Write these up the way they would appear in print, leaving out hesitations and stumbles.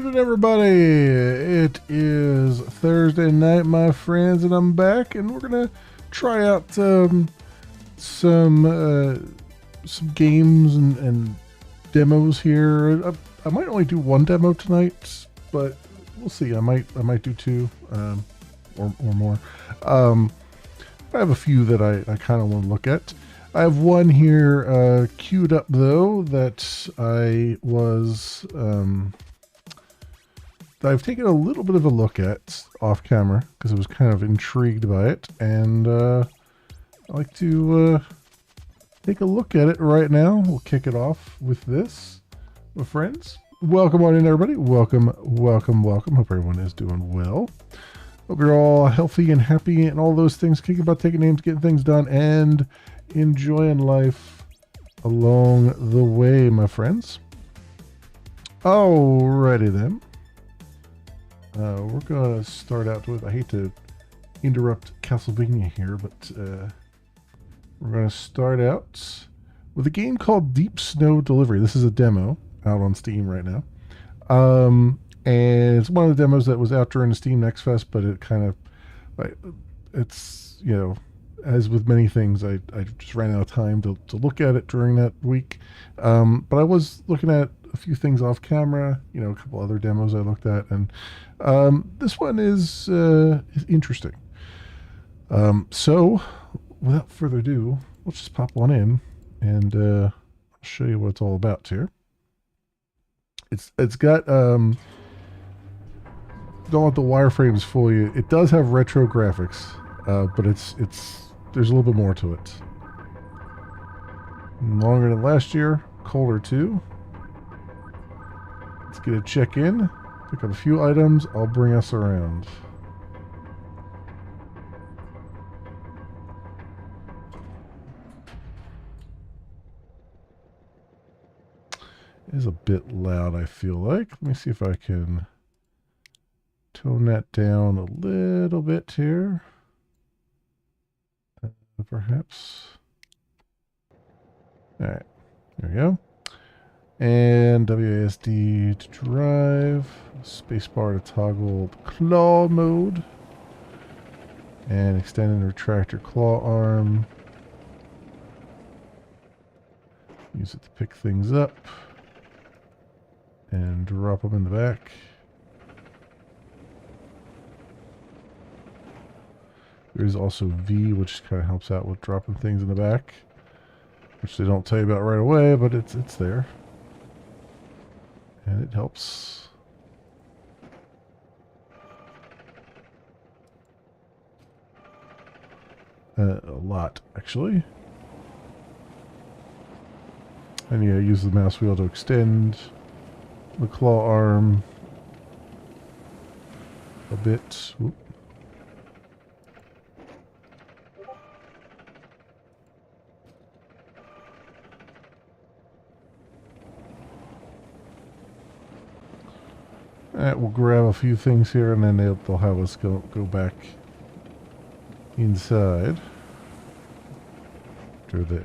evening, everybody. It is Thursday night, my friends, and I'm back, and we're gonna try out some games and demos here. I might only do one demo tonight, but we'll see. I might do two or more. I have a few that I kind of want to look at. I have one here queued up though that I've taken a little bit of a look at off camera because I was kind of intrigued by it, and I'd like to take a look at it right now. We'll kick it off with this, my friends. Welcome on in, everybody. Welcome. Hope everyone is doing well. Hope you're all healthy and happy and all those things. Kicking butt, taking names, getting things done, and enjoying life along the way, my friends. Alrighty then. We're going to start out with, I hate to interrupt Castlevania here, but we're going to start out with a game called Deep Snow Delivery. This is a demo out on Steam right now. And it's one of the demos that was out during the Steam Next Fest, but it kind of, it's, you know, as with many things, I just ran out of time to look at it during that week. But I was looking at a few things off camera, you know, a couple other demos I looked at, and this one is interesting. So, without further ado, let's just pop one in, and I'll show you what it's all about here. It's got don't let the wireframes fool you. It does have retro graphics, but there's a little bit more to it. Longer than last year, colder too. Let's get a check in, pick up a few items. I'll bring us around. It is a bit loud, I feel like. Let me see if I can tone that down a little bit here. Perhaps. Alright, there we go. And WASD to drive, spacebar to toggle the claw mode, and extend and retract your claw arm. Use it to pick things up and drop them in the back. There is also V, which kind of helps out with dropping things in the back, which they don't tell you about right away, but it's there. And it helps. A lot, actually. And yeah, use the mouse wheel to extend the claw arm a bit. Oop. Alright, we'll grab a few things here, and then they'll have us go back inside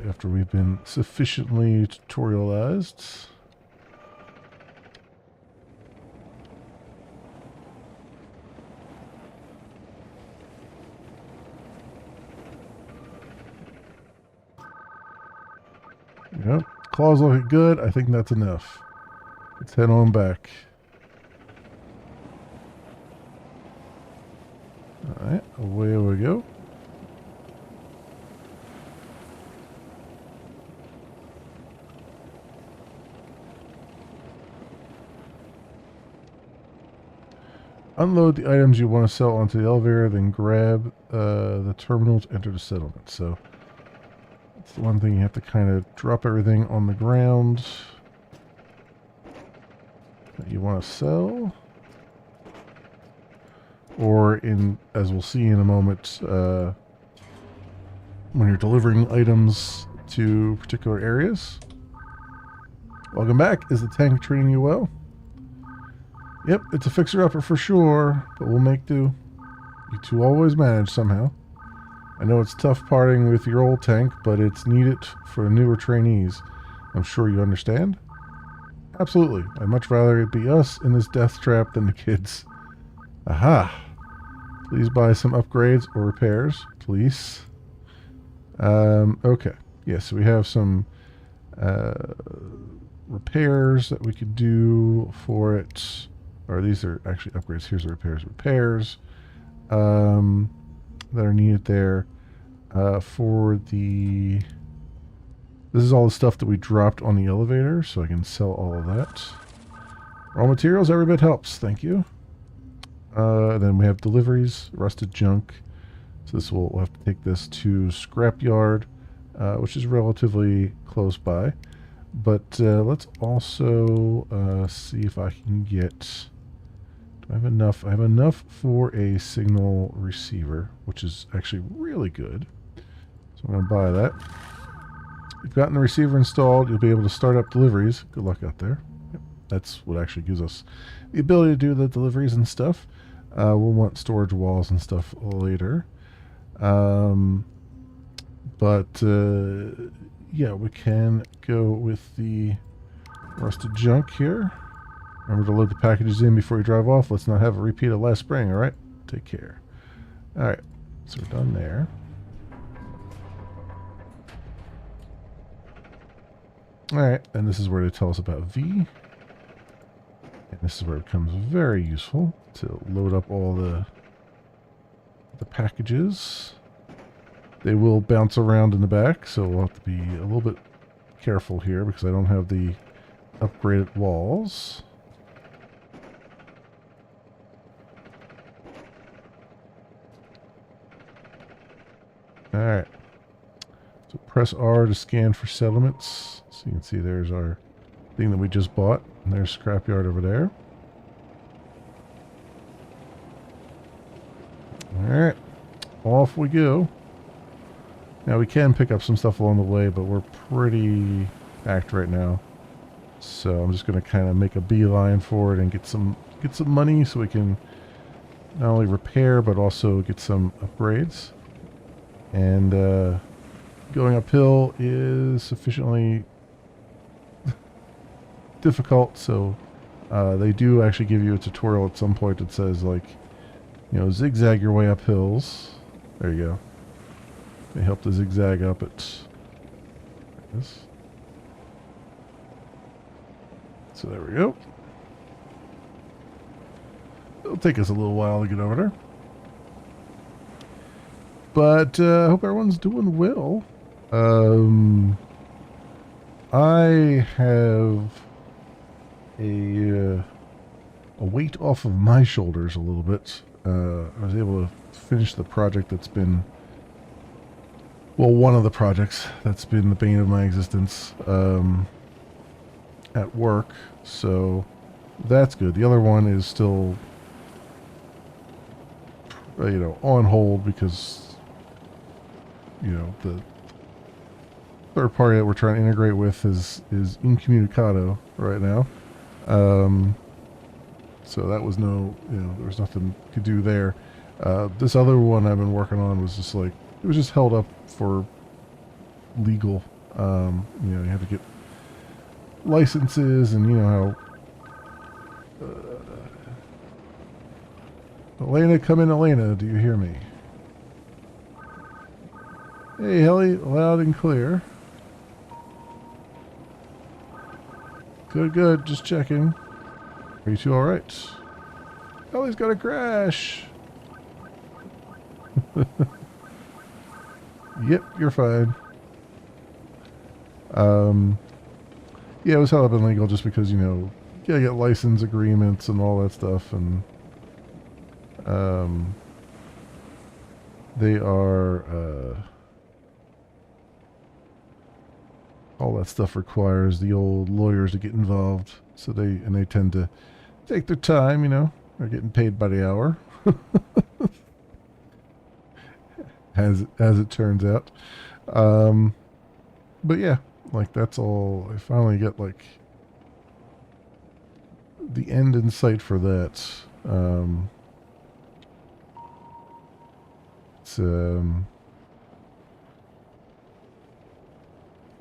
after we've been sufficiently tutorialized. Yep, claws looking good. I think that's enough. Let's head on back. Alright, away we go. Unload the items you want to sell onto the elevator, then grab the terminal to enter the settlement. So, that's the one thing you have to kind of drop everything on the ground that you want to sell. Or as we'll see in a moment, when you're delivering items to particular areas. Welcome back. Is the tank treating you well? Yep, it's a fixer-upper for sure, but we'll make do. You two always manage somehow. I know it's tough parting with your old tank, but it's needed for newer trainees. I'm sure you understand. Absolutely. I'd much rather it be us in this death trap than the kids. Aha. Please buy some upgrades or repairs, please. Okay. Yeah, so we have some repairs that we could do for it. Or these are actually upgrades. Here's the repairs. Repairs that are needed there for the... This is all the stuff that we dropped on the elevator, so I can sell all of that. Raw materials, every bit helps. Thank you. Then we have deliveries, rusted junk. So this we'll have to take this to scrapyard, which is relatively close by. But let's also see if I can get... Do I have enough? I have enough for a signal receiver, which is actually really good. So I'm going to buy that. You've gotten the receiver installed, you'll be able to start up deliveries. Good luck out there. Yep. That's what actually gives us the ability to do the deliveries and stuff. We'll want storage walls and stuff later. Yeah, we can go with the rusted junk here. Remember to load the packages in before you drive off. Let's not have a repeat of last spring, alright? Take care. Alright, so we're done there. Alright, and this is where they tell us about V. And this is where it becomes very useful to load up all the packages. They will bounce around in the back, so we'll have to be a little bit careful here because I don't have the upgraded walls. Alright. So press R to scan for settlements. So you can see there's our thing that we just bought. And there's scrapyard over there. Alright. Off we go. Now we can pick up some stuff along the way, but we're pretty packed right now. So I'm just going to kind of make a beeline for it and get some money so we can not only repair but also get some upgrades. And going uphill is sufficiently difficult, so they do actually give you a tutorial at some point that says, like, you know, zigzag your way up hills. There you go. They help to zigzag up it. This. So there we go. It'll take us a little while to get over there. But I hope everyone's doing well. I have a weight off of my shoulders a little bit. I was able to finish the project that's been, well, one of the projects that's been the bane of my existence at work. So that's good. The other one is still, you know, on hold because, you know, the third party that we're trying to integrate with is incommunicado right now. So that was no, you know, there was nothing to do there. This other one I've been working on was just like, it was just held up for legal. You know, you have to get licenses and you know how... Elena, come in, Elena. Do you hear me? Hey, Helly, loud and clear. Good, good. Just checking. Are you two all right? Helly's got a crash. Yep, you're fine. Yeah, it was held up illegal just because, you know, you gotta get license agreements and all that stuff, and they are all that stuff requires the old lawyers to get involved, so they tend to take their time, you know. They're getting paid by the hour. as it turns out. But yeah, like that's all. I finally get like the end in sight for that. It's you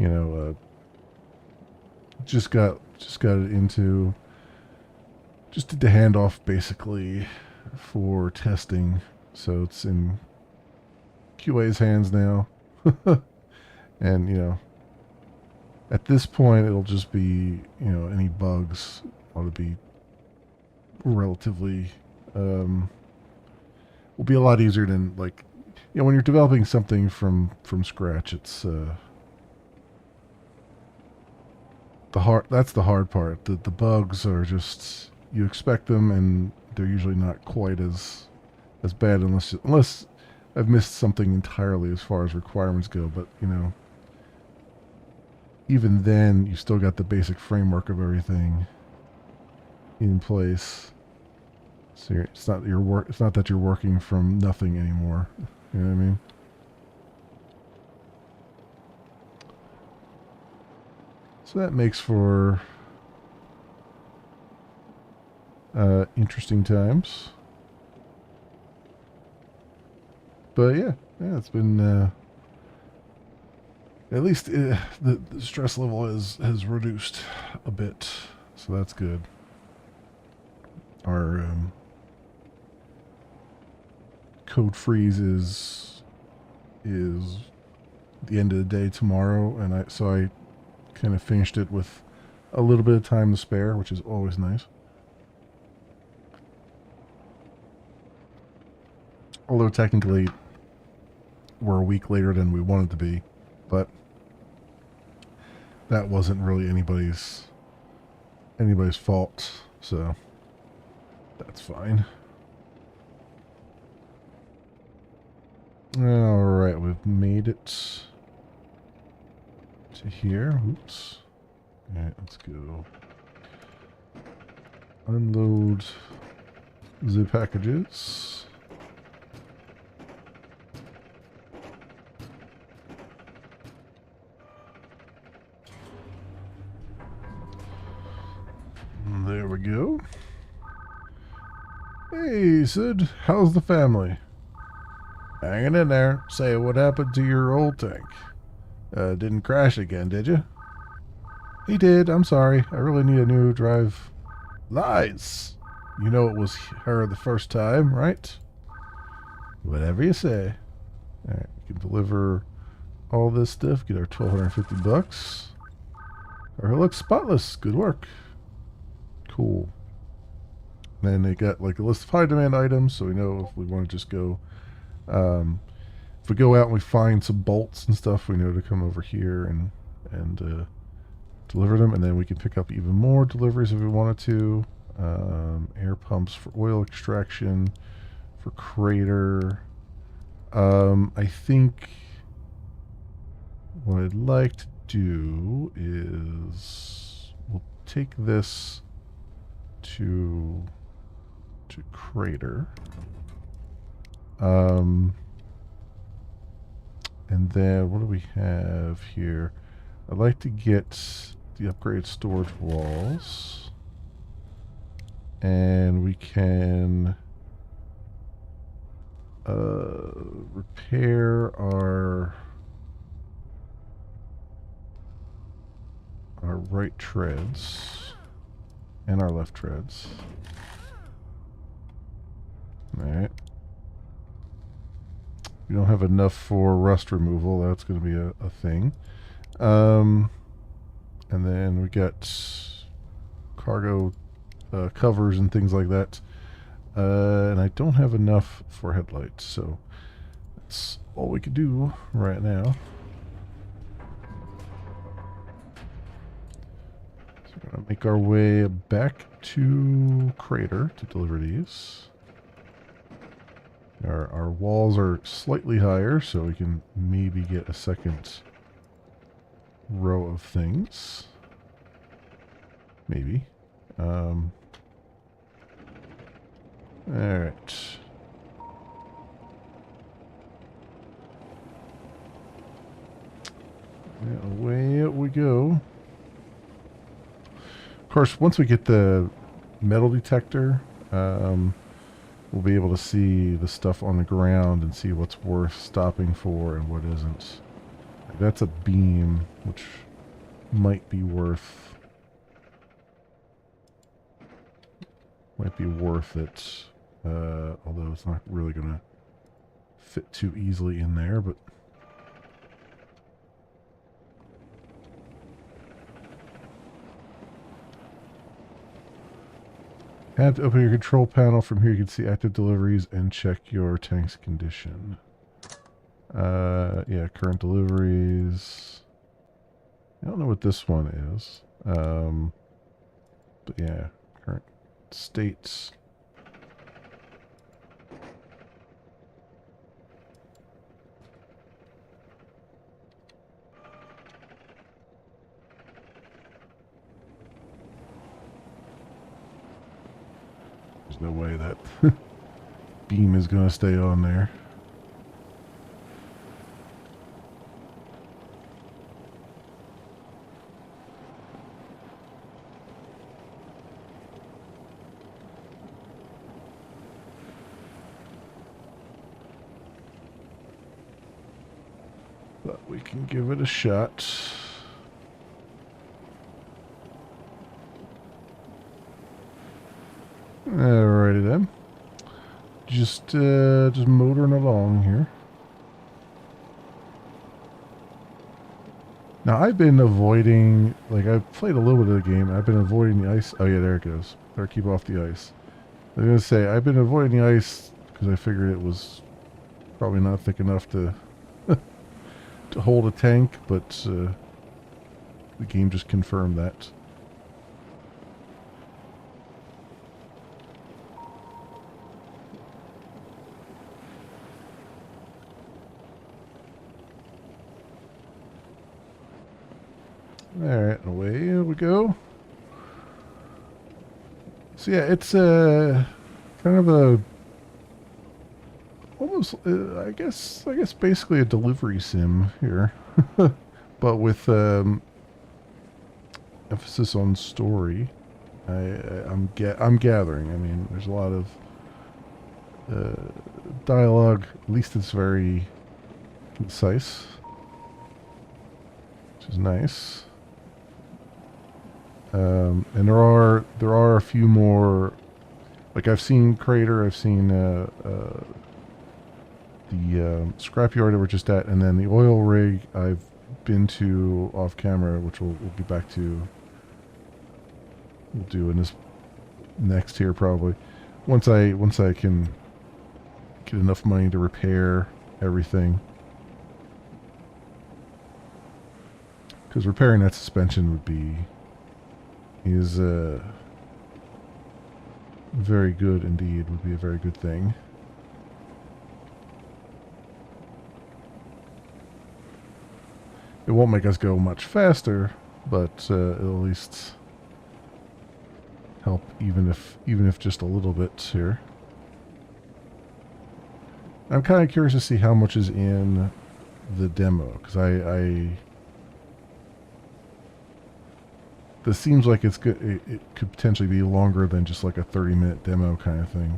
know, just got just got it into, just did the handoff basically for testing. So it's in QA's hands now. And, you know, at this point, it'll just be, you know, any bugs ought to be relatively, will be a lot easier than, like, you know, when you're developing something from scratch, it's, that's the hard part. The bugs are just, you expect them, and they're usually not quite as bad unless I've missed something entirely as far as requirements go. But, you know, even then, you still got the basic framework of everything in place. So it's not it's not that you're working from nothing anymore. You know what I mean? So that makes for interesting times. But yeah, it's been at least the stress level has reduced a bit, so that's good. Our code freeze is the end of the day tomorrow, and I kind of finished it with a little bit of time to spare, which is always nice. Although technically we're a week later than we wanted to be, but that wasn't really anybody's fault, so that's fine. Alright, we've made it to here. Oops. Alright, let's go unload the packages. There we go. Hey, Sid, how's the family? Hanging in there. Say, what happened to your old tank? Didn't crash again, did you? He did. I'm sorry. I really need a new drive. Lies. You know it was her the first time, right? Whatever you say. Alright, we can deliver all this stuff. Get our $1,250. Her looks spotless. Good work. Cool. Then they got like a list of high demand items, so we know if we want to just go, if we go out and we find some bolts and stuff, we know to come over here and deliver them, and then we can pick up even more deliveries if we wanted to. Air pumps for oil extraction, for Crater. I think what I'd like to do is we'll take this to Crater. And then what do we have here? I'd like to get the upgraded storage walls. And we can repair our right treads and our left treads. Alright. We don't have enough for rust removal. That's going to be a thing. And then we got cargo covers and things like that. And I don't have enough for headlights, so that's all we could do right now. So we're going to make our way back to Crater to deliver these. Our walls are slightly higher, so we can maybe get a second row of things. Maybe. Alright. Away we go. Of course, once we get the metal detector, we'll be able to see the stuff on the ground and see what's worth stopping for and what isn't. That's a beam, which might be worth might be worth it. Although it's not really going to fit too easily in there, but and to open your control panel. From here you can see active deliveries and check your tank's condition. Yeah, current deliveries. I don't know what this one is. But yeah, current states. There's no way that beam is going to stay on there. But we can give it a shot. Alrighty then. Just motoring along here. Now I've been avoiding, like I've played a little bit of the game. I've been avoiding the ice. Oh yeah, there it goes. Better keep off the ice. I was gonna say I've been avoiding the ice because I figured it was probably not thick enough to to hold a tank, but the game just confirmed that. Alright, away we go. So yeah, it's kind of a almost I guess basically a delivery sim here, but with emphasis on story. I'm gathering. I mean, there's a lot of dialogue. At least it's very concise, which is nice. And there are a few more. Like I've seen Crater, I've seen the scrapyard that we're just at, and then the oil rig I've been to off camera, which we'll get back to. We'll do in this next here probably. Once I can get enough money to repair everything. Because repairing that suspension is very good indeed. Would be a very good thing. It won't make us go much faster, but it'll at least help, even if just a little bit here. I'm kind of curious to see how much is in the demo, because this seems like it's good. It could potentially be longer than just like a 30-minute demo kind of thing.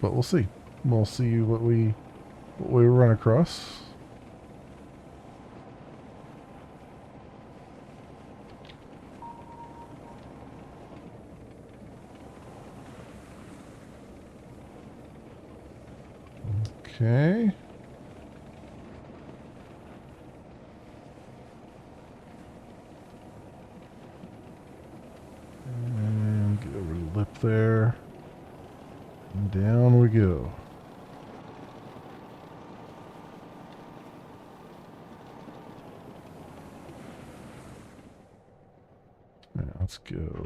But we'll see. We'll see what we run across. Okay. And get over the lip there. And down we go. Now let's go.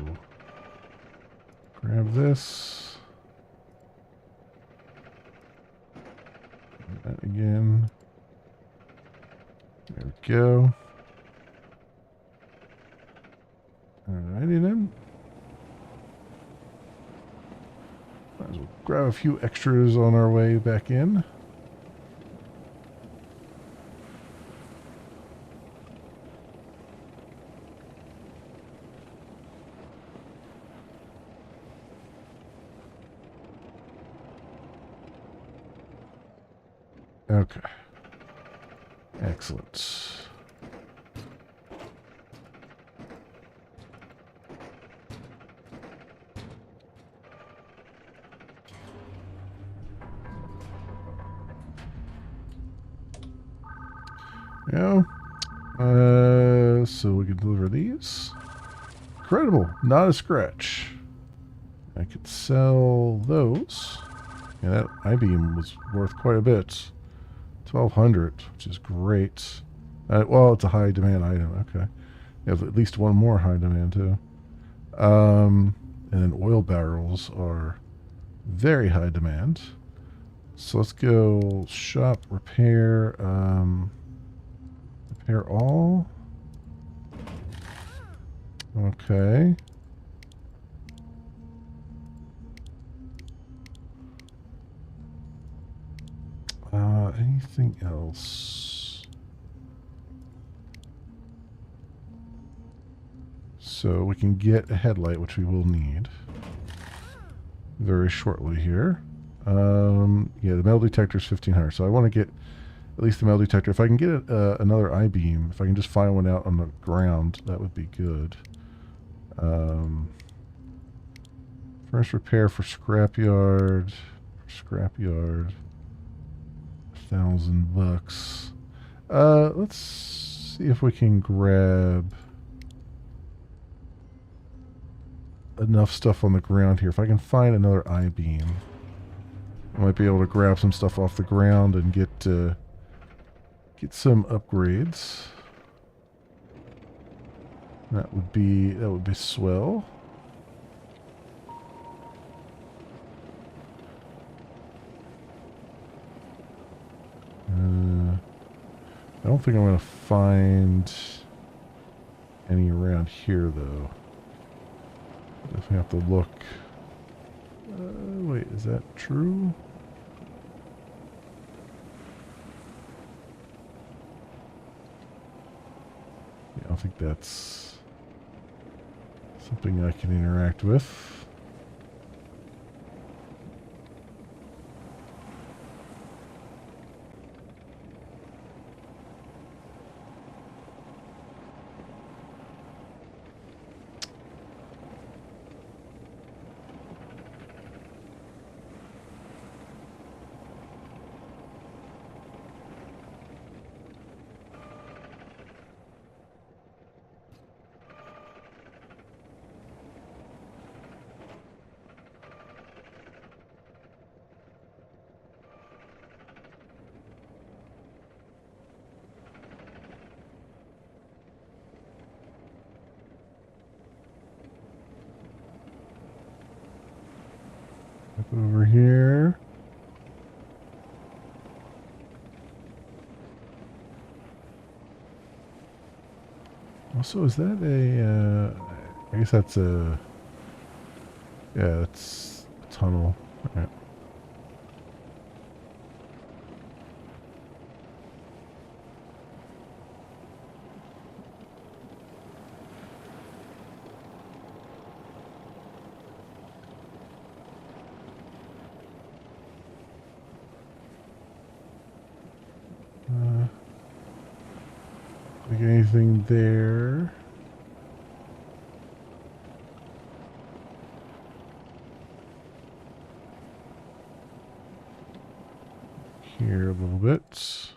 Grab this. That again. There we go. Alrighty then. Might as well grab a few extras on our way back in. Okay. Excellent. Yeah. So we can deliver these. Incredible. Not a scratch. I could sell those. Yeah, that I-beam was worth quite a bit. 1,200, which is great. Well, it's a high demand item. Okay. You have at least one more high demand, too. And then oil barrels are very high demand. So let's go shop, repair, repair all. Okay. Anything else? So we can get a headlight, which we will need very shortly here. Yeah, the metal detector is 1,500, so I want to get at least the metal detector. If I can get another I-beam, if I can just find one out on the ground, that would be good. Furnace repair for scrapyard. Scrapyard. $1,000. Let's see if we can grab enough stuff on the ground here. If I can find another I-beam, I might be able to grab some stuff off the ground and get some upgrades. That would be swell. I don't think I'm going to find any around here, though. Definitely have to look. Wait, is that true? Yeah, I don't think that's something I can interact with. Up over here. Also, is that a... I guess that's a... Yeah, it's a tunnel. All right. Like anything there? Here a little bit.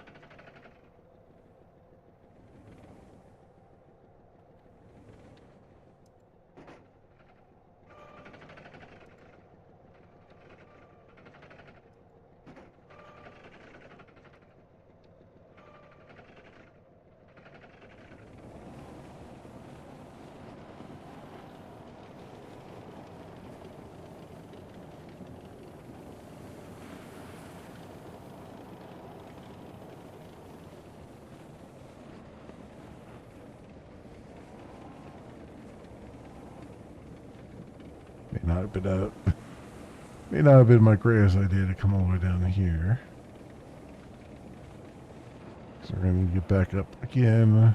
May not have been may not have been my greatest idea to come all the way down here. So we're gonna get back up again.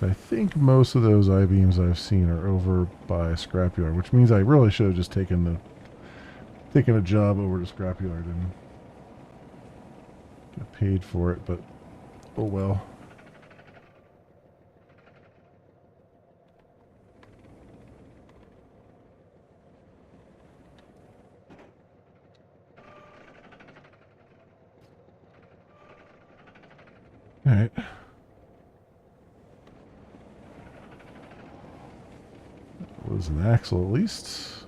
I think most of those I-beams I've seen are over by Scrapyard, which means I really should have just taken a job over to Scrapyard and get paid for it, but oh well. Alright. Was an axle at least.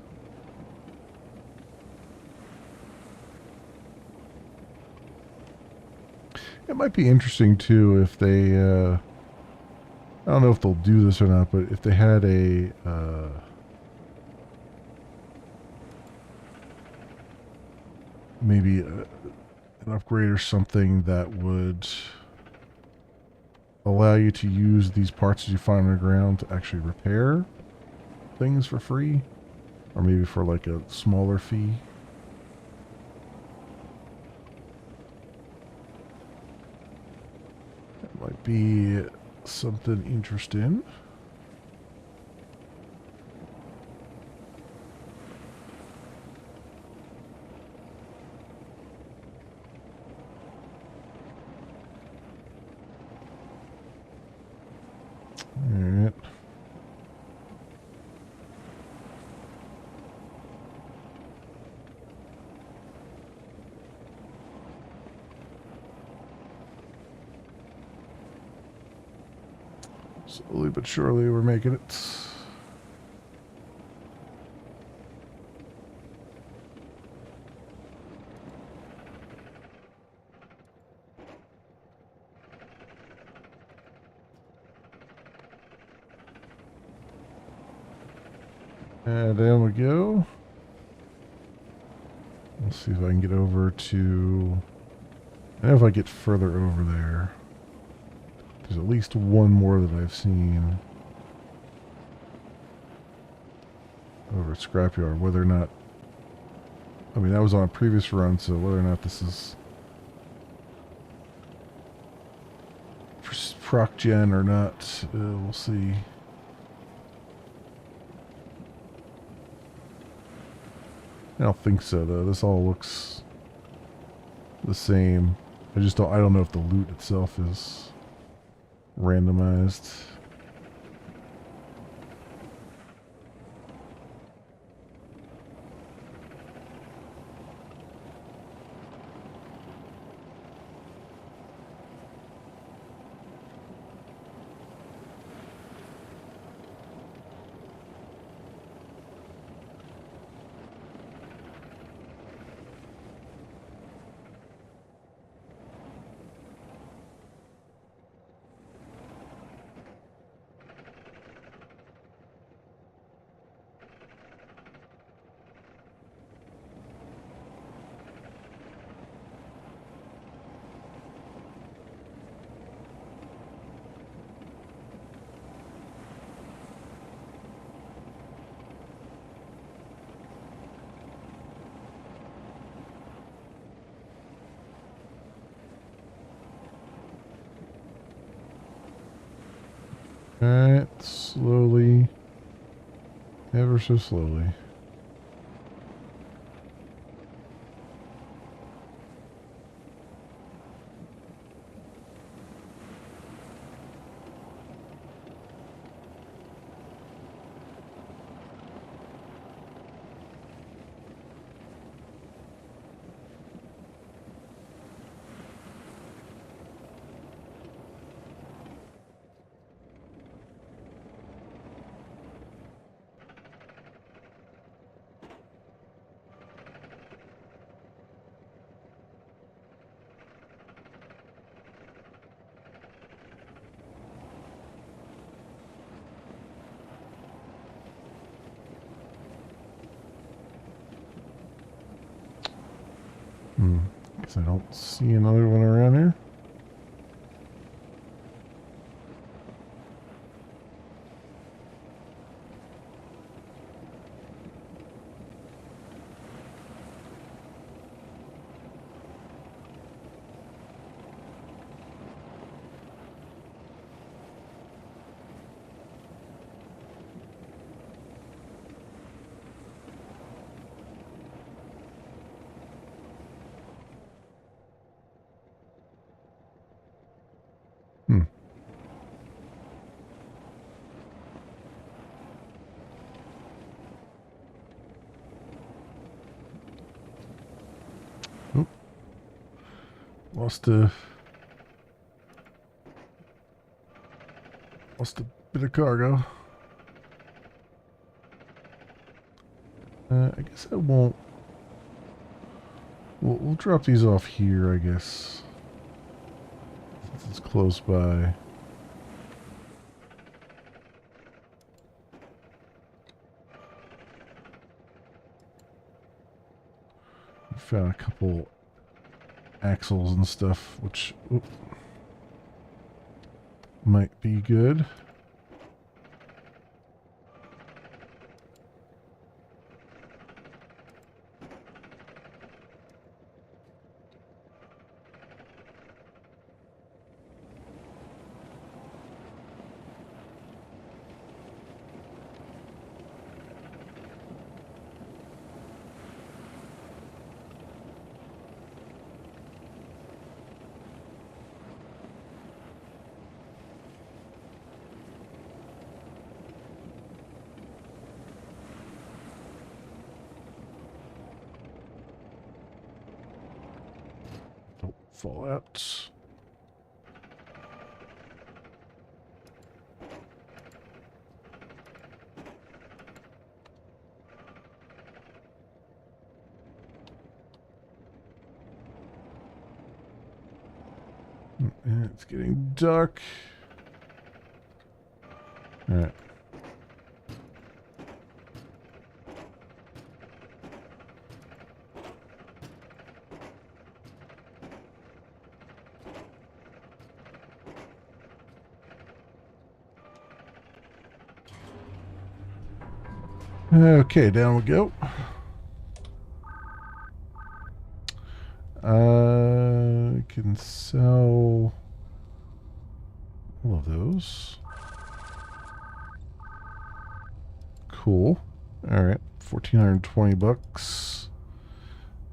It might be interesting too if they, I don't know if they'll do this or not, but if they had maybe an upgrade or something that would allow you to use these parts that you find on the ground to actually repair things for free, or maybe for like a smaller fee. That might be something interesting. Alright. Slowly but surely we're making it. And there we go. Let's see if I can get over to... I know if I get further over there. There's at least one more that I've seen. Over at Scrapyard. Whether or not... I mean, that was on a previous run, so whether or not this is... for proc gen or not, we'll see. I don't think so, though. This all looks the same. I don't know if the loot itself is randomized. Alright, slowly. Ever so slowly. Guess I don't see another one around here. Hmm. Oh. Lost a Lost a bit of cargo. I guess I won't. We'll drop these off here, I guess. Since it's close by. Found a couple axles and stuff, which might be good. Don't fall out. It's getting dark. All right. Okay, down we go. I can sell all of those. Cool. All right, 1,420 bucks.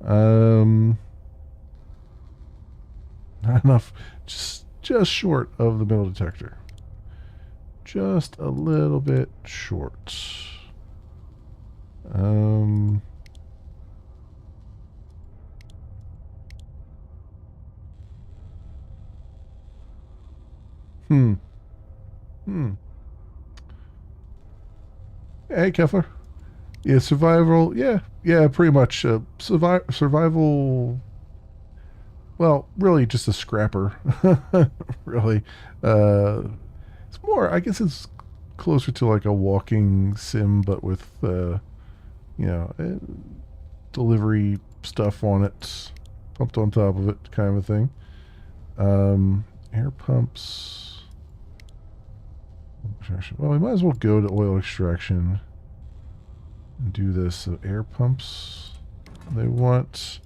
Not enough. Just short of the metal detector. Just a little bit short. Hey, Kefler. Yeah, survival. Yeah, pretty much. Survival. Well, really, just a scrapper. Really, it's more. I guess it's closer to like a walking sim, but with you know, delivery stuff on it, pumped on top of it, kind of a thing. Air pumps. Well, we might as well go to oil extraction and do this. So air pumps. They want.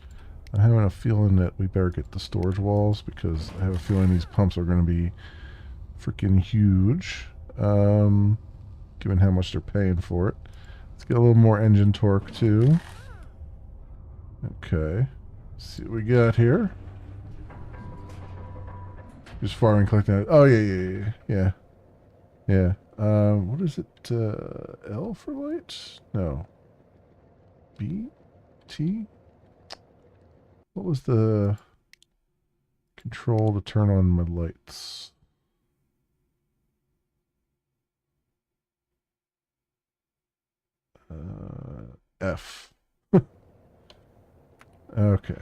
I'm having a feeling that we better get the storage walls because I have a feeling these pumps are going to be freaking huge, given how much they're paying for it. Let's get a little more engine torque too. Okay, let's see what we got here. Just firing, collecting that. Oh yeah. What is it? L for light? No. B? T? What was the control to turn on my lights? F. Okay.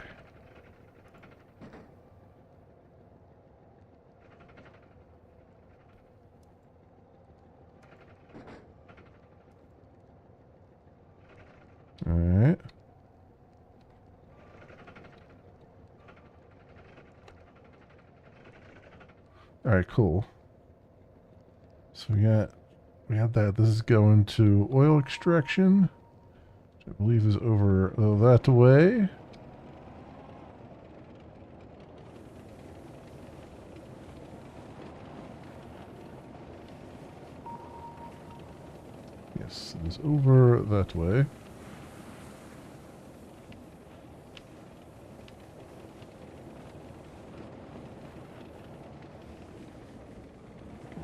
All right. All right, cool. So we had that. This is going to oil extraction, which I believe is over that way. Yes, it is over that way.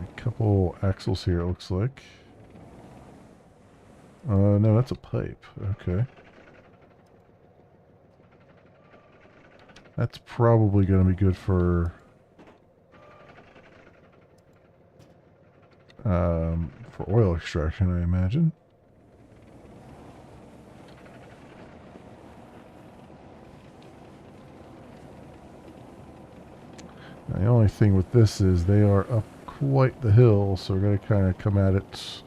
A couple axles here, it looks like. No, that's a pipe. Okay. That's probably going to be good for for oil extraction, I imagine. Now, the only thing with this is they are up quite the hill, so we're going to kind of come at it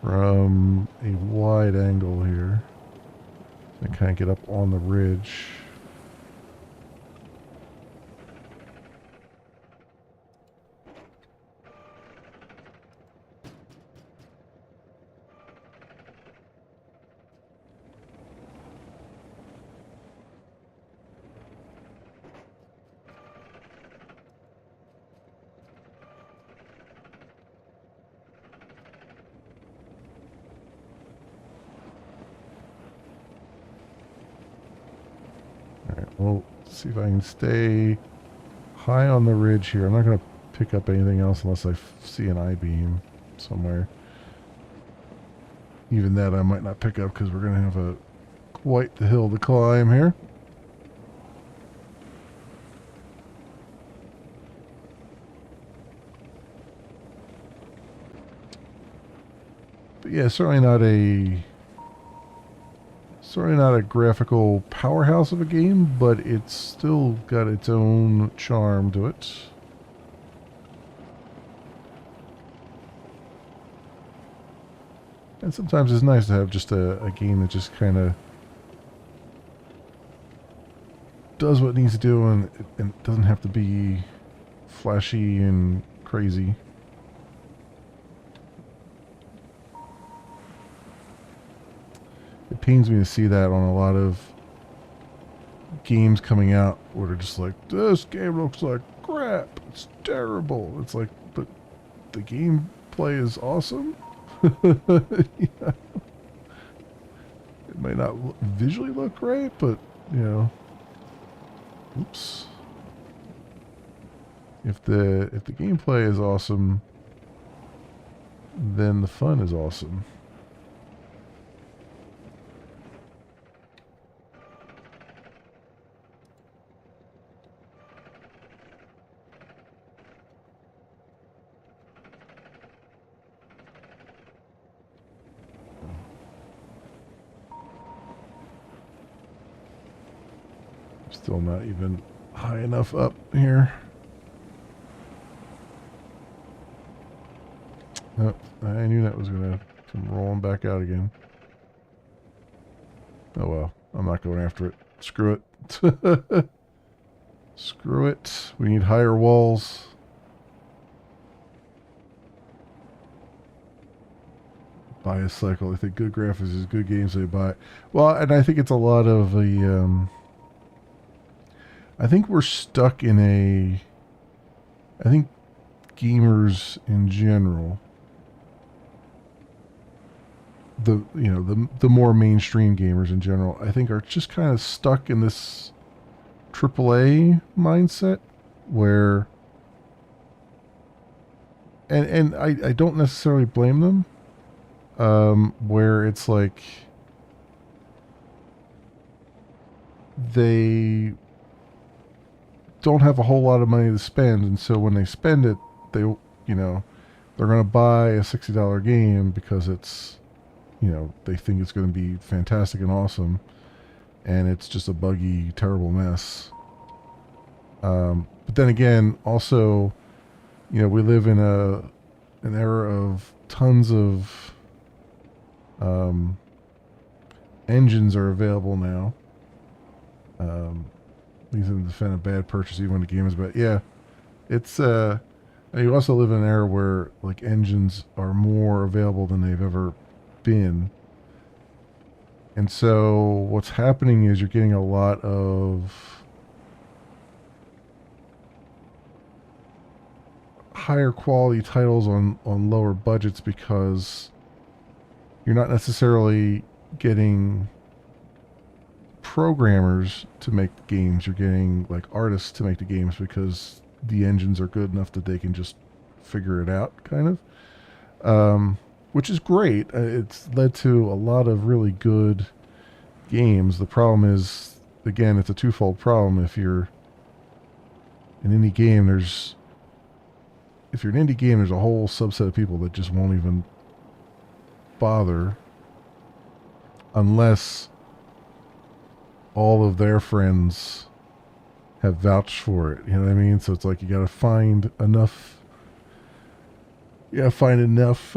from a wide angle here and kind of get up on the ridge. Well, see if I can stay high on the ridge here. I'm not going to pick up anything else unless I see an I-beam somewhere. Even that I might not pick up because we're going to have quite the hill to climb here. But yeah, certainly not a graphical powerhouse of a game, but it's still got its own charm to it. And sometimes it's nice to have just a game that just kind of does what it needs to do, and it doesn't have to be flashy and crazy. It pains me to see that on a lot of games coming out where they're just like, this game looks like crap, it's terrible. It's like, but the gameplay is awesome. Yeah. It might not visually look great, but you know, oops. If the gameplay is awesome, then the fun is awesome. Still not even high enough up here. Oh, I knew that was going to come rolling back out again. Oh well, I'm not going after it. Screw it. Screw it. We need higher walls. Bias cycle. I think good graphics is good games they buy. Well, and I think it's a lot of the... I think we're stuck in I think gamers in general, the more mainstream gamers in general, I think are just kind of stuck in this AAA mindset where, and I don't necessarily blame them, where it's like they don't have a whole lot of money to spend, and so when they spend it, they're going to buy a $60 game because it's, they think it's going to be fantastic and awesome, and it's just a buggy, terrible mess. But then again, also, we live in an era of tons of engines are available now. These are defend a bad purchase even when the game is bad. Yeah, it's you also live in an era where like engines are more available than they've ever been, and so what's happening is you're getting a lot of higher quality titles on lower budgets because you're not necessarily getting programmers to make the games. You're getting like artists to make the games because the engines are good enough that they can just figure it out, kind of, which is great. It's led to a lot of really good games. The problem is, again, it's a twofold problem. If you're in any game, there's if you're an indie game, there's a whole subset of people that just won't even bother unless all of their friends have vouched for it. You know what I mean? So it's like you gotta find enough. You gotta find enough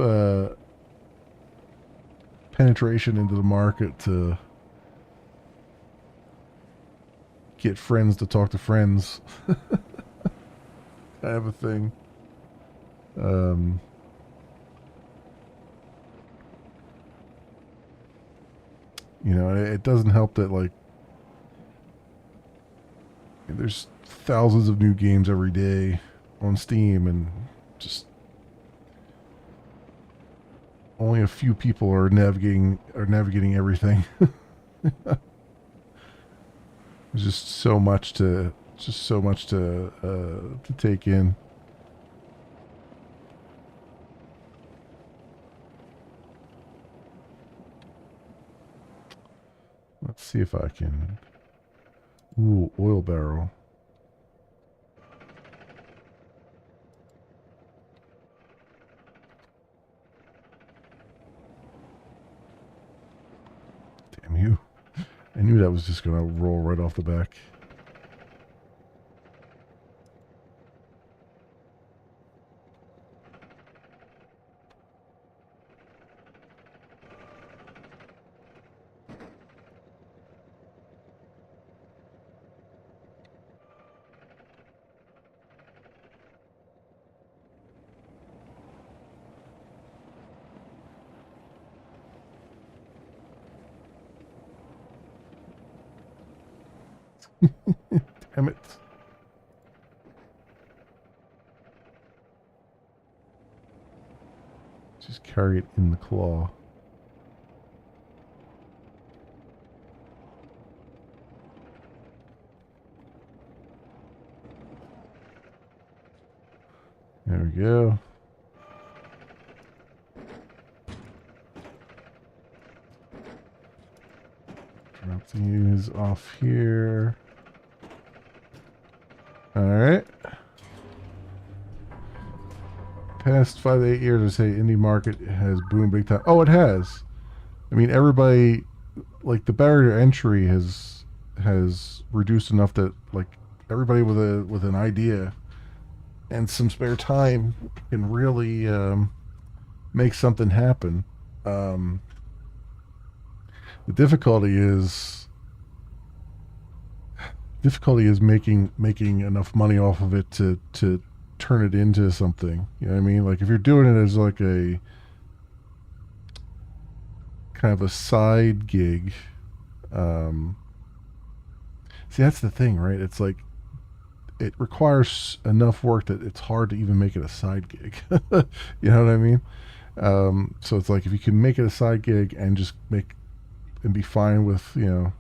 penetration into the market to get friends to talk to friends. I have a thing. Um, you know, it doesn't help that like there's thousands of new games every day on Steam, and just only a few people are navigating everything. There's just so much to take in. Let's see if I can. Ooh, oil barrel. Damn you. I knew that was just going to roll right off the back. Damn it. Just carry it in the claw. There we go. Drop these off here. Alright. Past 5 to 8 years, I say indie market has boomed big time. Oh, it has. I mean, everybody, like the barrier to entry has reduced enough that like everybody with an idea and some spare time can really make something happen. The difficulty is making enough money off of it to turn it into something. You know what I mean? Like if you're doing it as like a kind of a side gig, see that's the thing, right? It's like it requires enough work that it's hard to even make it a side gig. You know what I mean? So it's like if you can make it a side gig and just make and be fine with, you know,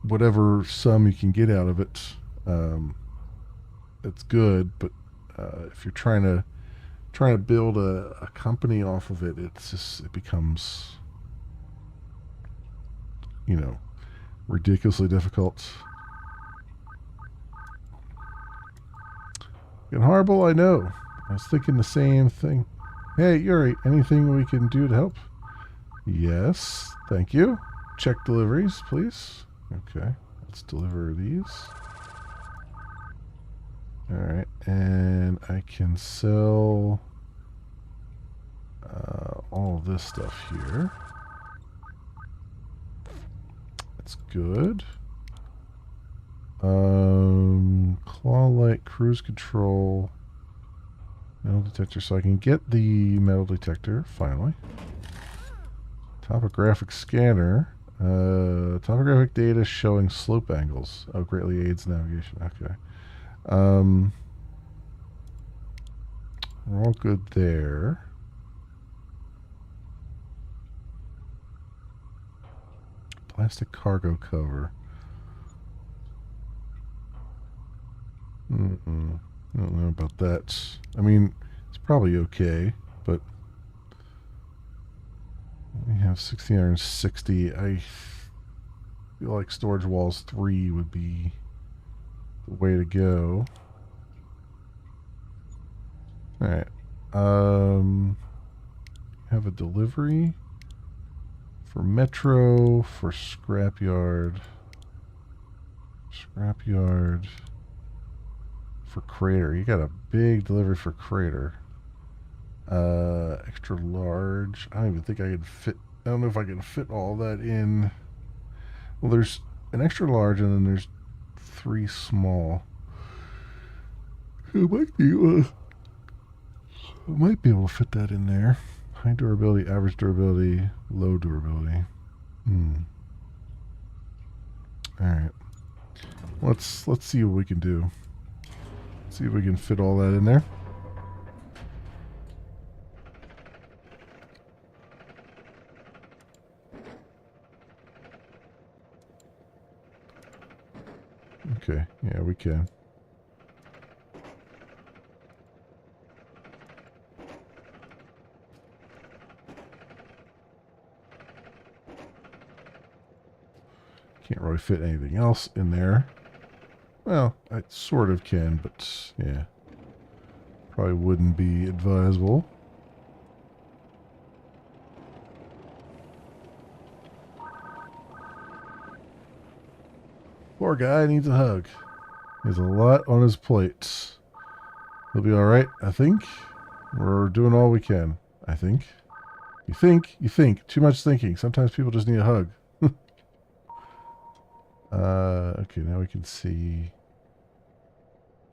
whatever sum you can get out of it, it's good. But if you're trying to build a company off of it, it becomes, you know, ridiculously difficult. Getting horrible, I know. I was thinking the same thing. Hey, Yuri, anything we can do to help? Yes, thank you. Check deliveries, please. Okay, let's deliver these. Alright, and I can sell all of this stuff here. That's good. Claw light, cruise control, metal detector, so I can get the metal detector, finally. Topographic scanner. Topographic data showing slope angles. Oh, greatly aids navigation. Okay. We're all good there. Plastic cargo cover. I don't know about that. I mean, it's probably okay, but we have 1660. I feel like Storage Walls 3 would be the way to go. Alright. Have a delivery for Metro, for Scrapyard. Scrapyard. For Crater. You got a big delivery for Crater. Extra large. I don't even think I could fit. I don't know if I can fit all that in. Well, there's an extra large and then there's 3 small. I might be able to fit that in there. High durability, average durability, low durability. Alright. Let's see what we can do. See if we can fit all that in there. Okay, yeah, we can. Can't really fit anything else in there. Well, I sort of can, but yeah. Probably wouldn't be advisable. Poor guy needs a hug. He has a lot on his plate. He'll be alright, I think. We're doing all we can, I think. You think. Too much thinking. Sometimes people just need a hug. Okay, now we can see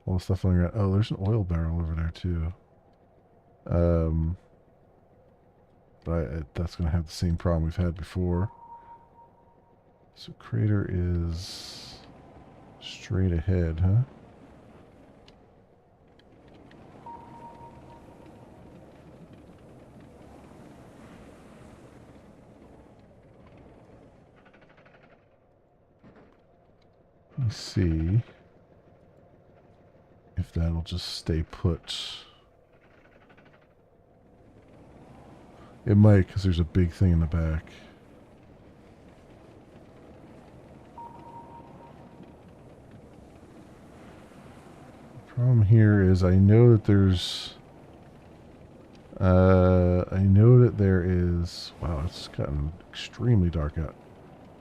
all the stuff on the ground. Oh, there's an oil barrel over there, too. But that's going to have the same problem we've had before. So Crater is straight ahead, huh? Let me see if that'll just stay put. It might, because there's a big thing in the back. The problem here is I know that there's... I know that there is... Wow, it's gotten extremely dark out.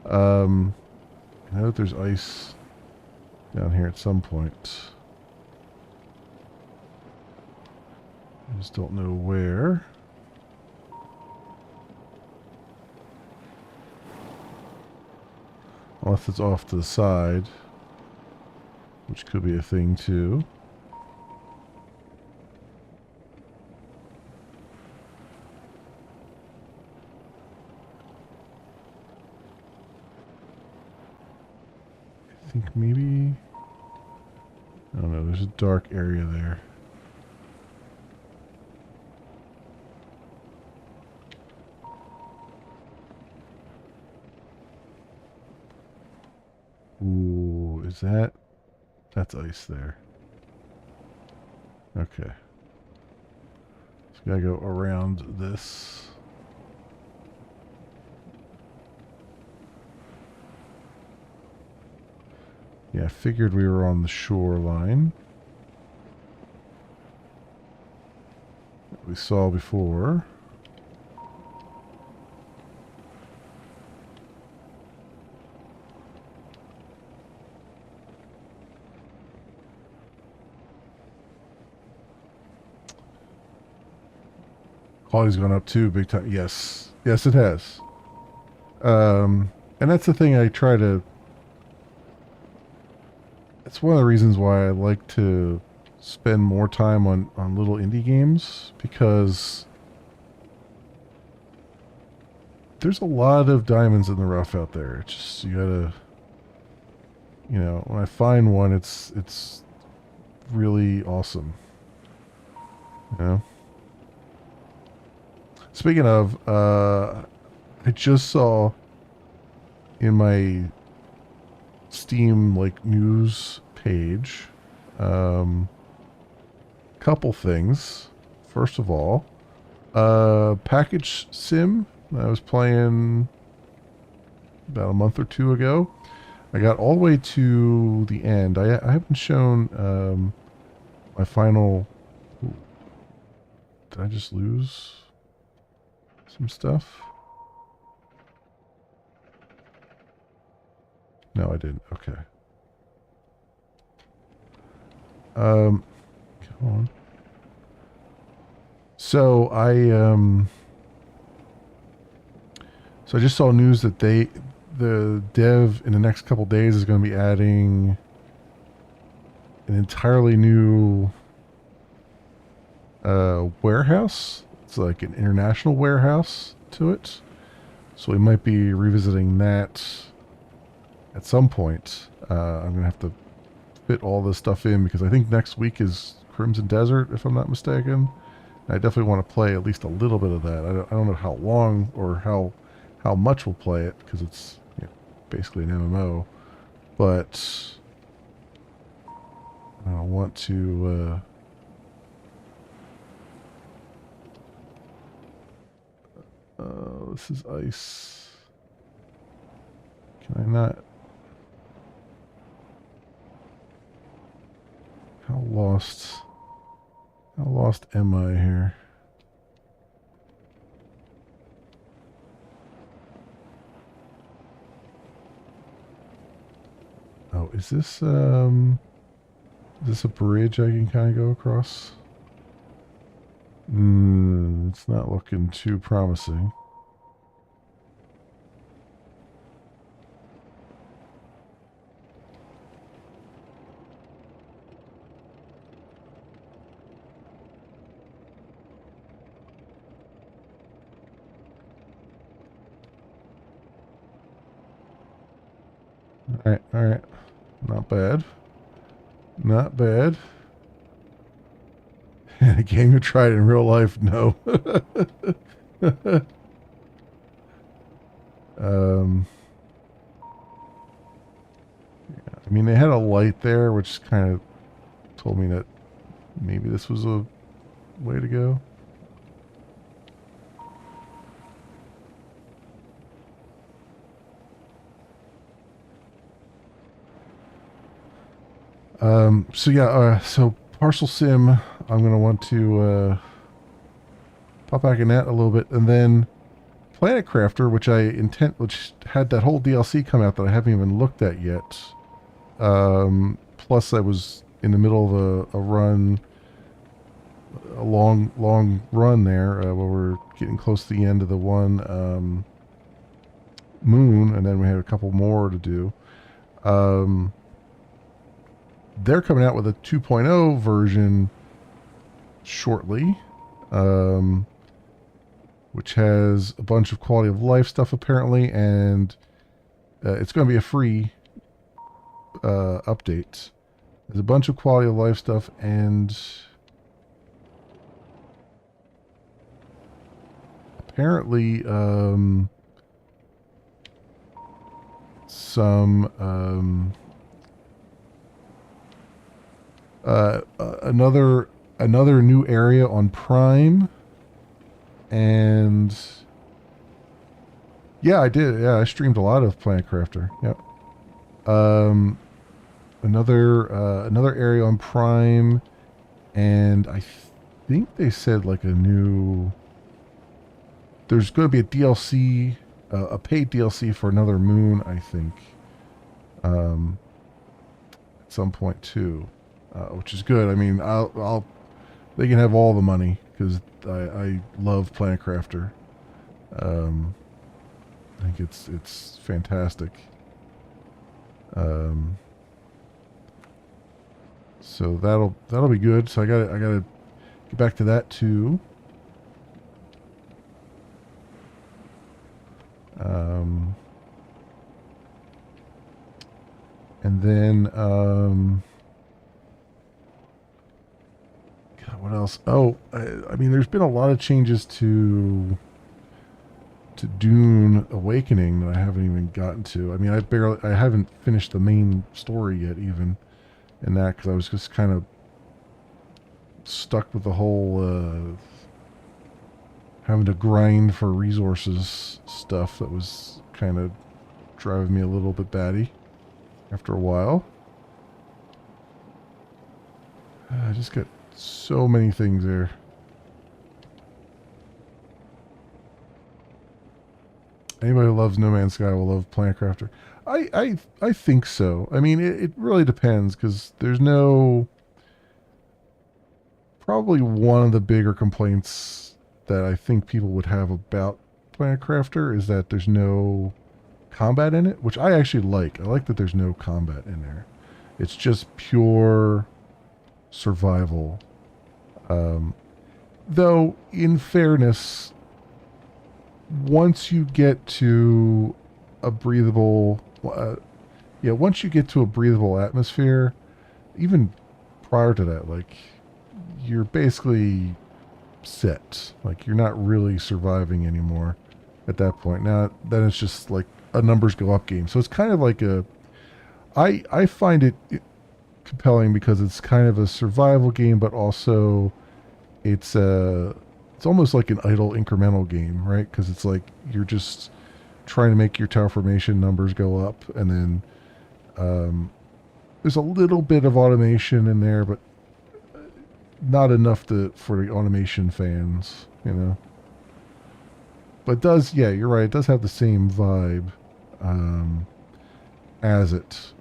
I know that there's ice down here at some point. I just don't know where. Unless it's off to the side, which could be a thing too. I think maybe... I don't know, there's a dark area there. Ooh, is that... That's ice there. Okay. So we gotta go around this. Yeah, I figured we were on the shoreline. That we saw before. Quality's gone up too, big time. Yes. Yes, it has. And that's the thing I try to... It's one of the reasons why I like to spend more time on little indie games, because there's a lot of diamonds in the rough out there. It's just, you gotta... You know, when I find one, it's really awesome. You know? Speaking of, I just saw in my Steam news page couple things. First of all, Package Sim I was playing about a month or two ago. I got all the way to the end. I haven't shown my final Did I just lose some stuff? No, I didn't. Okay. Come on. So so I just saw news that the dev in the next couple days is going to be adding an entirely new warehouse. It's like an international warehouse to it. So we might be revisiting that at some point. I'm going to have to fit all this stuff in because I think next week is Crimson Desert, if I'm not mistaken. I definitely want to play at least a little bit of that. I don't know how long or how much we'll play it because it's basically an MMO. But I want to... this is ice. Can I not? How lost am I here? Oh, is this a bridge I can kind of go across? It's not looking too promising. All right. Not bad. Not bad. A game you tried in real life? No. I mean, they had a light there, which kind of told me that maybe this was a way to go. So yeah, so Parcel Sim, I'm gonna want to pop back in that a little bit, and then Planet Crafter, which had that whole DLC come out that I haven't even looked at yet. Plus, I was in the middle of a run, a long run there, where we're getting close to the end of the one moon, and then we had a couple more to do. They're coming out with a 2.0 version shortly, which has a bunch of quality of life stuff apparently, and it's going to be a free update. There's a bunch of quality of life stuff and apparently some another new area on Prime, and yeah, I did. Yeah, I streamed a lot of Planet Crafter. Yep. Another area on Prime, and I think they said like a new. There's going to be a DLC, a paid DLC for another moon, I think. At some point too, which is good. I mean, they can have all the money because I love Planet Crafter. I think it's fantastic. So that'll be good. So I gotta get back to that too. And then God, what else? Oh, I mean, there's been a lot of changes to Dune Awakening that I haven't even gotten to. I mean, I haven't finished the main story yet, even in that, because I was just kind of stuck with the whole having to grind for resources stuff that was kind of driving me a little bit batty after a while. I just got so many things there. Anybody who loves No Man's Sky will love Planet Crafter. I think so. I mean, it really depends because there's no. Probably one of the bigger complaints that I think people would have about Planet Crafter is that there's no combat in it, which I actually like. I like that there's no combat in there. It's just pure survival. Though, in fairness, once you get to a breathable, once you get to a breathable atmosphere, even prior to that, like you're basically set. Like you're not really surviving anymore at that point. Now, then it's just like a numbers go up game. So it's kind of like I find it compelling because it's kind of a survival game, but also it's almost like an idle incremental game, right? Because it's like you're just trying to make your tower formation numbers go up, and then there's a little bit of automation in there, but not enough for the automation fans, you know. But it does, yeah, you're right. It does have the same vibe as it.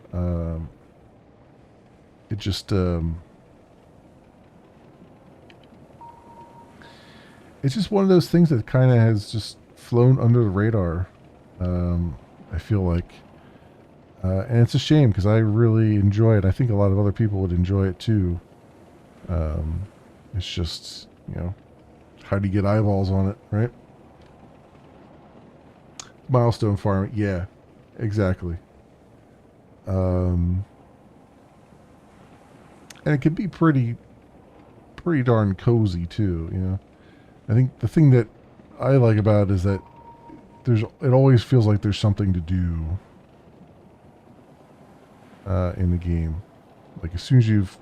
It just it's just one of those things that kind of has just flown under the radar. I feel like, and it's a shame because I really enjoy it. I think a lot of other people would enjoy it too. It's just, you know, how do you get eyeballs on it, right? Milestone farming, yeah, exactly. And it can be pretty darn cozy too, you know. I think the thing that I like about it is that it always feels like there's something to do in the game. Like as soon as you've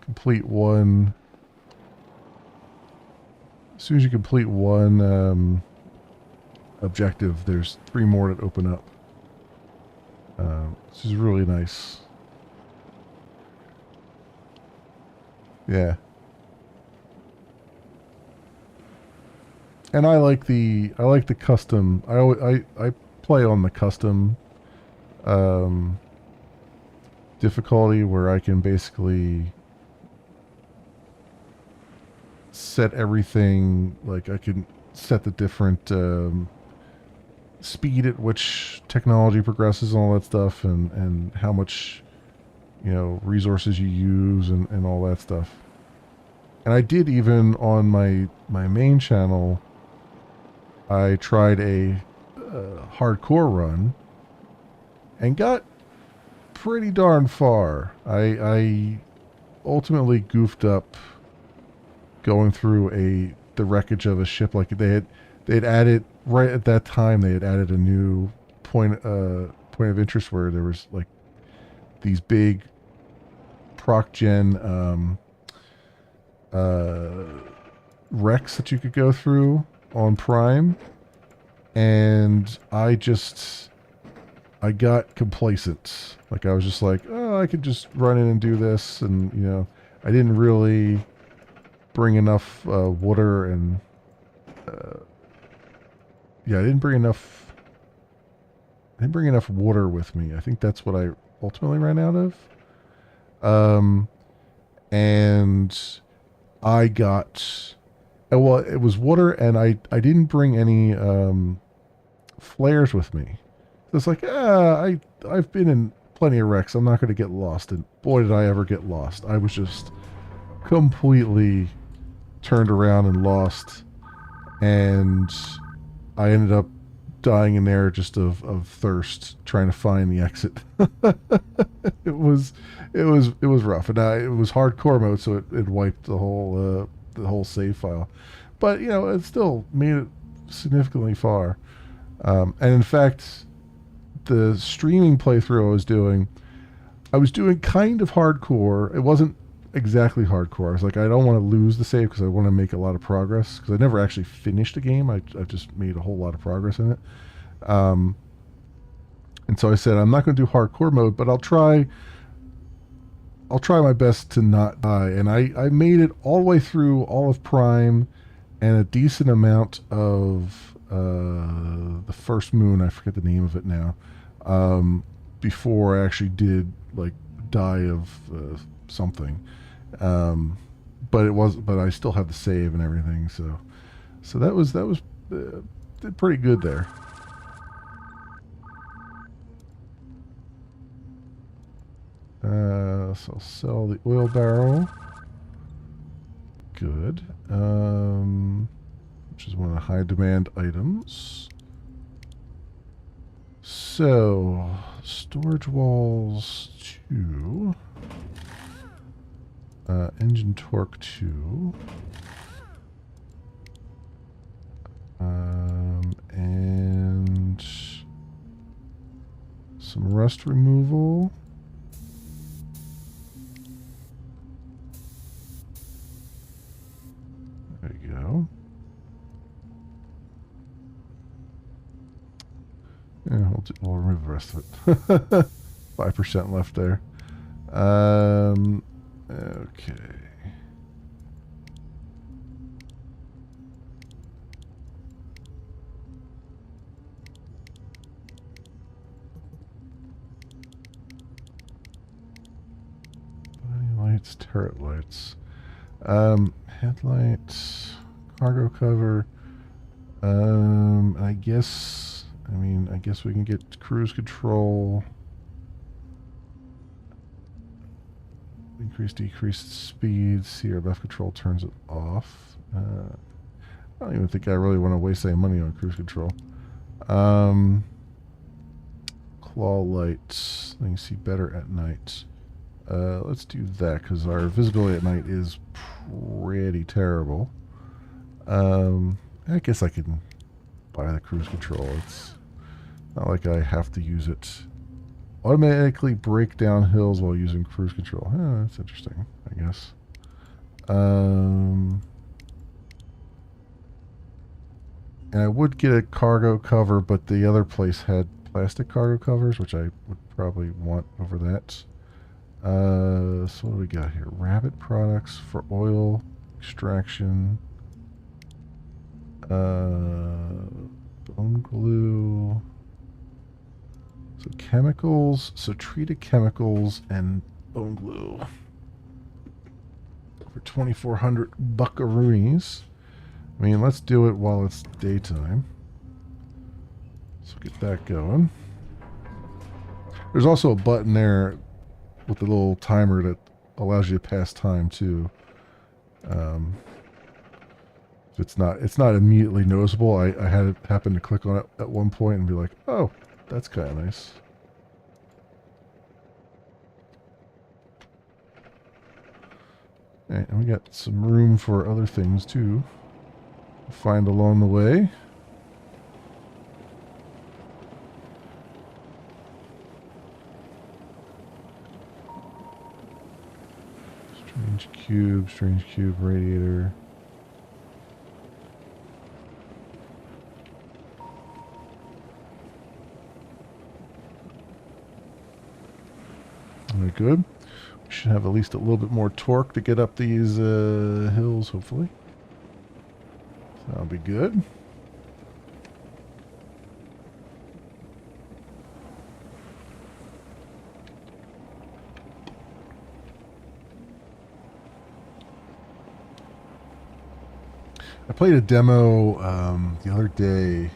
complete one, as soon as you complete one objective, there's 3 more that open up. This is really nice. Yeah. And I like the custom. I play on the custom difficulty where I can basically set everything. Like I can set the different speed at which technology progresses and all that stuff, and how much, you know, resources you use and all that stuff. And I did, even on my main channel, I tried a hardcore run and got pretty darn far. I ultimately goofed up going through the wreckage of a ship. Like they'd added, right at that time, they had added a new point of interest where there was like these big proc gen wrecks that you could go through on Prime, and I got complacent. Like I was just like, oh, I could just run in and do this, and you know, I didn't really bring enough water and yeah, I didn't bring enough water with me. I think that's what I ultimately ran out of. And I got, well, it was water, and I didn't bring any flares with me. So it's like, I've been in plenty of wrecks. I'm not going to get lost. And boy, did I ever get lost. I was just completely turned around and lost. And I ended up dying in there just of thirst, trying to find the exit. it was rough, and it was hardcore mode, so it wiped the whole save file. But you know, it still made it significantly far. And in fact, the streaming playthrough I was doing kind of hardcore. It wasn't exactly hardcore. I was like, I don't want to lose the save because I want to make a lot of progress, because I never actually finished the game. I just made a whole lot of progress in it. And so I said, I'm not going to do hardcore mode, but I'll try my best to not die. And I made it all the way through all of Prime and a decent amount of the first moon. I forget the name of it now. Before I actually did like die of something. But it was, but I still had the save and everything. So that was did pretty good there. So I'll sell the oil barrel. Good. Which is one of the high demand items. So, storage walls 2. Engine torque 2. And some rust removal. There you go. Yeah, we'll remove the rest of it. 5% left there. Okay. Body lights, turret lights. Headlights, cargo cover. I guess we can get cruise control. Increase, decrease speed. CRBF control turns it off. I don't even think I really want to waste any money on cruise control. Claw lights. You can see better at night. Let's do that because our visibility at night is pretty terrible. I guess I can buy the cruise control. It's not like I have to use it. Automatically break down hills while using cruise control. That's interesting, I guess. And I would get a cargo cover, but the other place had plastic cargo covers, which I would probably want over that. So what do we got here? Rabbit products for oil extraction. Bone glue. So chemicals, so treated chemicals and bone glue for 2,400 buckaroonies. I mean, let's do it while it's daytime. So get that going. There's also a button there with a little timer that allows you to pass time too. It's not immediately noticeable. I had it happen to click on it at one point and be like, oh, that's kind of nice. And we got some room for other things too. Find along the way. Strange cube radiator. Very good. We should have at least a little bit more torque to get up these hills, hopefully. So that'll be good. I played a demo the other day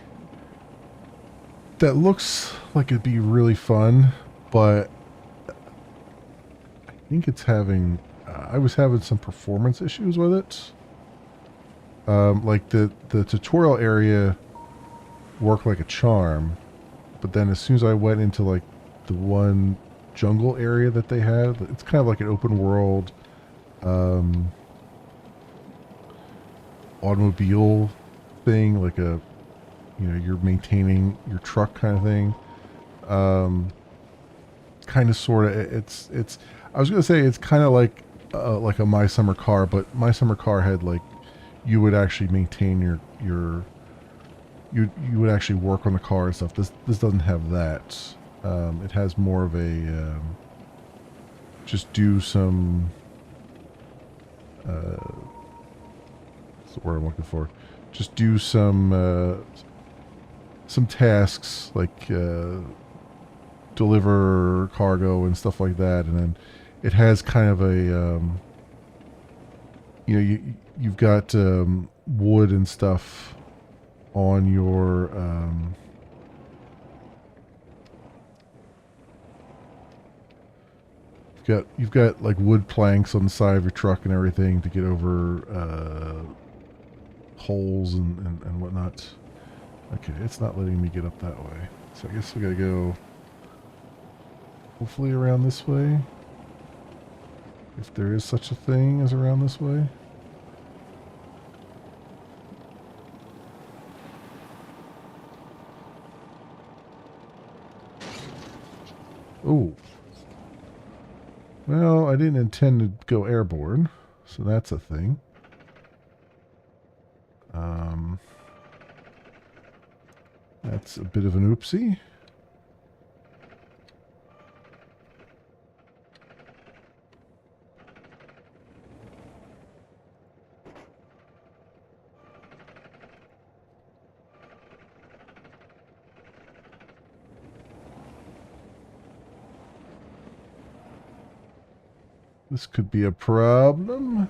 that looks like it'd be really fun, but I think it's having... I was having some performance issues with it. Like the tutorial area worked like a charm, but then as soon as I went into like the one jungle area that they had, it's kind of like an open world automobile thing, like a, you know, you're maintaining your truck kind of thing. Kind of sort of, it's I was gonna say it's kind of like a My Summer Car, but My Summer Car had like, you would actually maintain you would actually work on the car and stuff. This doesn't have that. It has more of a just do some what's the word I'm looking for? Just do some some tasks like deliver cargo and stuff like that, and then it has kind of a you've got wood and stuff on your you've got like wood planks on the side of your truck and everything to get over holes and whatnot. Okay, it's not letting me get up that way, so I guess we gotta go hopefully around this way, if there is such a thing as around this way. Oh. Well, I didn't intend to go airborne, so that's a thing. That's a bit of an oopsie. This could be a problem.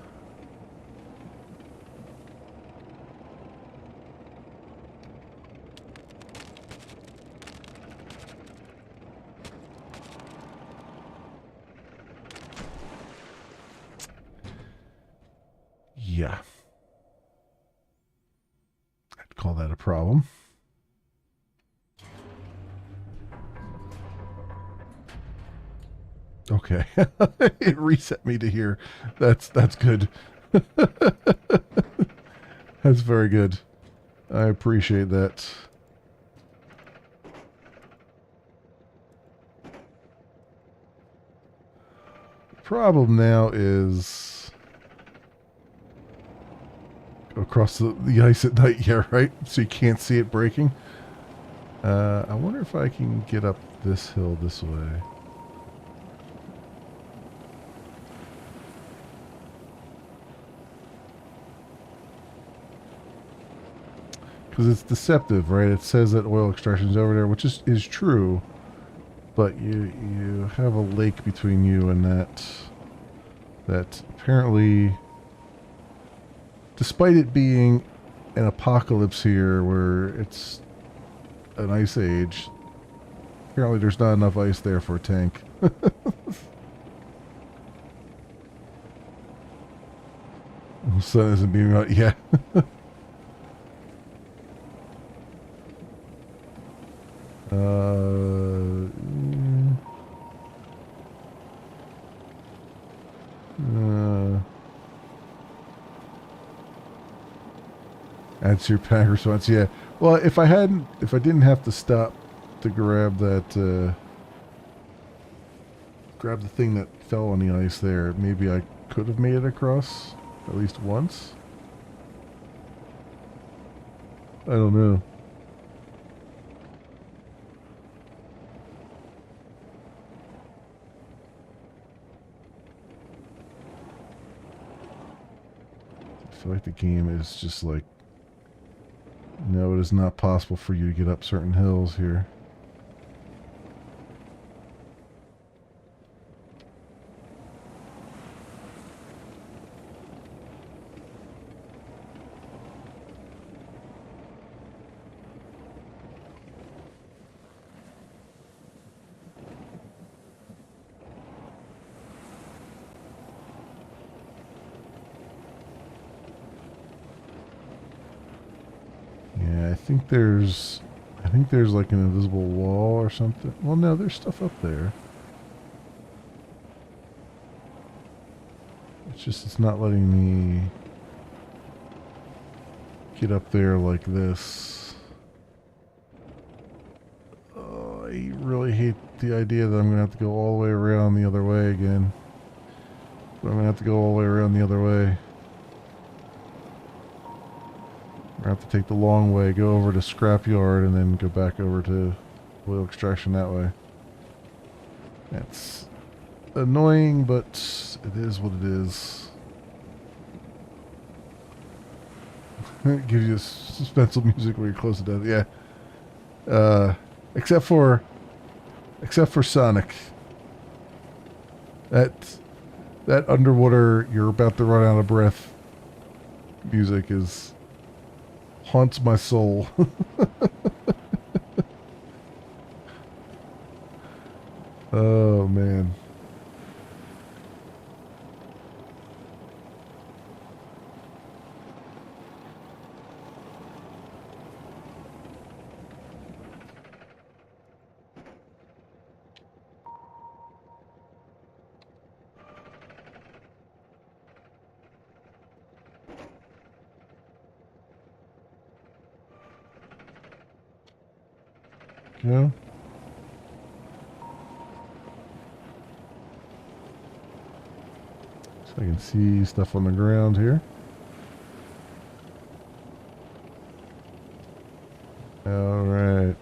Yeah. I'd call that a problem. Okay. It reset me to here. That's good. That's very good. I appreciate that. The problem now is across the ice at night, yeah, right? So you can't see it breaking. I wonder if I can get up this hill this way. Because it's deceptive, right? It says that oil extraction is over there, which is true. But you have a lake between you and that apparently, despite it being an apocalypse here where it's an ice age, apparently there's not enough ice there for a tank. The sun isn't beaming out. Yeah. Adds your panic response. Yeah. Well, if I didn't have to stop to grab that, grab the thing that fell on the ice there, maybe I could have made it across at least once. I don't know. I feel like the game is just like, no, it is not possible for you to get up certain hills here. I think there's like an invisible wall or something. Well, no, there's stuff up there. It's not letting me get up there like this. Oh, I really hate the idea that I'm going to have to go all the way around the other way again. But I'm going to have to go all the way around the other way. I have to take the long way, go over to scrapyard, and then go back over to oil extraction that way. That's annoying, but it is what it is. It gives you suspenseful music where you're close to death. Yeah. Uh, except for Sonic. That that underwater, you're about to run out of breath music is haunts my soul. Oh man. Yeah. So I can see stuff on the ground here. All right.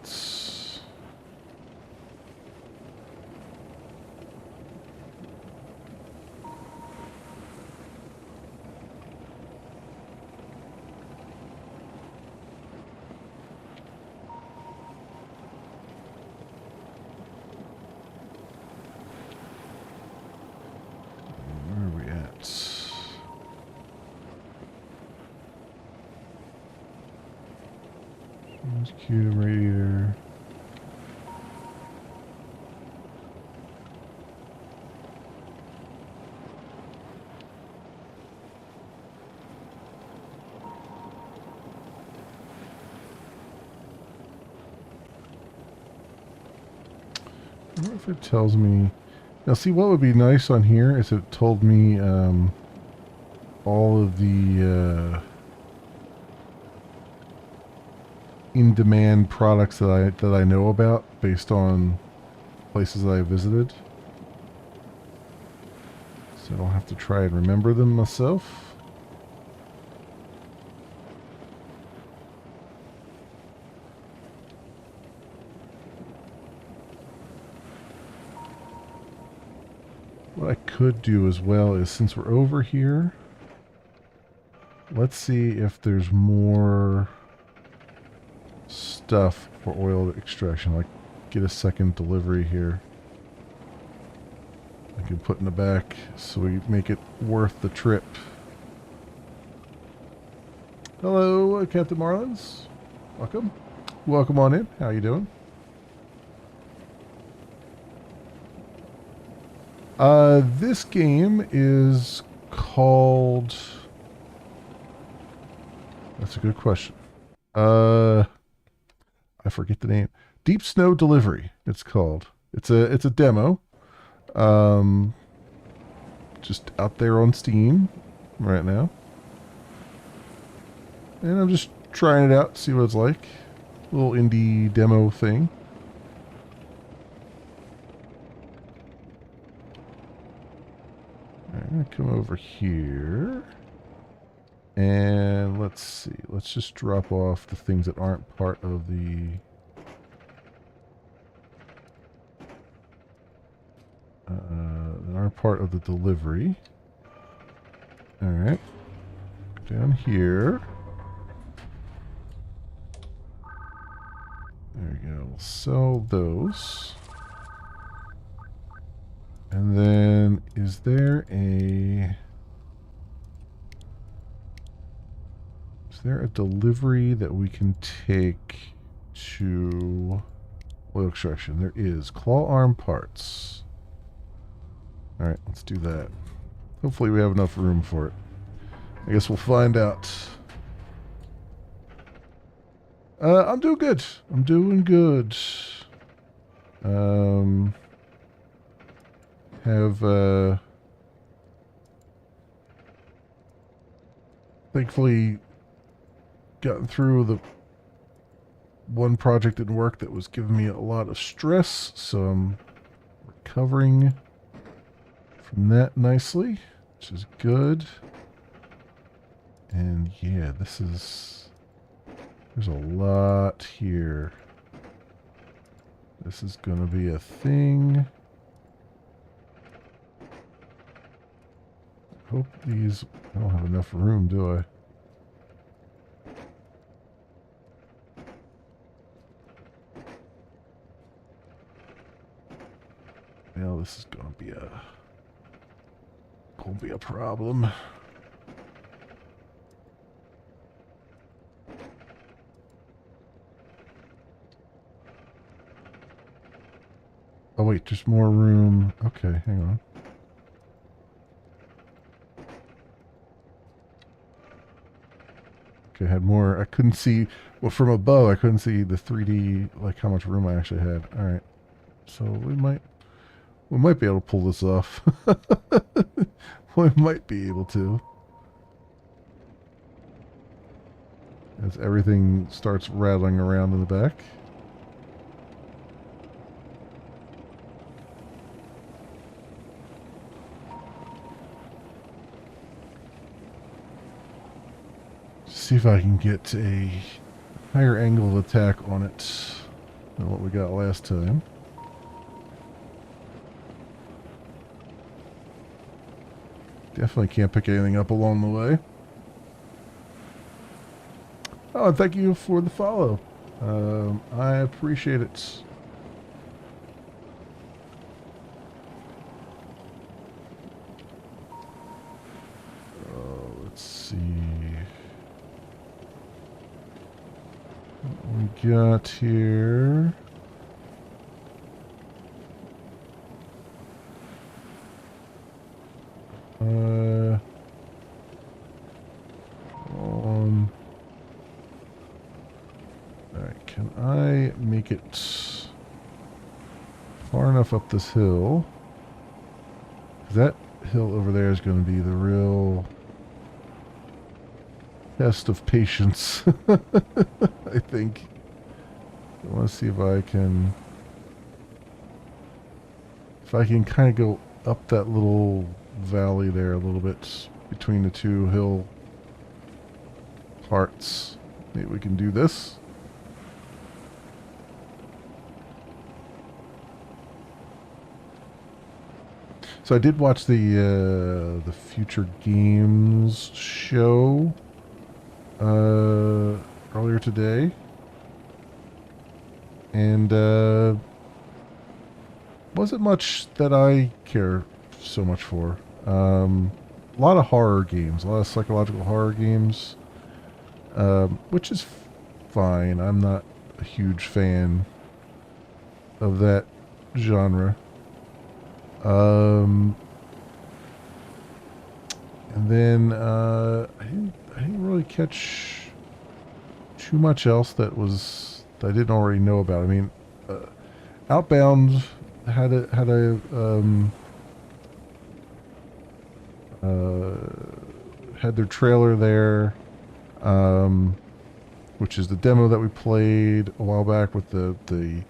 Where are we at? Cue radiator. I wonder if it tells me. Now, see, what would be nice on here is it told me all of the in-demand products that I know about based on places that I visited. So I don't have to try and remember them myself. What I could do as well is, since we're over here, let's see if there's more stuff for oil extraction. Like, get a second delivery here. I can put in the back so we make it worth the trip. Hello, Captain Marlins. Welcome. Welcome on in. How you doing? This game is called... That's a good question. I forget the name. Deep Snow Delivery, it's called. It's a demo. Just out there on Steam right now. And I'm just trying it out, see what it's like. Little indie demo thing. Alright, I'm gonna come over here. And let's see. Let's just drop off the things that aren't part of the... that aren't part of the delivery. Alright. Down here. There we go. We'll sell those. And then, is there a delivery that we can take to oil extraction? There is. Claw arm parts. Alright, let's do that. Hopefully we have enough room for it. I guess we'll find out. I'm doing good. I'm doing good. Have thankfully gotten through the one project at work that was giving me a lot of stress, so I'm recovering from that nicely, which is good. And yeah, there's a lot here. This is gonna be a thing. Hope these... I don't have enough room, do I? Well, this is gonna be a problem. Oh wait, there's more room. Okay, hang on. Okay, I had more. I couldn't see. Well, from above, I couldn't see the 3D, like how much room I actually had. All right, so we might be able to pull this off. We might be able to, as everything starts rattling around in the back. See if I can get a higher angle of attack on it than what we got last time. Definitely can't pick anything up along the way. Oh, and thank you for the follow. I appreciate it. Let's see. What we got here. Alright, can I make it far enough up this hill? That hill over there is going to be the real test of patience. I think. I want to see if I can kind of go up that little valley there a little bit between the two hill parts. Maybe we can do this. So I did watch the Future Games show earlier today, and wasn't much that I care so much for. A lot of horror games, a lot of psychological horror games, which is fine. I'm not a huge fan of that genre. And then I didn't really catch too much else that I didn't already know about. I mean, Outbound had their trailer there, which is the demo that we played a while back with the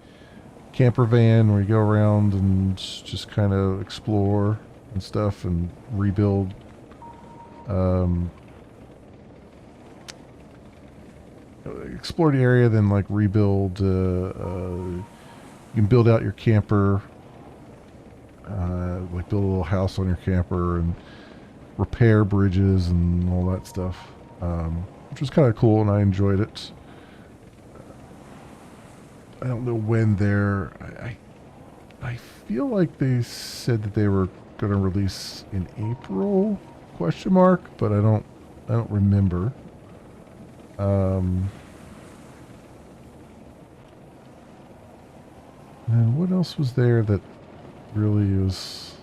camper van where you go around and just kind of explore and stuff and rebuild. Explore the area, then like rebuild. You can build out your camper, like build a little house on your camper and repair bridges and all that stuff, which was kind of cool, and I enjoyed it. I don't know when I feel like they said that they were going to release in April, question mark, but I don't remember. And what else was there that really was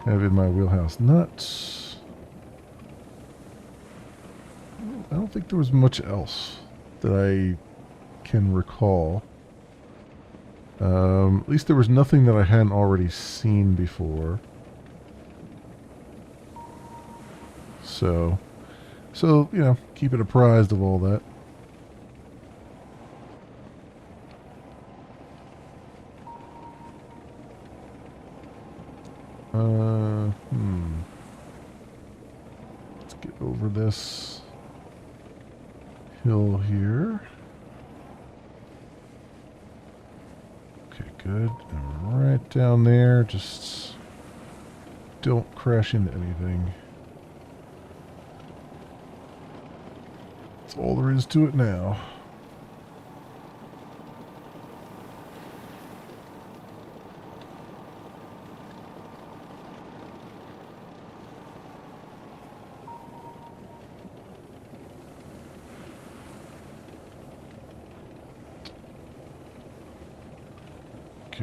kind of in my wheelhouse? I don't think there was much else that I can recall. At least there was nothing that I hadn't already seen before. So, you know, keep it apprised of all that. Let's get over this hill here. Okay, good. And right down there, just don't crash into anything. That's all there is to it now.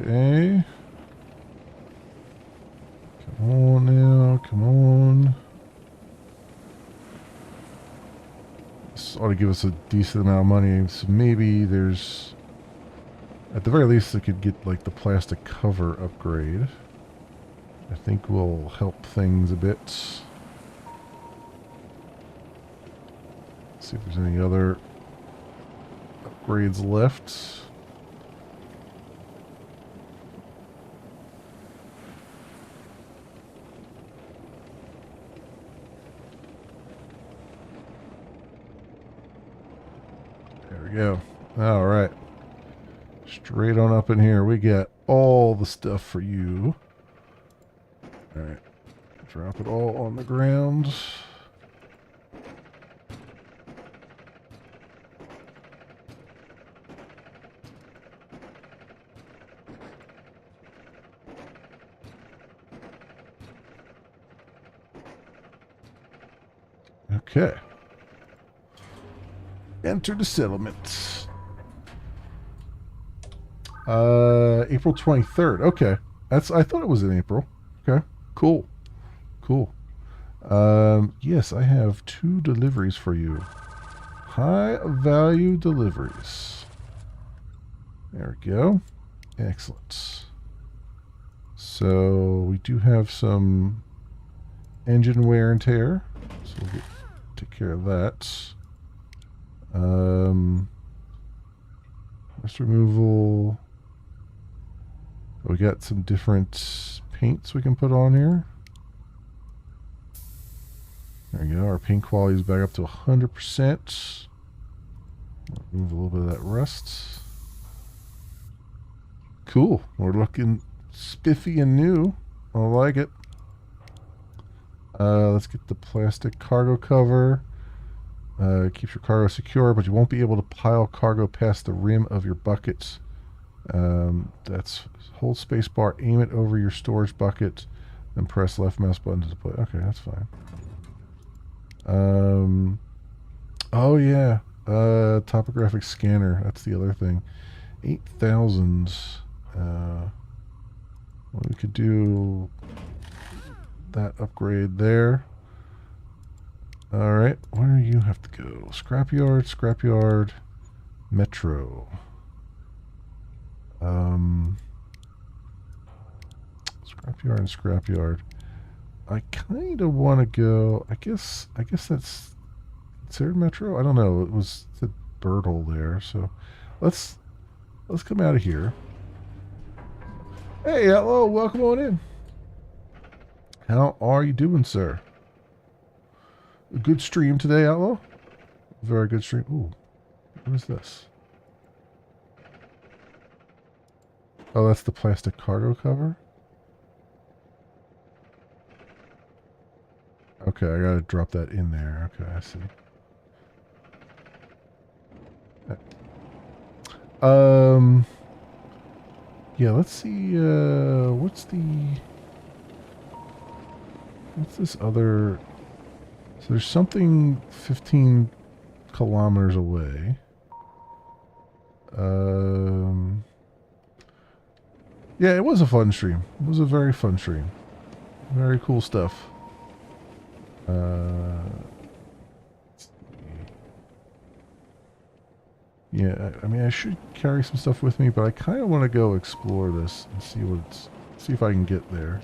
Okay. Come on now, come on. This ought to give us a decent amount of money, so maybe there's... At the very least, I could get, like, the plastic cover upgrade. I think will help things a bit. See if there's any other upgrades left. There we go. All right. Straight on up in here. We got all the stuff for you. All right. Drop it all on the ground. Okay. Enter the settlement. April 23rd. Okay. I thought it was in April. Okay. Cool. Cool. Yes, I have 2 deliveries for you. High value deliveries. There we go. Excellent. So we do have some engine wear and tear. So we'll take care of that. Rust removal. We got some different paints we can put on here. There we go. Our paint quality is back up to 100%. Remove a little bit of that rust. Cool. We're looking spiffy and new. I like it. Let's get the plastic cargo cover. Keeps your cargo secure, but you won't be able to pile cargo past the rim of your buckets. That's hold space bar, aim it over your storage bucket, then press left mouse button to deploy. Okay, that's fine. Oh yeah, topographic scanner. That's the other thing. 8,000. Well, we could do that upgrade there. All right, where do you have to go? Scrapyard, scrapyard, metro. Scrapyard and scrapyard. I kind of want to go. I guess that's considered metro. I don't know. It was the bird hole there. So let's come out of here. Hey, hello, welcome on in. How are you doing, sir? A good stream today, Outlaw. Very good stream. Ooh, what is this? Oh, that's the plastic cargo cover. Okay, I gotta drop that in there. Okay, I see. Yeah, let's see, what's this other... So there's something 15 kilometers away. Yeah, it was a fun stream. It was a very fun stream. Very cool stuff. Yeah, I mean, I should carry some stuff with me, but I kind of want to go explore this and see if I can get there.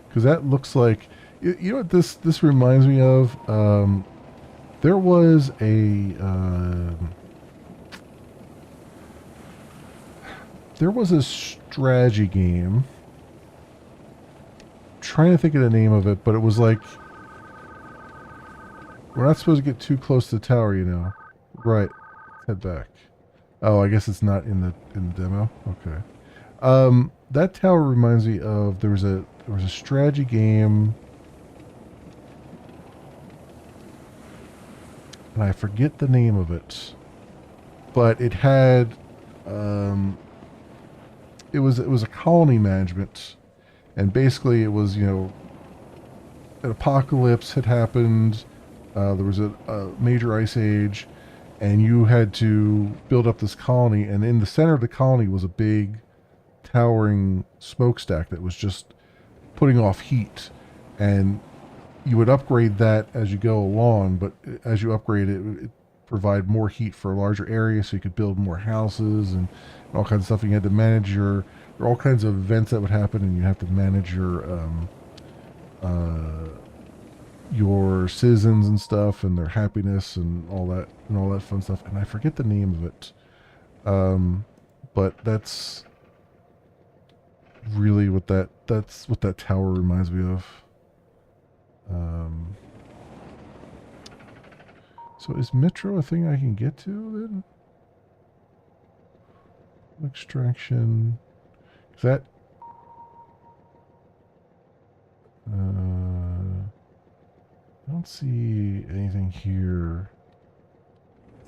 Because that looks like, you know what this reminds me of? There was a strategy game. Trying to think of the name of it, but it was like, we're not supposed to get too close to the tower, you know. Right. Head back. Oh, I guess it's not in the demo. Okay. That tower reminds me of there was a strategy game, and I forget the name of it, but it had it was a colony management. And basically it was, you know, an apocalypse had happened There was a major ice age, and you had to build up this colony. And in the center of the colony was a big, towering smokestack that was just putting off heat. And you would upgrade that as you go along, but as you upgrade it, it provide more heat for a larger area, so you could build more houses and all kinds of stuff. And you had to manage your there were all kinds of events that would happen, and you have to manage your citizens and stuff, and their happiness and all that fun stuff. And I forget the name of it, but that's really that's what that tower reminds me of. Um, so is Metro a thing I can get to then? Extraction. Is that? I don't see anything here.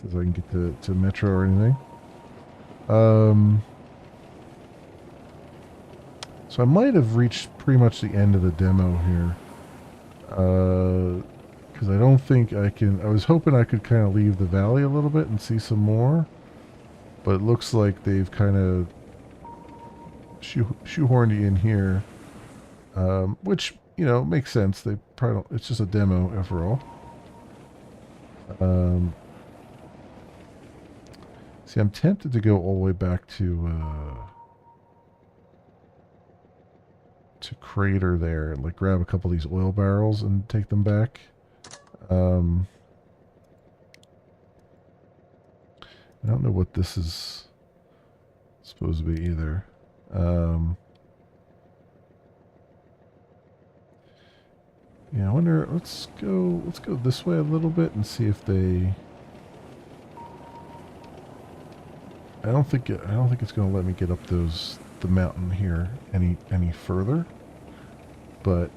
Says I can get to Metro or anything. So I might have reached pretty much the end of the demo here. Because I don't think I can. I was hoping I could kind of leave the valley a little bit and see some more, but it looks like they've kind of shoehorned you in here, which makes sense. They probably don't. It's just a demo after all. See, I'm tempted to go all the way back to Crater there and like grab a couple of these oil barrels and take them back. I don't know what this is supposed to be either. Yeah, I wonder. Let's go this way a little bit and see if they. I don't think it's going to let me get up the mountain here any further, but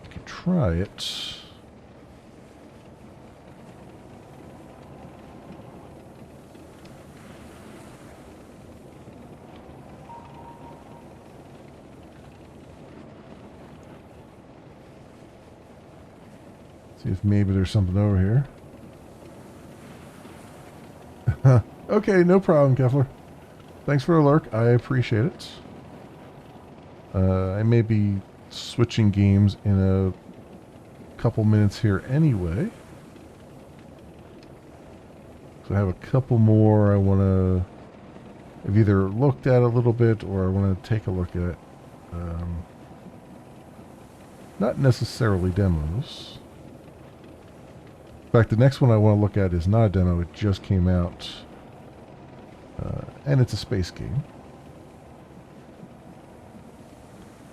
I could try it. See if maybe there's something over here. Okay, no problem, Kefler. Thanks for the lurk. I appreciate it. I may be switching games in a couple minutes here anyway. So I have a couple more I want to... I've either looked at a little bit or I want to take a look at. Not necessarily demos. In fact, the next one I want to look at is not a demo. It just came out. And it's a space game.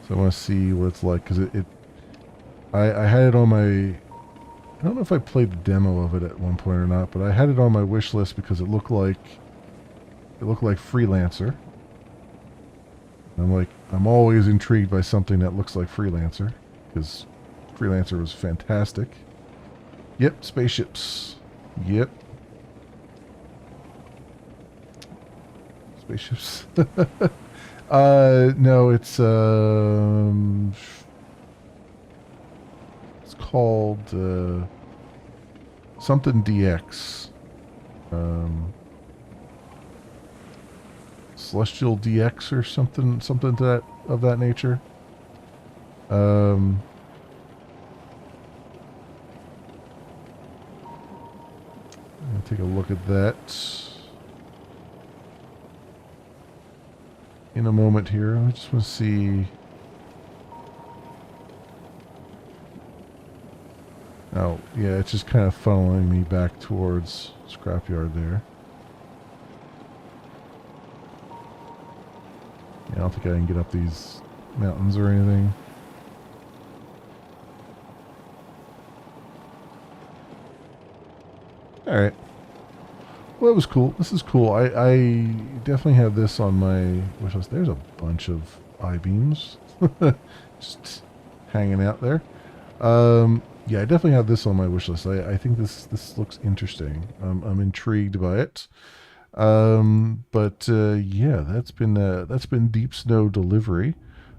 So I want to see what it's like, because I had it on my... I don't know if I played the demo of it at one point or not, but I had it on my wish list because it looked like Freelancer. I'm always intrigued by something that looks like Freelancer, because Freelancer was fantastic. Yep, spaceships. Yep. Spaceships. No, it's called something DX. Celestial DX or something to that of that nature. Take a look at that in a moment here. I just want to see. Oh, yeah, it's just kind of funneling me back towards Scrapyard there. Yeah, I don't think I can get up these mountains or anything. Alright. Well, that was cool. This is cool. I definitely have this on my wish list. There's a bunch of I-beams just hanging out there. Yeah, I definitely have this on my wish list. I think this looks interesting. I'm intrigued by it. Yeah, that's been Deep Snow Delivery,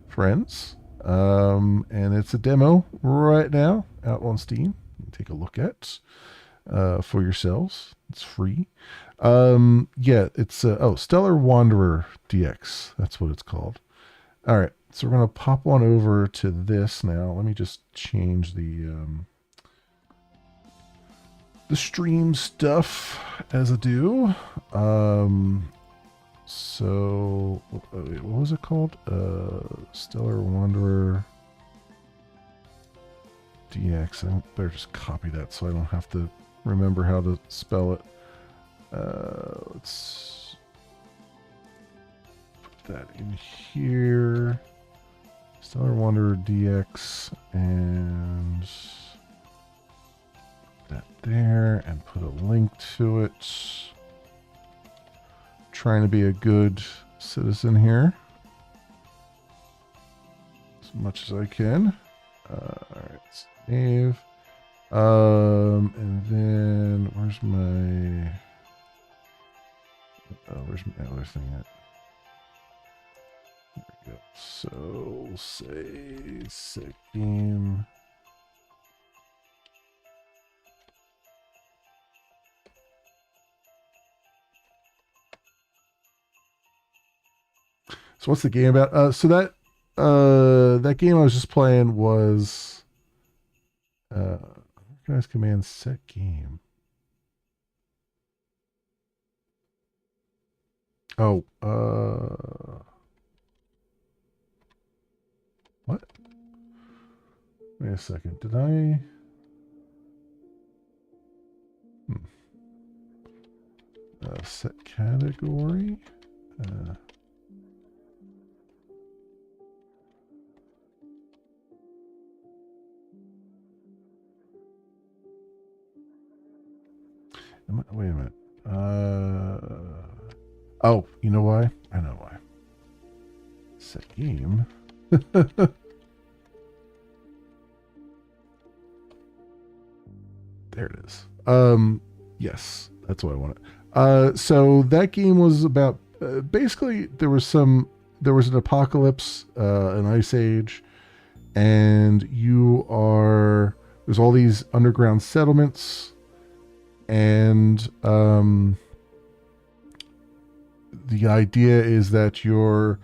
friends. And it's a demo right now out on Steam. can take a look at for yourselves. It's free. Yeah, it's Stellar Wanderer DX. That's what it's called. All right, so we're gonna pop on over to this now. Let me just change the stream stuff as I do. So wait, what was it called? Stellar Wanderer DX. I better just copy that so I don't have to remember how to spell it. Let's put that in here. Stellar Wanderer DX, and put that there, and put a link to it. Trying to be a good citizen here as much as I can. All right, save. And then where's my other thing at? There we go. So we'll say set game. So what's the game about? So that game I was just playing was recognize command set game. Oh, what? Wait a second. Did I? Set category. Wait a minute. Oh, you know why? I know why. Set game. There it is. Yes, that's what I wanted. So that game was about basically there was an apocalypse, an ice age, and there's all these underground settlements, and the idea is that you've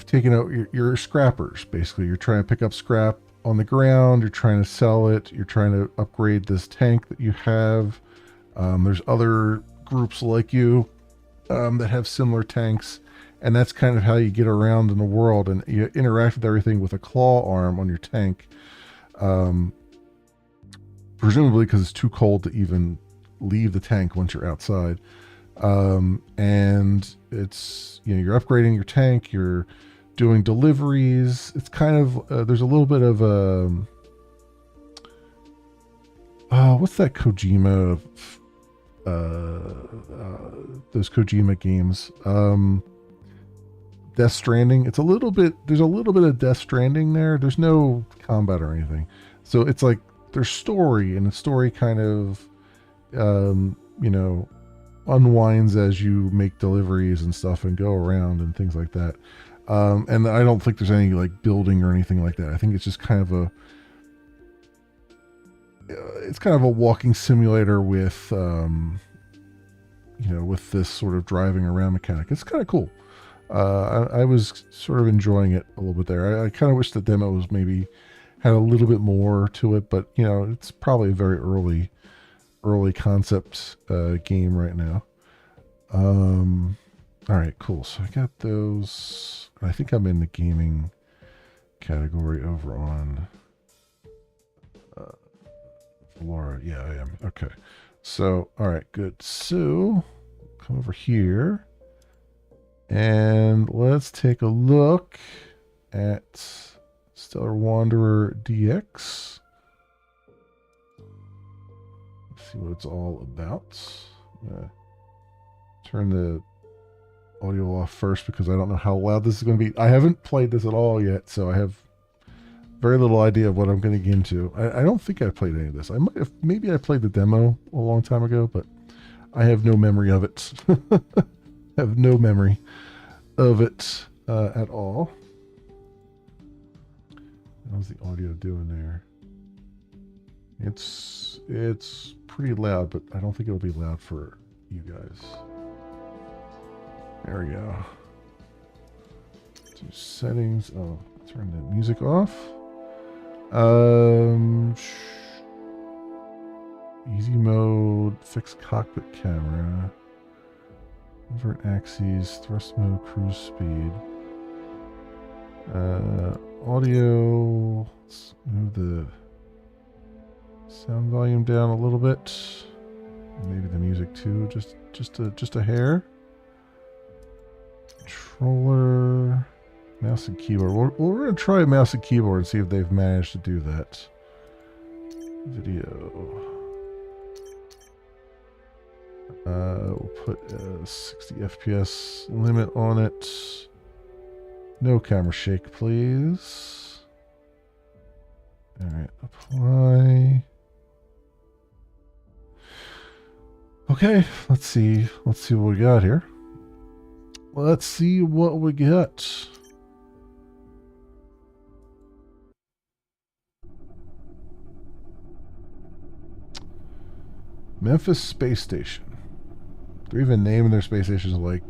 taken out you're scrappers. Basically, you're trying to pick up scrap on the ground. You're trying to sell it. You're trying to upgrade this tank that you have. There's other groups like you that have similar tanks, and that's kind of how you get around in the world. And you interact with everything with a claw arm on your tank, presumably because it's too cold to even leave the tank once you're outside. And it's, you're upgrading your tank, you're doing deliveries. It's kind of there's a little bit of what's that Kojima those Kojima games, Death Stranding. There's a little bit of Death Stranding there. There's no combat or anything, so it's like there's story, and the story kind of unwinds as you make deliveries and stuff and go around and things like that. And I don't think there's any like building or anything like that. I think it's just kind of a walking simulator with with this sort of driving around mechanic. It's kind of cool. I was sort of enjoying it a little bit there. I kind of wish the demo was maybe had a little bit more to it, but it's probably a very early concept game right now. All right, cool. So I got those. I think I'm in the gaming category over on Laura. Yeah, I am. Okay. So, all right, good. So, come over here and let's take a look at Stellar Wanderer DX. Let's see what it's all about. Turn the audio off first because I don't know how loud this is going to be. I haven't played this at all yet, so I have very little idea of what I'm going to get into. I don't think I played any of this. Maybe I played the demo a long time ago, but I have no memory of it. I have no memory of it at all. How's the audio doing there? It's pretty loud, but I don't think it'll be loud for you guys. There we go. To settings. Oh, turn the music off. Easy mode, fixed cockpit camera, invert axes, thrust mode, cruise speed. Audio. Let's move the sound volume down a little bit. Maybe the music too, just a hair. Controller, mouse and keyboard. We're gonna try mouse and keyboard and see if they've managed to do that. Video. We'll put a 60 FPS limit on it. No camera shake, please. All right, apply. Okay, let's see what we got here. Let's see what we got. Memphis Space Station. They're even naming their space stations like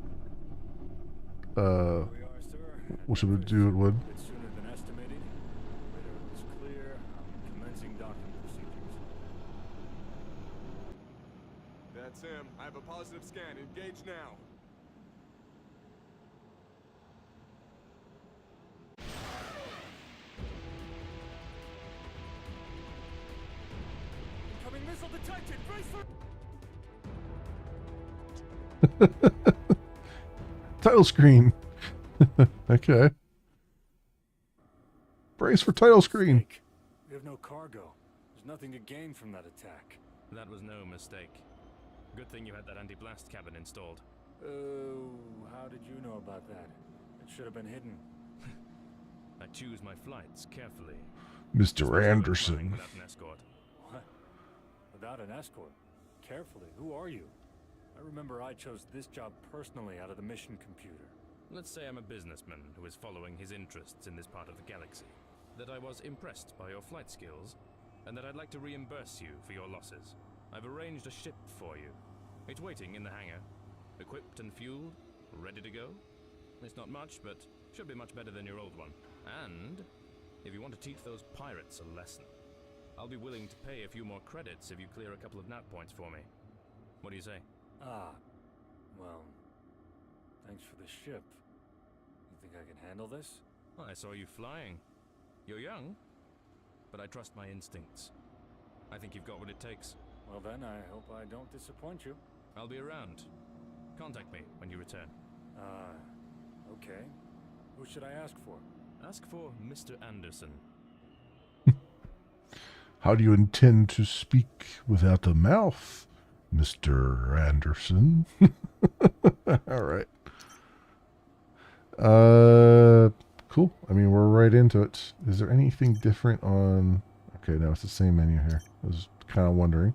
what should we do it would. Sooner than estimated. Radar is clear. Commencing docking procedures. That's him. I have a positive scan. Engage now. Incoming missile detected. Brace for. Title screen. Okay. Brace for title screen. Mistake. We have no cargo. There's nothing to gain from that attack. That was no mistake. Good thing you had that anti-blast cabin installed. Oh, how did you know about that? It should have been hidden. I choose my flights carefully. Mr. Anderson. Without an escort. What? Without an escort? Carefully. Who are you? I remember I chose this job personally out of the mission computer. Let's say I'm a businessman who is following his interests in this part of the galaxy. That I was impressed by your flight skills, and that I'd like to reimburse you for your losses. I've arranged a ship for you. It's waiting in the hangar, equipped and fueled, ready to go. It's not much, but should be much better than your old one. And if you want to teach those pirates a lesson, I'll be willing to pay a few more credits if you clear a couple of nat points for me. What do you say? Ah, well, thanks for the ship. You think I can handle this? Well, I saw you flying. You're young, but I trust my instincts. I think you've got what it takes. Well then, I hope I don't disappoint you. I'll be around. Contact me when you return. Okay. Who should I ask for? Ask for Mr. Anderson. How do you intend to speak without a mouth, Mr. Anderson? All right. Cool. I mean, we're right into it. Is there anything different on... Okay, no, it's the same menu here. I was kind of wondering.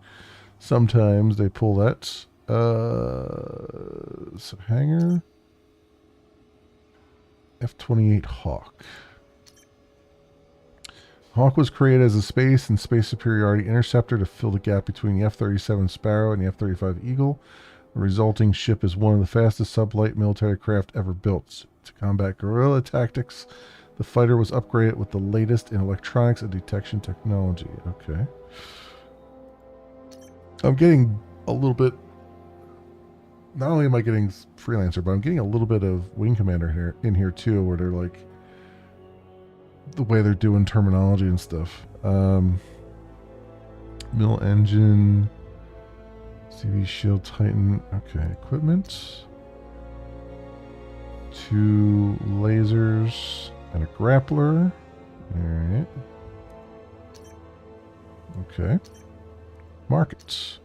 Sometimes they pull that. So hangar. F-28 Hawk. Hawk was created as a space and space superiority interceptor to fill the gap between the F-37 Sparrow and the F-35 Eagle. The resulting ship is one of the fastest sublight military craft ever built. To combat guerrilla tactics, the fighter was upgraded with the latest in electronics and detection technology. Okay. I'm getting a little bit... Not only am I getting Freelancer, but I'm getting a little bit of Wing Commander in here too, where they're like... the way they're doing terminology and stuff. Mill engine... CV Shield Titan. Okay, equipment. 2 lasers and a grappler. Alright. Okay. Markets.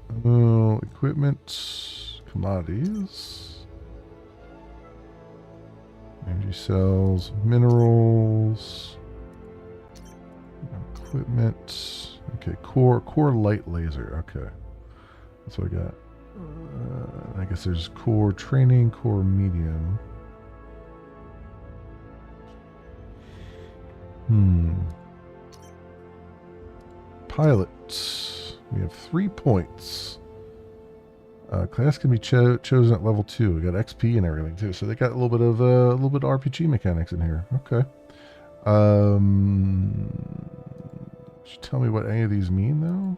Equipment. Commodities. Energy cells. Minerals. Equipment. Okay, core light laser. Okay. That's what I got. I guess there's core training, core medium. pilot. We have 3 points. Class can be chosen at level 2. We got XP and everything too, so they got a little bit of RPG mechanics in here. Okay. Should you tell me what any of these mean though?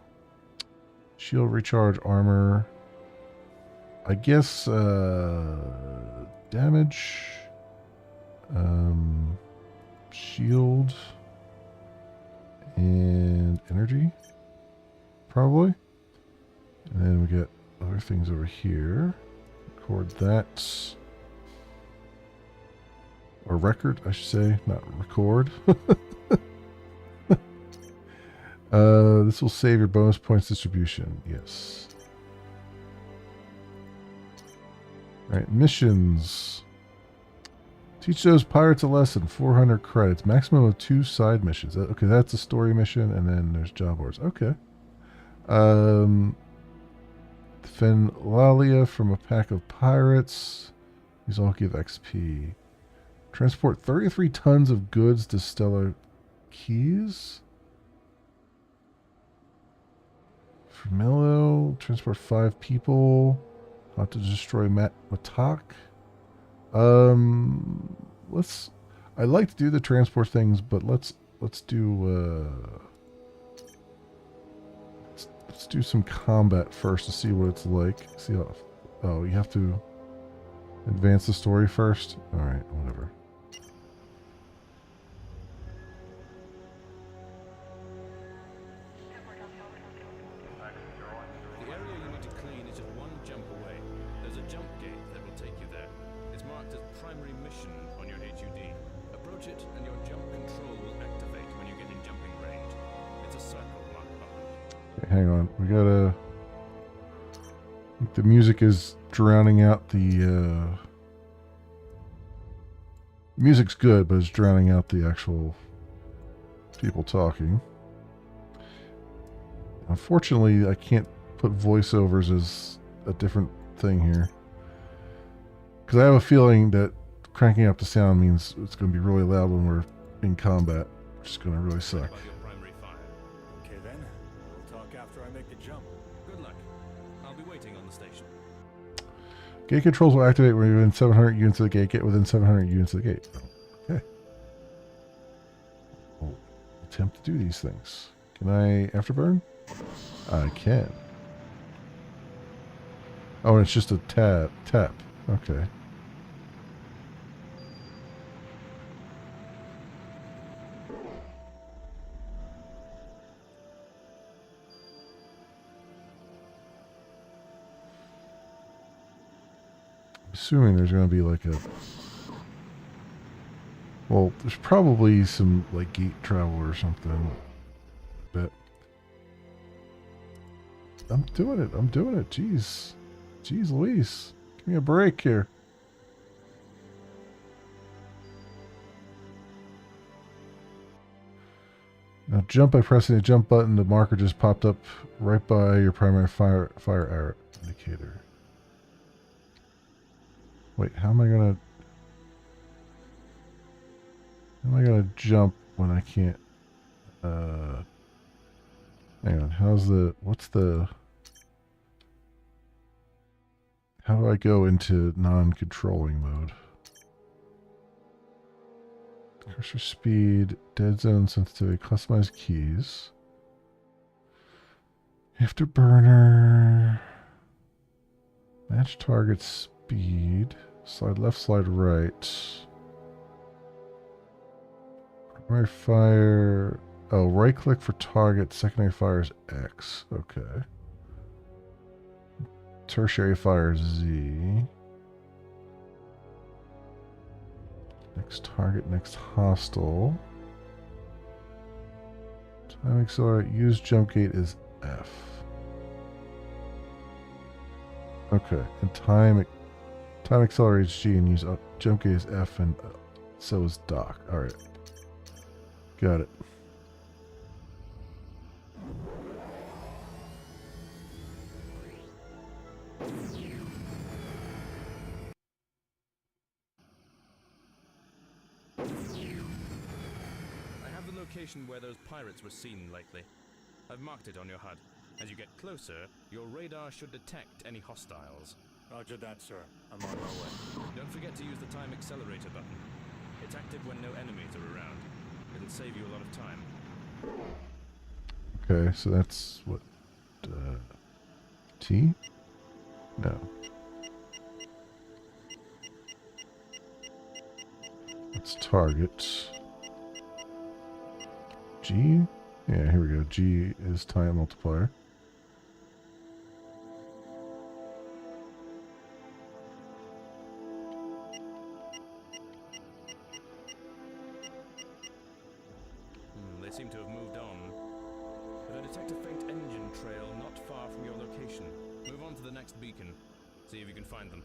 Shield recharge, armor. I guess damage. Shield and energy, probably. And then we get other things over here. Record that. Or record, I should say, not record. This will save your bonus points distribution. Yes. Alright, missions. Teach those pirates a lesson. 400 credits. Maximum of 2 side missions. Okay, that's a story mission, and then there's job orders. Okay. Defend Lalia from a pack of pirates. These all give XP. Transport 33 tons of goods to Stellar Keys. Formello. Transport 5 people. Not to destroy Matak. Let's. I like to do the transport things, but let's do let's do some combat first to see what it's like. See how. Oh, you have to advance the story first. All right, whatever. The area you need to clean is just one jump away. There's a jump gate that will take you there. It's marked as primary mission on your HUD. Approach it and your jump control will activate when you get in jumping range. It's a circle marked behind. Okay, hang on. We gotta. I think the music is drowning out the. Music's good, but it's drowning out the actual people talking. Unfortunately, I can't put voiceovers as a different thing here. Because I have a feeling that cranking up the sound means it's going to be really loud when we're in combat, which is going to really suck. About your primary fire. Okay then, we'll talk after I make the jump. Good luck. I'll be waiting on the station. Gate controls will activate when you're within 700 units of the gate. Get within 700 units of the gate. Okay. We'll attempt to do these things. Can I afterburn? I can. Oh, and it's just a tap. Okay. Assuming there's going to be like a... Well, there's probably some like gate travel or something. But I'm doing it. Jeez Louise. Give me a break here. Now jump by pressing the jump button. The marker just popped up right by your primary fire arrow indicator. Wait, how am I gonna jump when I can't? Hang on. How do I go into non-controlling mode? Cursor speed, dead zone sensitivity, customize keys. Afterburner. Match target speed. Slide left, slide right. Primary fire. Oh, right click for target. Secondary fire is X. Okay. Tertiary fire is Z. Next target, next hostile. Time accelerate. Use jump gate is F. Okay, and time accelerate is G and use jump gate is F, and so is dock. All right, got it. I have the location where those pirates were seen lately. I've marked it on your HUD. As you get closer, your radar should detect any hostiles. Roger that, sir. I'm on my way. Don't forget to use the time accelerator button. It's active when no enemies are around. It'll save you a lot of time. Okay, so that's what? T? No. That's target. G? Yeah, here we go. G is time multiplier. They seem to have moved on. But I detect a faint engine trail not far from your location. Move on to the next beacon. See if you can find them.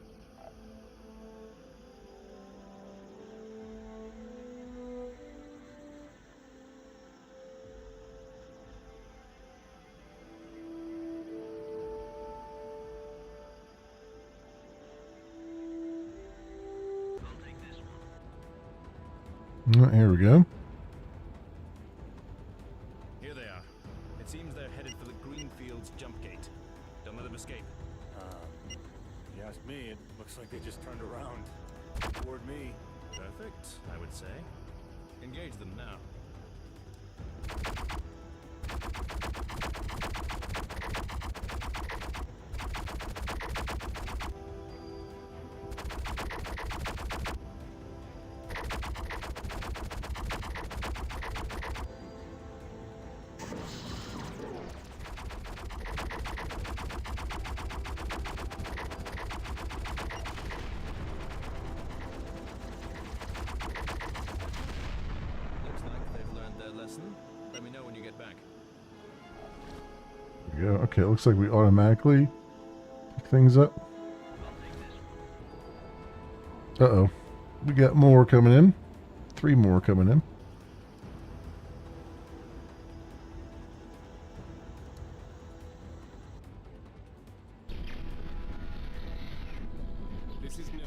Here we go. Here they are. It seems they're headed for the Greenfields jump gate. Don't let them escape. If you ask me, it looks like they just turned around. Toward me. Perfect, I would say. Engage them now. Looks like they've learned their lesson. Let me know when you get back. There we go. Okay, it looks like we automatically pick things up. Uh-oh. We got more coming in. 3 more coming in. This is Notes.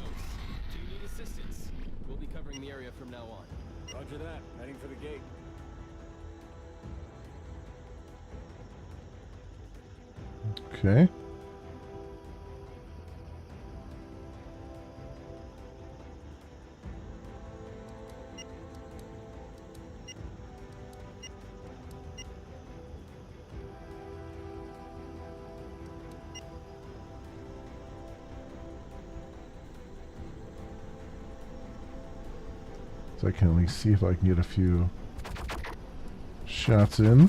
Do you need assistance? We'll be covering the area from now on. Roger that. Heading for the gate. Okay. So I can at least see if I can get a few shots in.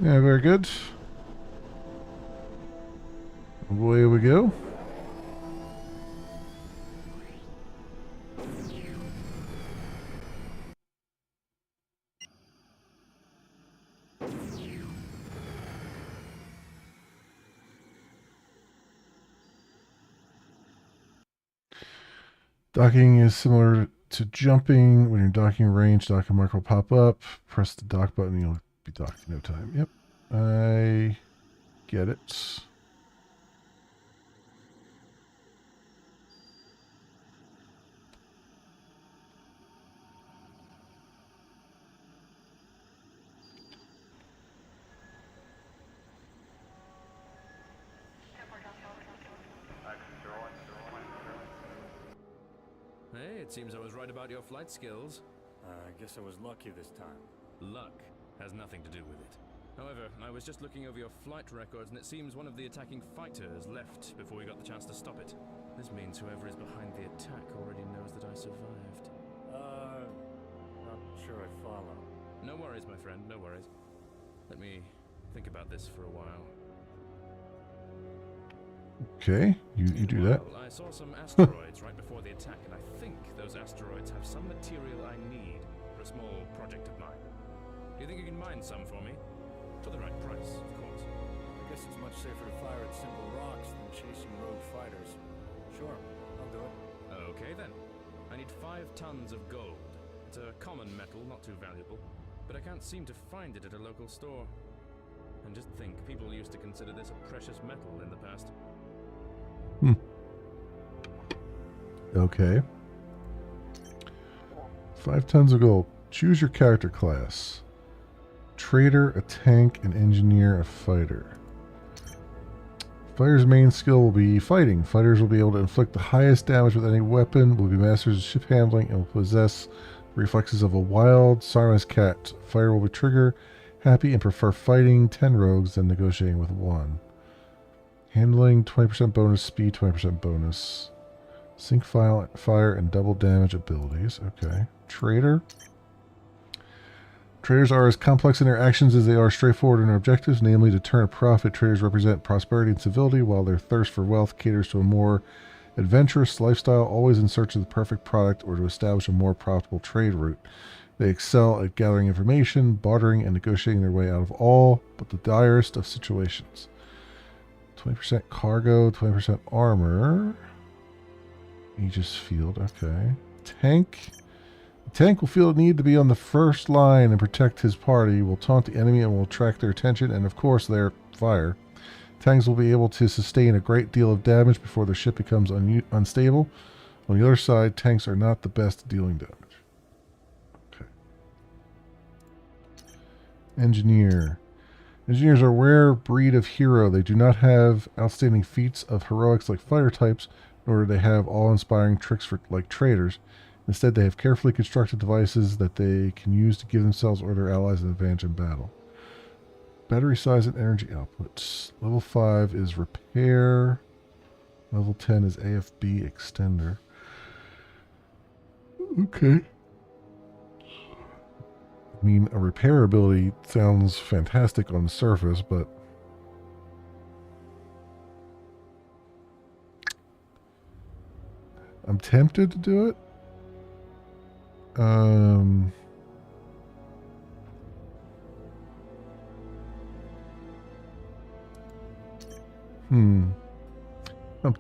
Yeah, very good. Away we go. Docking is similar to jumping. When you're docking range, docking mark will pop up. Press the dock button, you'll be docked in no time. Yep, I get it. Hey, it seems I was right about your flight skills. I guess I was lucky this time. Luck has nothing to do with it. However, I was just looking over your flight records, and it seems one of the attacking fighters left before we got the chance to stop it. This means whoever is behind the attack already knows that I survived. Not sure I follow. No worries, my friend, no worries. Let me think about this for a while. Okay, you do that. Meanwhile, I saw some asteroids right before the attack, and I think those asteroids have some material I need for a small project of mine. Do you think you can mine some for me? For the right price, of course. I guess it's much safer to fire at simple rocks than chasing rogue fighters. Sure, I'll do it. Okay then. I need 5 tons of gold. It's a common metal, not too valuable, but I can't seem to find it at a local store. And just think, people used to consider this a precious metal in the past. Okay. 5 tons of gold. Choose your character class. Trader, a tank, an engineer, a fighter. Fighter's main skill will be fighting. Fighters will be able to inflict the highest damage with any weapon, will be masters of ship handling, and will possess the reflexes of a wild Siamese cat. Fighter will be trigger happy and prefer fighting 10 rogues than negotiating with 1. Handling, 20% bonus, speed, 20% bonus. Sync fire and double damage abilities. Okay. Trader. Traders are as complex in their actions as they are straightforward in their objectives, namely to turn a profit. Traders represent prosperity and civility, while their thirst for wealth caters to a more adventurous lifestyle, always in search of the perfect product or to establish a more profitable trade route. They excel at gathering information, bartering, and negotiating their way out of all but the direst of situations. 20% cargo, 20% armor. Aegis field, okay. Tank. The tank will feel a need to be on the first line and protect his party, will taunt the enemy and will attract their attention and, of course, their fire. Tanks will be able to sustain a great deal of damage before their ship becomes unstable. On the other side, tanks are not the best at dealing damage. Okay. Engineer. Engineers are a rare breed of hero. They do not have outstanding feats of heroics like fighter types, nor do they have awe-inspiring tricks like traders. Instead, they have carefully constructed devices that they can use to give themselves or their allies an advantage in battle. Battery size and energy output. Level 5 is repair. Level 10 is AFB extender. Okay. I mean, a repair ability sounds fantastic on the surface, but I'm tempted to do it. I'm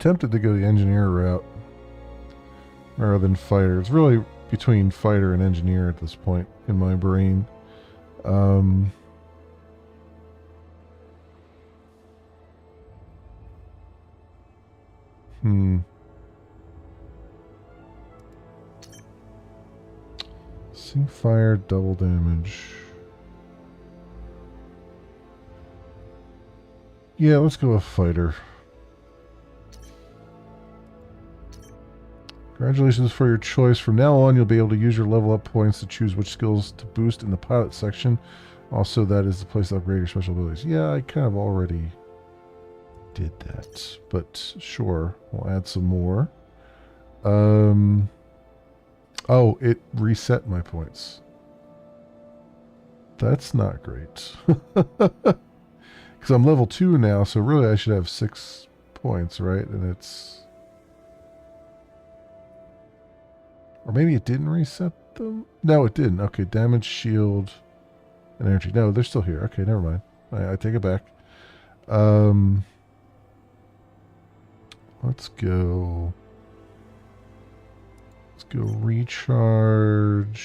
tempted to go the engineer route rather than fighter. It's really between fighter and engineer at this point in my brain. Sync fire, double damage. Yeah, let's go with fighter. Congratulations for your choice. From now on, you'll be able to use your level up points to choose which skills to boost in the pilot section. Also, that is the place to upgrade your special abilities. Yeah, I kind of already did that, but sure, we'll add some more. Oh, it reset my points. That's not great. Because I'm level 2 now, so really I should have 6 points, right? And it's... Or maybe it didn't reset them? No, it didn't. Okay, damage, shield, and energy. No, they're still here. Okay, never mind. I take it back. Let's go... Let's go recharge.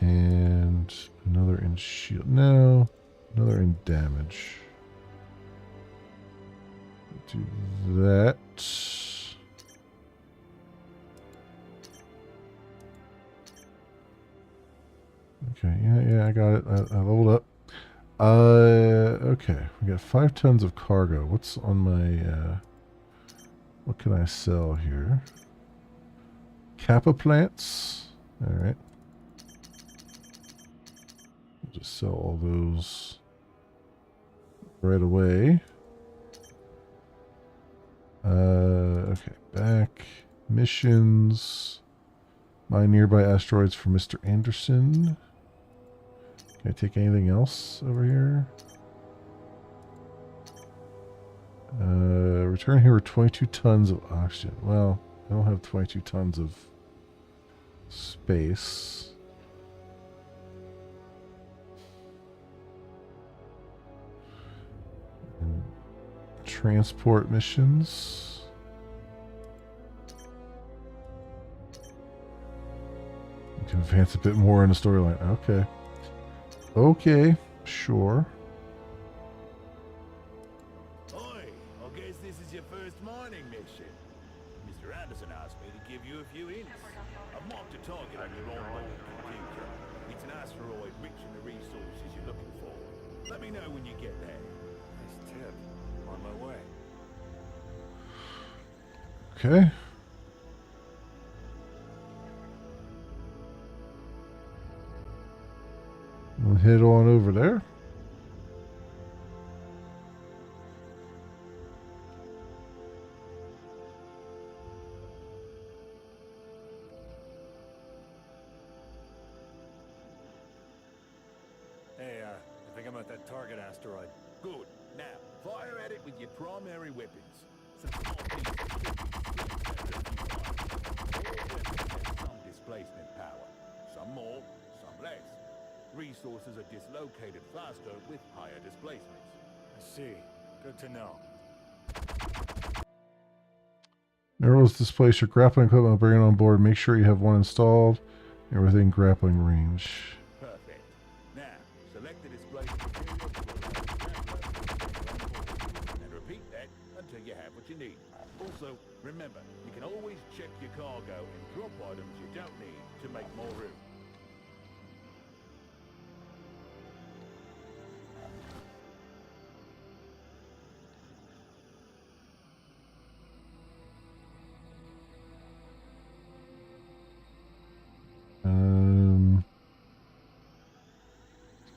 And another in shield. No, another in damage. Do that. Okay, yeah, I got it. I leveled up. Okay, we got 5 tons of cargo. What's on my, what can I sell here? Kappa plants. All right. We'll just sell all those right away. Okay, back. Missions. Mine nearby asteroids for Mr. Anderson. Can I take anything else over here? Return here with 22 tons of oxygen. Well, I don't have 22 tons of space. And transport missions. You can advance a bit more in the storyline. Okay. Okay, sure. Oi, I guess this is your first mining mission. Mr. Anderson asked me to give you a few hints. I've marked a target on your onboard computer. It's an asteroid rich in the resources you're looking for. Let me know when you get there. Nice tip. On my way. Okay. We'll head on over there. Hey, I think I'm at that target asteroid. Good. Now, fire at it with your primary weapons. Some small pieces have some displacement power. Some more, some less. Resources are dislocated faster with higher displacements. I see. Good to know. Narrows displace your grappling equipment. I'll bring it on board. Make sure you have one installed and within grappling range. Perfect. Now, select the displacement and repeat that until you have what you need. Also, remember, you can always check your cargo and drop items you don't need to make more room.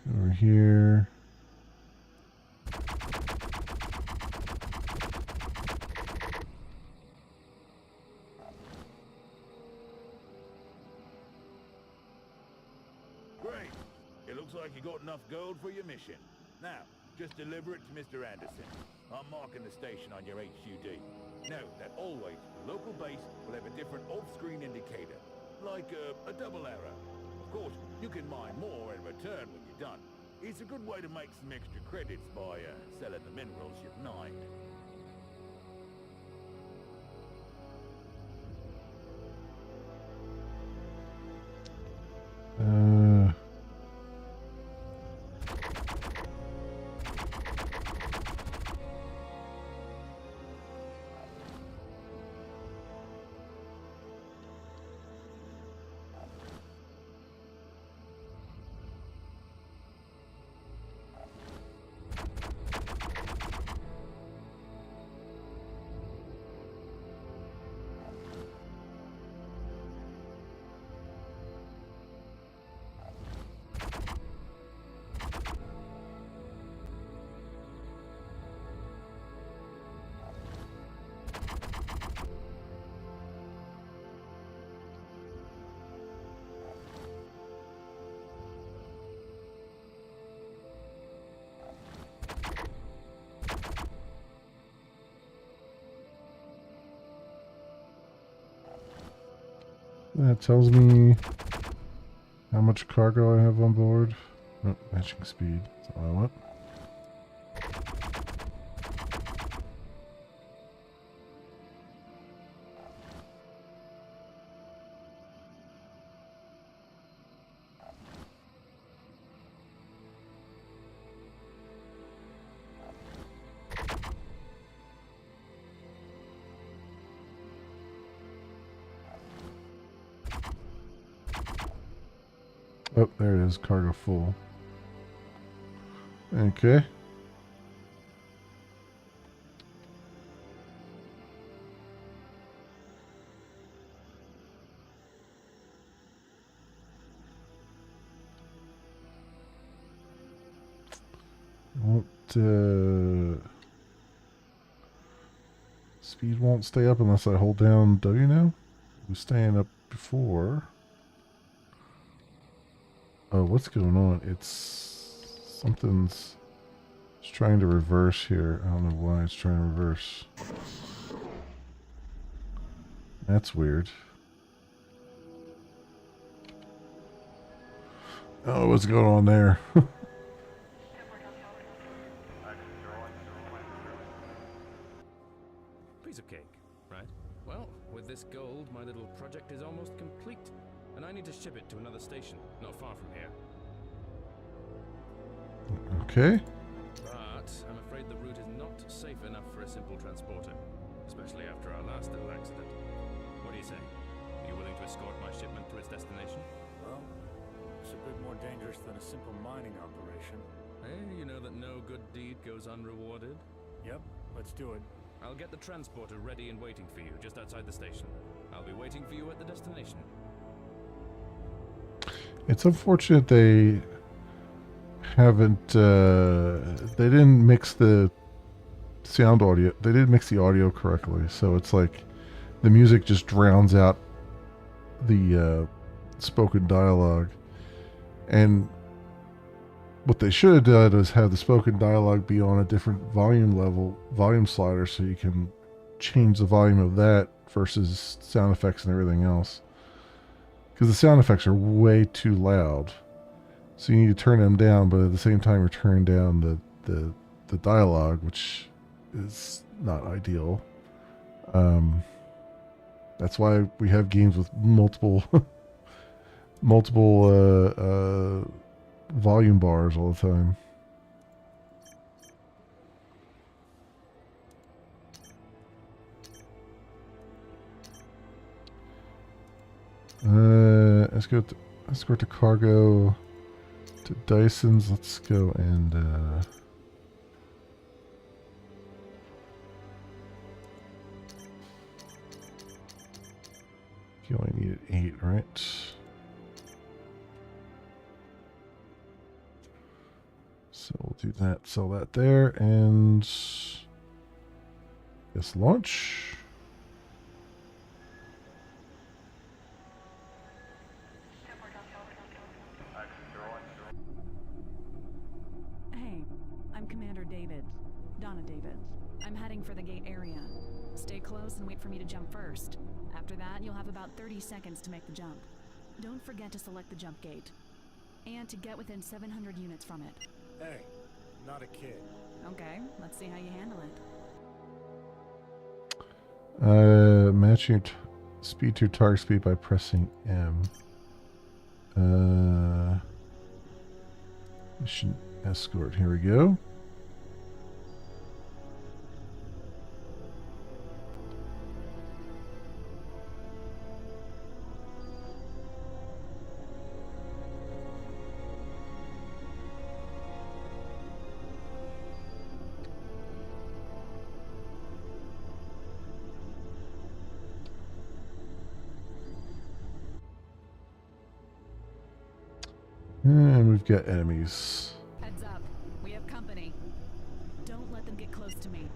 Over here. Great. It looks like you got enough gold for your mission. Now, just deliver it to Mr. Anderson. I'm marking the station on your HUD. Note that always the local base will have a different off-screen indicator, like a double arrow. Of course, you can mine more in return when you're done. It's a good way to make some extra credits by selling the minerals you've mined. That tells me how much cargo I have on board. Oh, matching speed. That's all I want. Oh, there it is. Cargo full. Okay. Speed won't stay up unless I hold down W now. It was staying up before. Oh, what's going on? It's something's trying to reverse here. I don't know why it's trying to reverse. That's weird. Oh, what's going on there? Piece of cake, right? Well, with this gold, my little project is almost complete, and I need to ship it to another station, not far from here. Okay. But I'm afraid the route is not safe enough for a simple transporter, especially after our last little accident. What do you say? Are you willing to escort my shipment to its destination? Well, it's a bit more dangerous than a simple mining operation. Hey, you know that no good deed goes unrewarded? Yep, let's do it. I'll get the transporter ready and waiting for you just outside the station. I'll be waiting for you at the destination. It's unfortunate they haven't, they didn't mix the sound audio, they didn't mix the audio correctly, so it's like the music just drowns out the spoken dialogue. And what they should have done is have the spoken dialogue be on a different volume slider, so you can change the volume of that versus sound effects and everything else. Because the sound effects are way too loud. So you need to turn them down, but at the same time you're turning down the dialogue, which is not ideal. That's why we have games with multiple volume bars all the time. Escort the cargo to Dyson's. Let's go and you only needed 8, right? So we'll do that, sell that there, and yes, launch. Hey, I'm Commander Davids. Donna Davids. I'm heading for the gate area. Stay close and wait for me to jump first. After that, you'll have about 30 seconds to make the jump. Don't forget to select the jump gate. And to get within 700 units from it. Hey, not a kid. Okay, let's see how you handle it. Match your speed to your target speed by pressing M. Mission escort. Here we go. And we've got enemies. Heads up, we have company. Don't let them get close to me.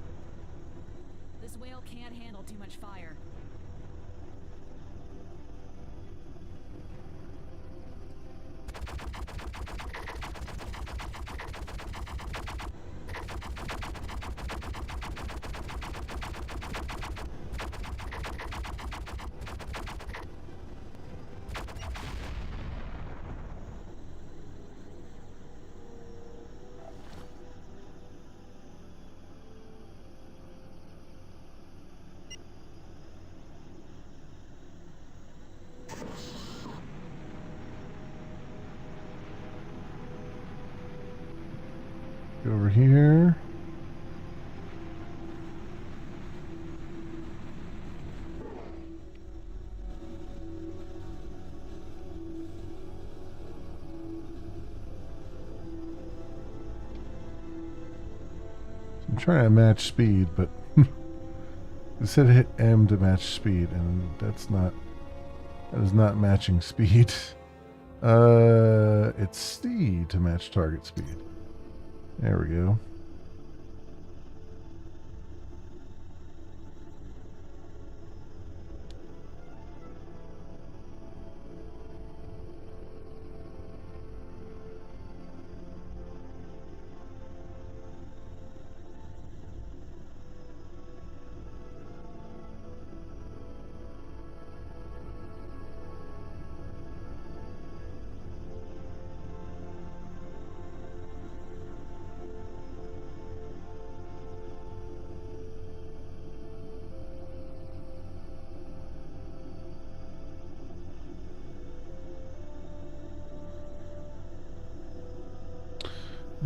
This whale can't handle too much fire. Go over here. I'm trying to match speed, but it said hit M to match speed, and that is not matching speed. It's C to match target speed. There we go.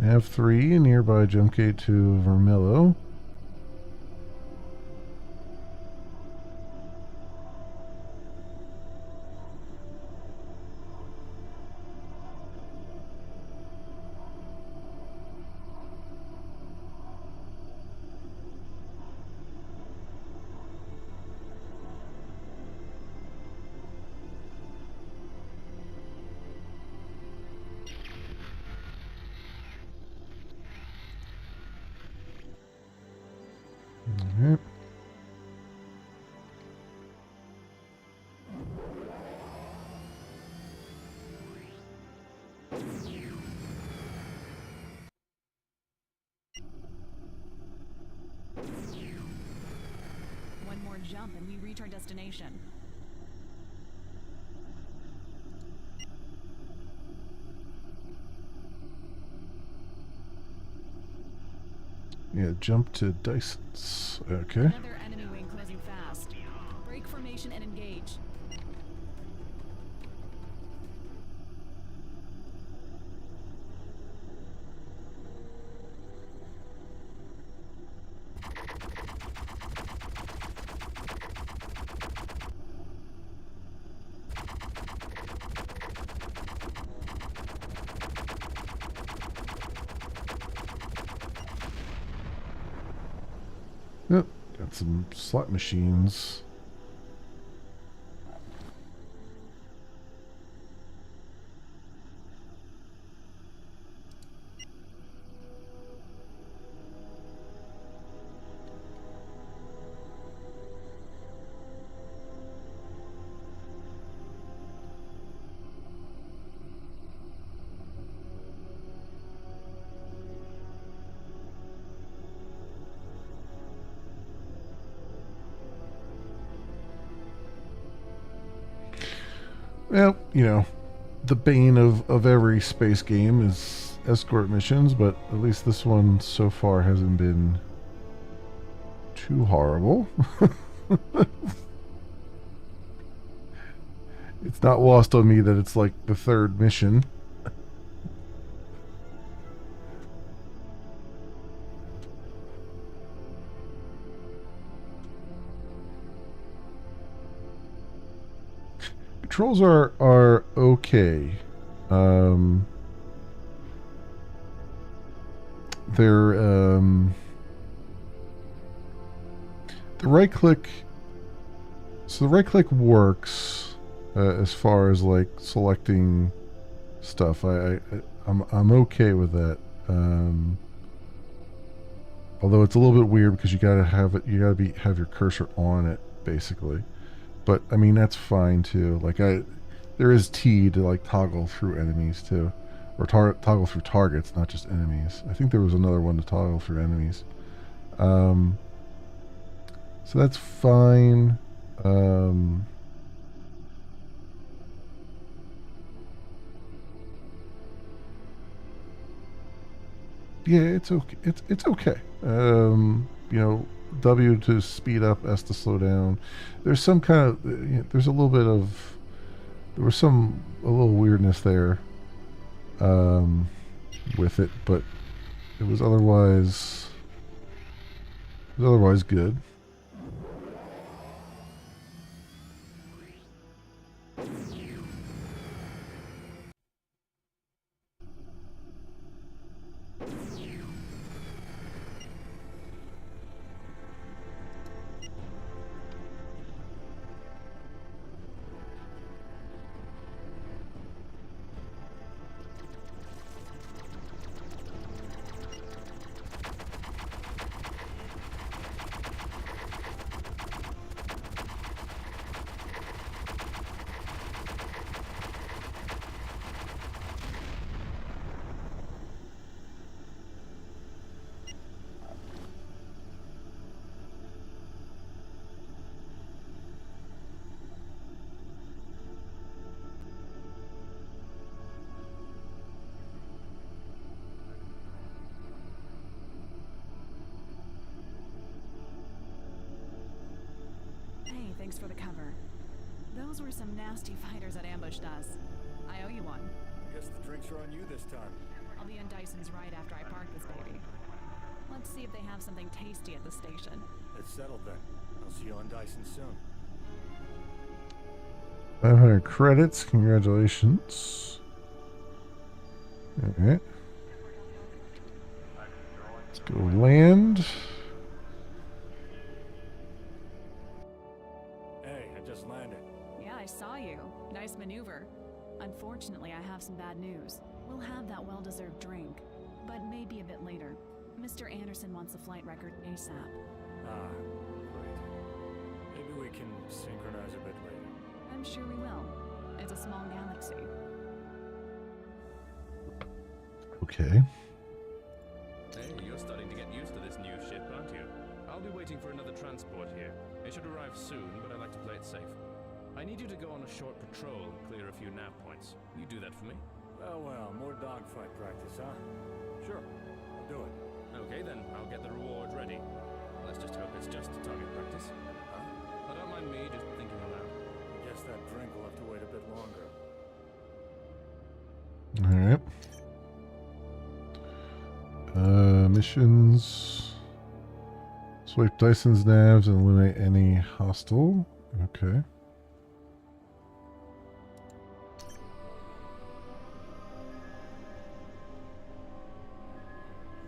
Nav3, nearby jump gate to Vermillo. Alright. One more jump and we reach our destination. Yeah, jump to Dyson's. Okay. Another enemy wing closing fast. Break formation and engage. Yep, got some slot machines. Well, you know, the bane of every space game is escort missions, but at least this one so far hasn't been too horrible. It's not lost on me that it's like the third mission. Controls are okay. They're the right click. So the right click works as far as like selecting stuff. I'm okay with that. Although it's a little bit weird because you gotta have it. You gotta have your cursor on it basically. But I mean that's fine too. Like there is T to like toggle through enemies too, or toggle through targets, not just enemies. I think there was another one to toggle through enemies. So that's fine. Yeah, it's okay. It's okay. You know, W to speed up, S to slow down. There's some kind of there's a little bit of there was a little weirdness there with it, but it was otherwise good. Hey, thanks for the cover. Those were some nasty fighters that ambushed us. I owe you one. Guess the drinks are on you this time. I'll be in Dyson's right after I park this baby. Let's see if they have something tasty at the station. It's settled then. I'll see you on Dyson soon. 500 credits. Congratulations. Alright. Let's go land. Hey, I just landed. Yeah, I saw you. Nice maneuver. Unfortunately, I have some bad news. We'll have that well-deserved drink, but maybe a bit later. Mr. Anderson wants the flight record ASAP. Ah, great. Maybe we can synchronize a bit later. I'm sure we will. It's a small galaxy. Okay. Hey, you're starting to get used to this new ship, aren't you? I'll be waiting for another transport here. It should arrive soon, but I like to play it safe. I need you to go on a short patrol and clear a few nav points. You do that for me? Well, more dogfight practice, huh? Sure, I'll do it. Okay then, I'll get the reward ready. Let's just hope it's just target practice. Huh? I don't mind me just thinking aloud. Guess that drink will have to wait a bit longer. Alright. Missions. Swipe Dyson's navs and eliminate any hostile. Okay.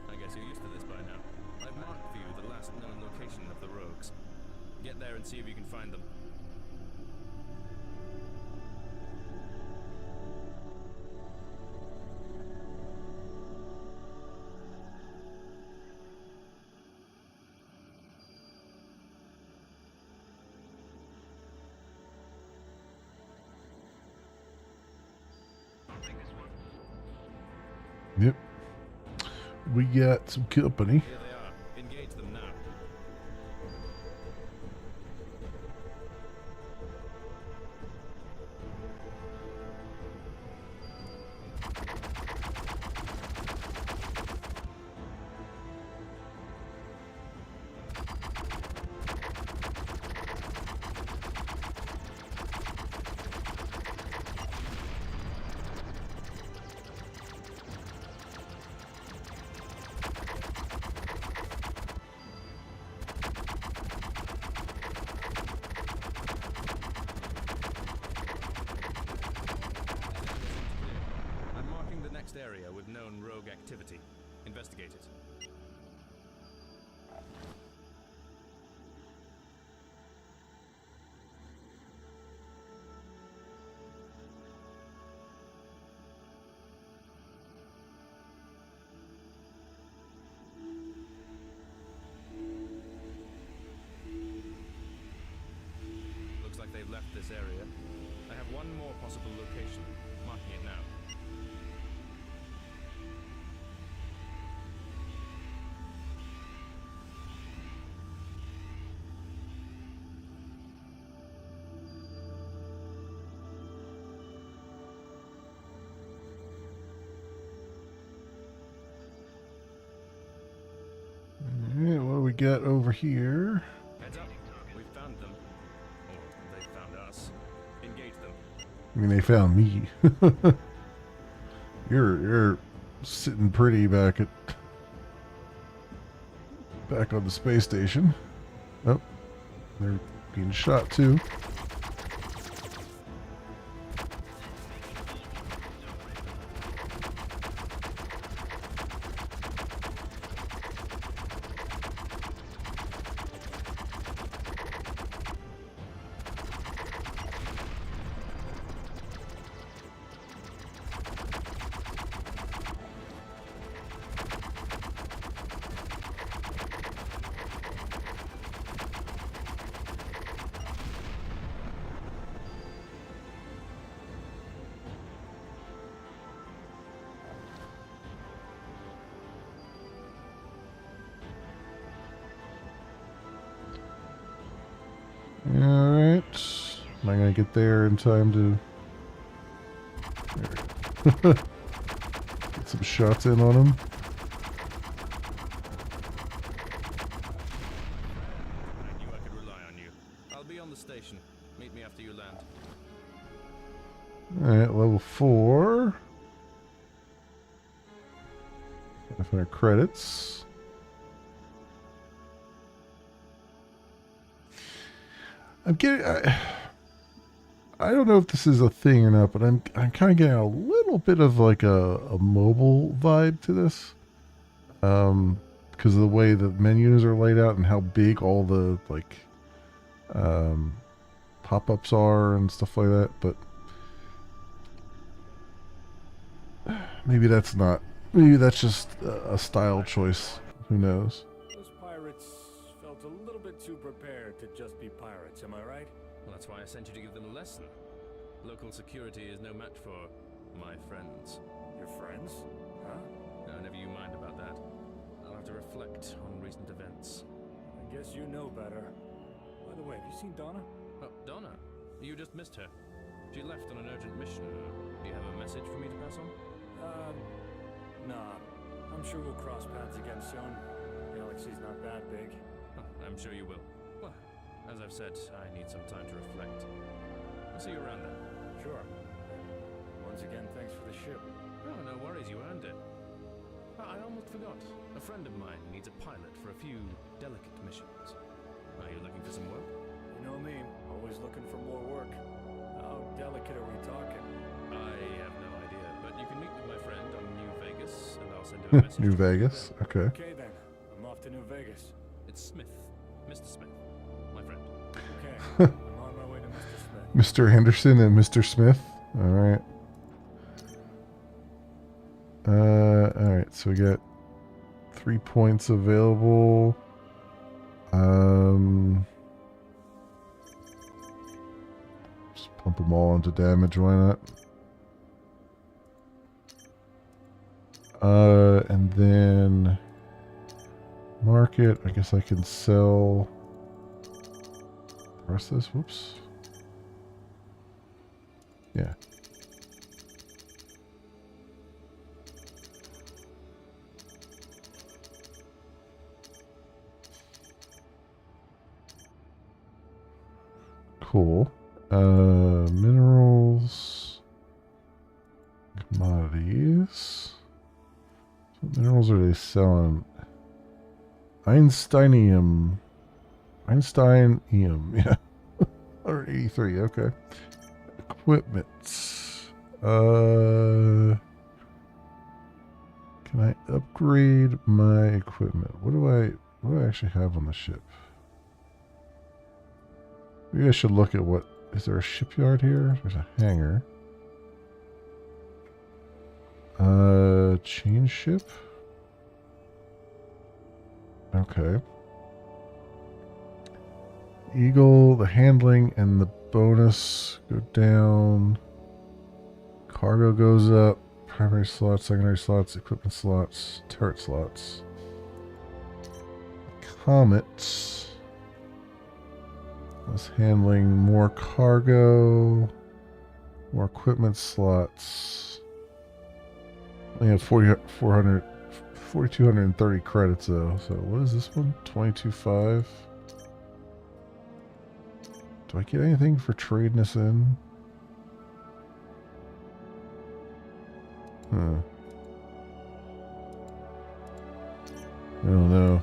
I guess you're used to this by now. I've marked for you the last known location of the rogues. Get there and see if you can find them. Yep. We got some company. Here they are. Engage them now. I'm marking the next area with known rogue activity. Investigate it. Looks like they've left this area. I have one more possible location. Marking it now. Alright, what do we got over here? Heads up. We found them. Or they found us. Engage them. I mean, they found me. You're sitting pretty back on the space station. Oh, they're being shot too. Alright. Am I going to get there in time to get some shots in on him? I knew I could rely on you. I'll be on the station. Meet me after you land. Alright, level 4. 500 credits. I'm getting. I don't know if this is a thing or not, but I'm kind of getting a little bit of like a mobile vibe to this, because of the way the menus are laid out and how big all the like pop-ups are and stuff like that. But maybe that's not. Maybe that's just a style choice. Who knows? Those pirates felt a little bit too prepared to just be pirates, am I right? Well, that's why I sent you to give them a lesson. Local security is no match for my friends. Your friends? Huh? No, never you mind about that. I'll have to reflect on recent events. I guess you know better. By the way, have you seen Donna? Oh, Donna. You just missed her. She left on an urgent mission. Do you have a message for me to pass on? Nah. I'm sure we'll cross paths again soon. Galaxy's not that big. Oh, I'm sure you will. Well, as I've said, I need some time to reflect. I'll see you around then. Sure. Once again, thanks for the ship. Oh, no worries, you earned it. Oh, I almost forgot. A friend of mine needs a pilot for a few delicate missions. Are you looking for some work? You know me, always looking for more work. How delicate are we talking? I have no idea, but you can meet with my friend on New Vegas, and I'll send him a message. New Vegas. Okay. Okay then, I'm off to New Vegas. It's Smith. Mr. Smith. My friend. Okay, I'm on my way to Mr. Smith. Mr. Henderson and Mr. Smith. All right. All right. So we got 3 points available. Just pump them all into damage. Why not? And then market. I guess I can sell the rest of this. Whoops. Yeah. Cool. Minerals. Commodities. What minerals are they selling? Einsteinium. Einsteinium, yeah. 183, okay. Equipment. Can I upgrade my equipment? What do I actually have on the ship? Maybe I should look at what... Is there a shipyard here? There's a hangar. Change ship? Okay. Eagle, the handling and the bonus go down. Cargo goes up. Primary slots, secondary slots, equipment slots, turret slots. Comet. Less handling, more cargo, more equipment slots. I have 4,230 credits though. So what is this one? 22.5. Do I get anything for trading this in? Huh. I don't know.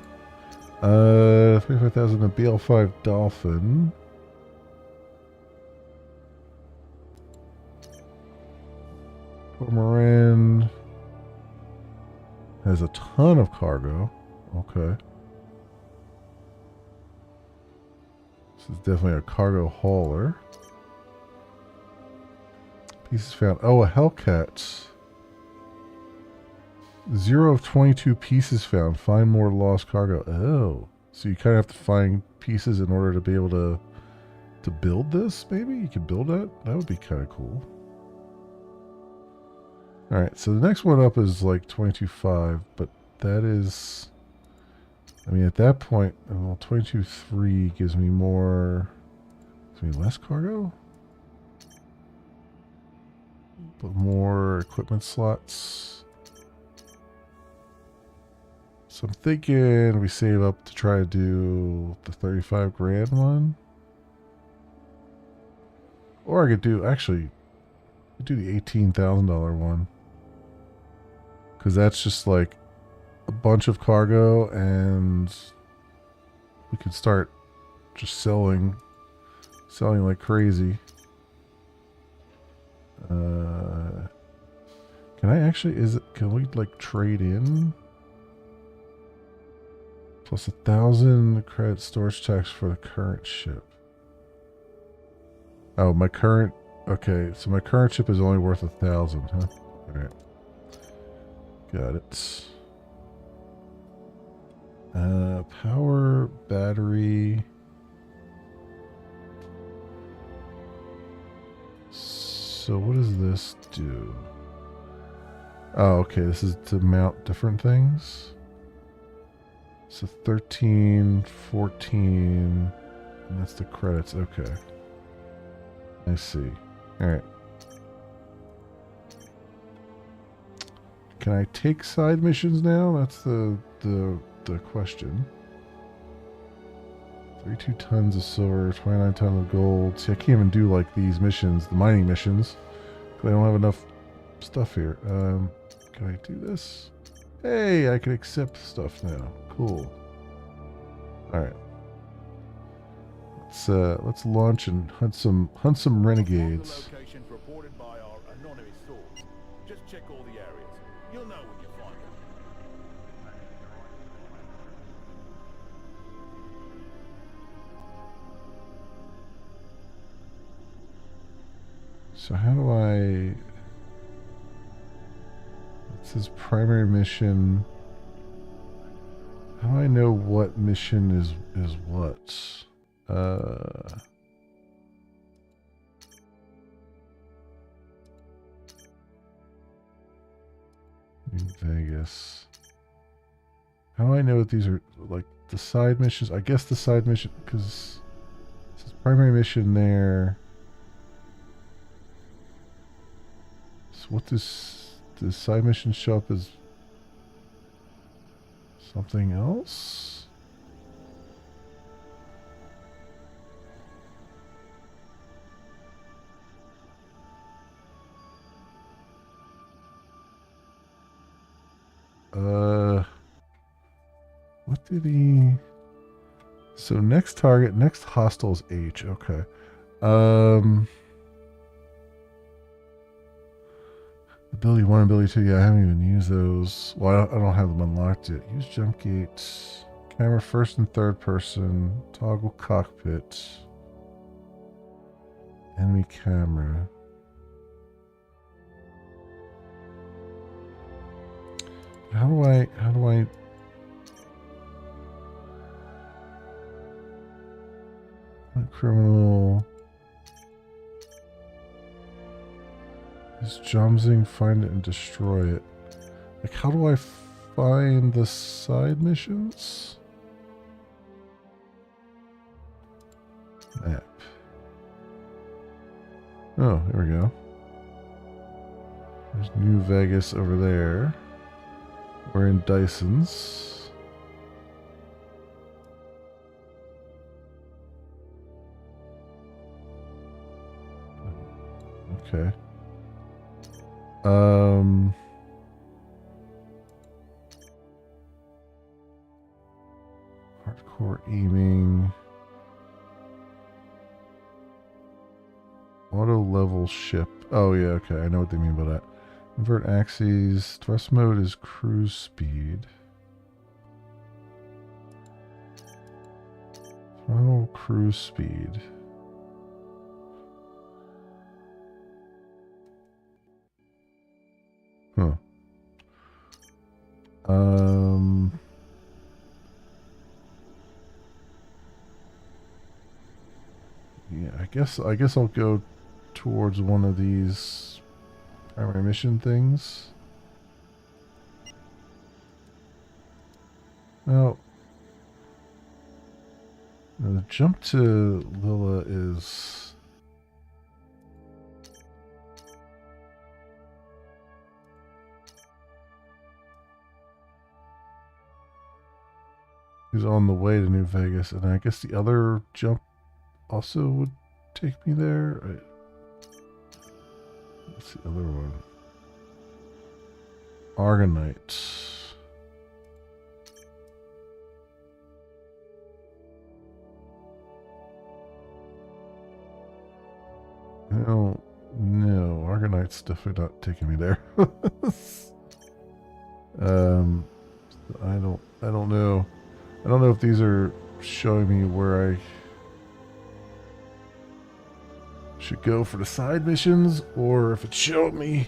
35,000 a BL5 Dolphin. Cormoran has a ton of cargo. Okay. This is definitely a cargo hauler. Pieces found. Oh, a Hellcat. 0 of 22 pieces found. Find more lost cargo. Oh. So you kind of have to find pieces in order to be able to build this, maybe? You can build that? That would be kind of cool. Alright, so the next one up is like 22.5, but that is... I mean, at that point, well, 22.3 gives me more... Gives me less cargo? But more equipment slots. So I'm thinking we save up to try to do the 35 grand one. Or I could do, actually, do the $18,000 one. Because that's just like a bunch of cargo, and we could start just selling like crazy. Can I actually, can we like trade in? Plus 1,000 credit storage tax for the current ship. Oh, my current, okay, so my current ship is only worth 1,000, huh? Alright. Got it. Power, battery. So what does this do? Oh, okay, this is to mount different things. So 13, 14, and that's the credits, okay. I see. Alright. Can I take side missions now? That's the question. 32 tons of silver, 29 tons of gold. See, I can't even do like these missions, the mining missions, because I don't have enough stuff here. Can I do this? Hey, I can accept stuff now. Cool. All right. Let's launch and hunt some renegades. The locations reported by our anonymous source. Just check all the areas. You'll know when you find them. So how do I... It says primary mission. How do I know what mission is what? New Vegas. How do I know that these are like the side missions? I guess the side mission, because it says primary mission there. So what does the side mission show up as something else? What did he... So next target, next hostile is H, okay. Ability 1 and Ability 2, yeah, I haven't even used those. Well, I don't have them unlocked yet. Use jump gate, camera first and third person, toggle cockpit, enemy camera. How do I criminal is Jomzing, find it and destroy it. Like, how do I find the side missions? Map. Oh, there we go. There's New Vegas over there. We're in Dyson's. Okay. Hardcore aiming. Auto level ship. Oh yeah, okay. I know what they mean by that. Invert axes. Thrust mode is cruise speed. Throttle cruise speed. Huh. Yeah, I guess I'll go towards one of these primary mission things. Well, the jump to Lilla is on the way to New Vegas, and I guess the other jump also would take me there. What's the other one? Argonite. I don't know. Argonite's definitely not taking me there. I don't know. I don't know if these are showing me where I should go for the side missions, or if it's showing me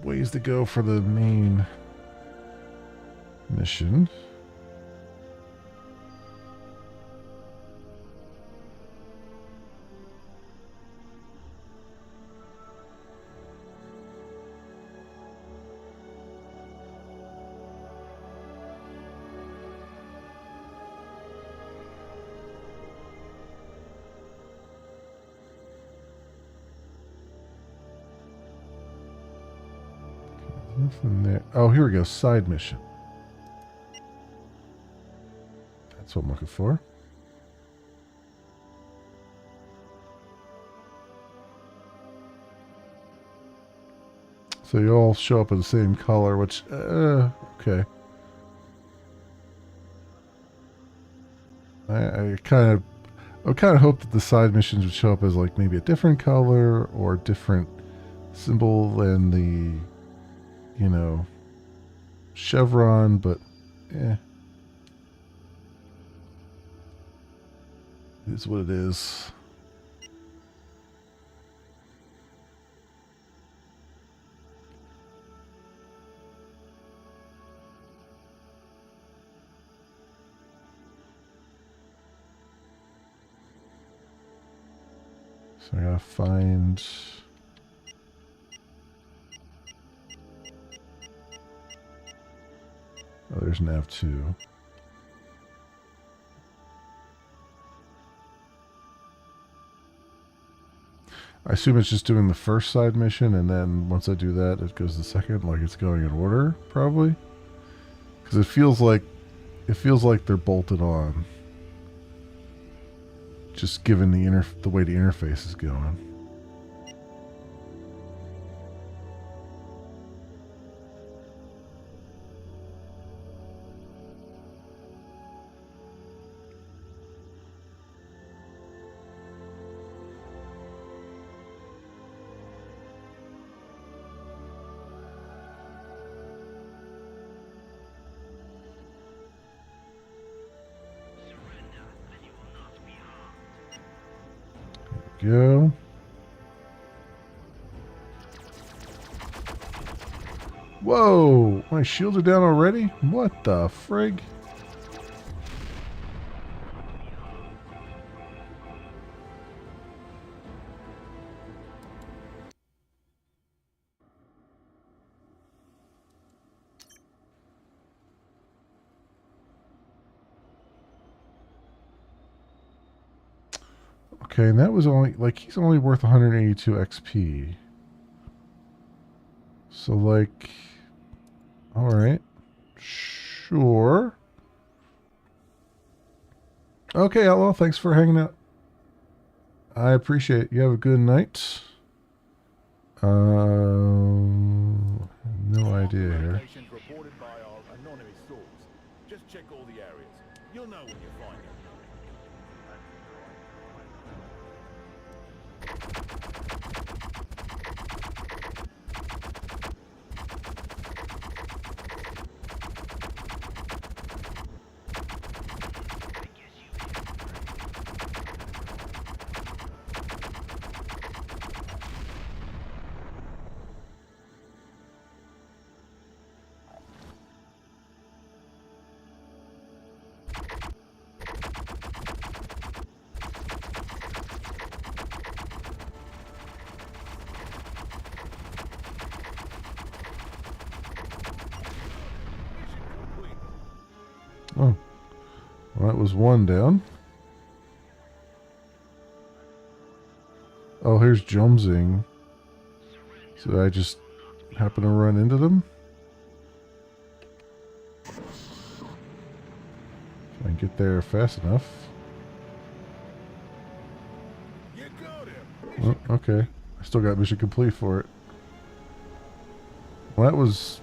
ways to go for the main mission. Nothing there. Oh, here we go. Side mission. That's what I'm looking for. So you all show up in the same color, which, okay. I kind of hope that the side missions would show up as like maybe a different color or different symbol than the, you know, chevron, but it is what it is. So I gotta find. Oh, there's nav2. I assume it's just doing the first side mission, and then once I do that, it goes to the second, like it's going in order, probably. Because it feels like they're bolted on. Just given the way the interface is going. Go. Whoa! My shields are down already? What the frig? Okay, and that was only, like, he's only worth 182 XP. So, like, alright. Sure. Okay, Outlaw, thanks for hanging out. I appreciate it. You have a good night. No idea here. Locations reported by our anonymous source. Just check all the areas. You'll know when you find them. Oh. Well, that was one down. Oh, here's Jumzing. So I just happen to run into them? If I can get there fast enough. You got him. Oh, okay. I still got mission complete for it. Well, that was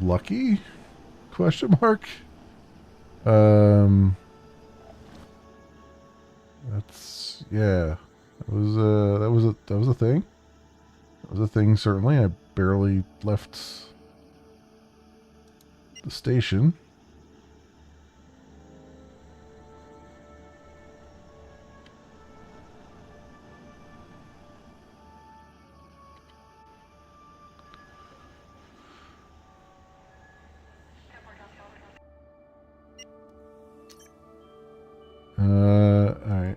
lucky? Question mark? That's yeah. That was a thing. That was a thing. Certainly, I barely left the station. Alright.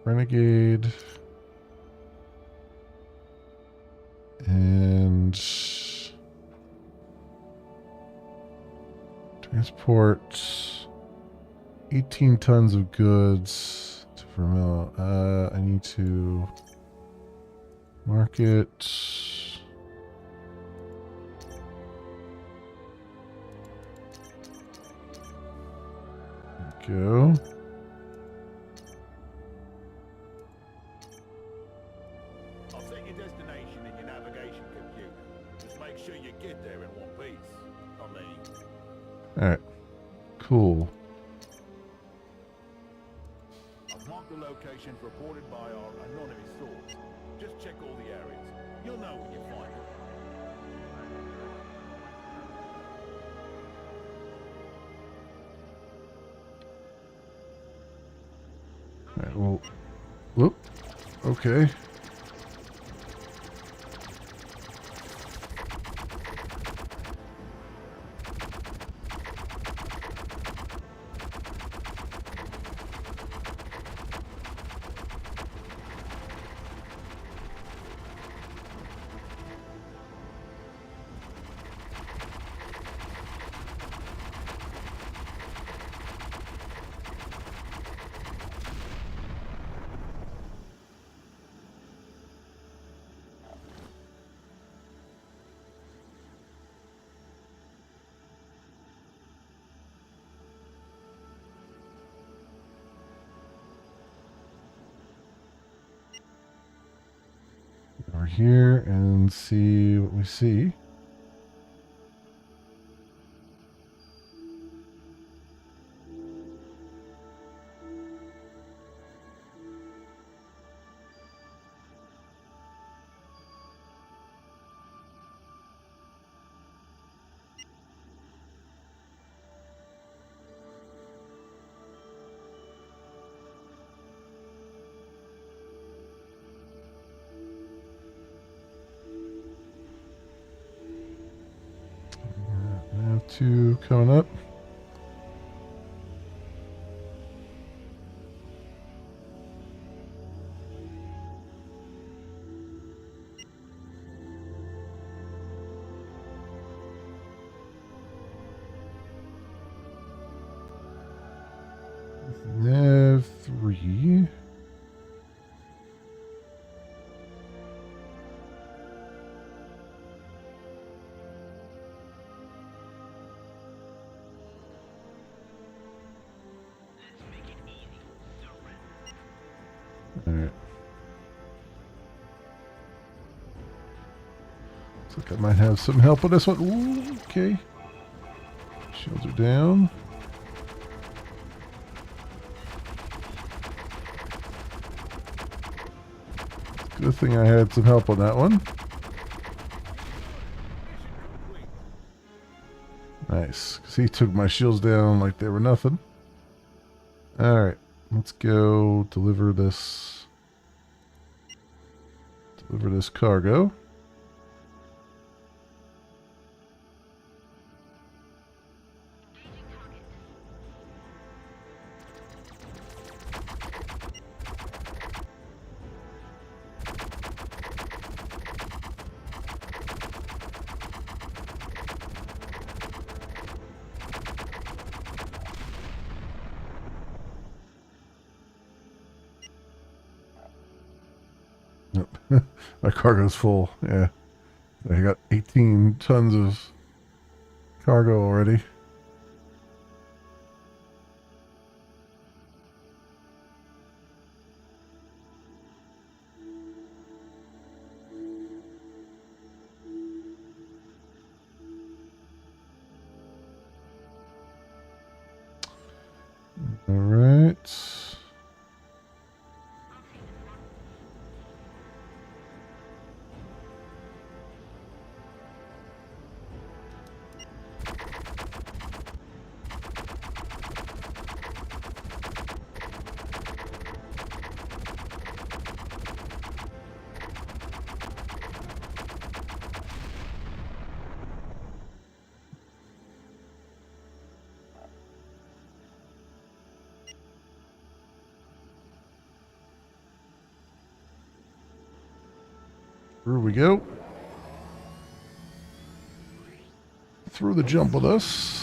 Renegade. And transport 18 tons of goods to Vermilla. I need to market. There we go. I'll set your destination in your navigation computer. Just make sure you get there in one piece. Alright. Cool. I've marked the locations reported by our anonymous source. Just check all the areas. You'll know when you find them. Alright, well. Whoop. Okay. Over here and see what we see. Nav 2 coming up. Nav 3. Alright. Looks like I might have some help with this one. Ooh, okay. Shields are down. Good thing I had some help on that one. Nice. Because he took my shields down like they were nothing. Alright. Let's go deliver this. Deliver this cargo. Nope. My cargo's full. Yeah. I got 18 tons of cargo already. All right. Here we go. Through the jump with us.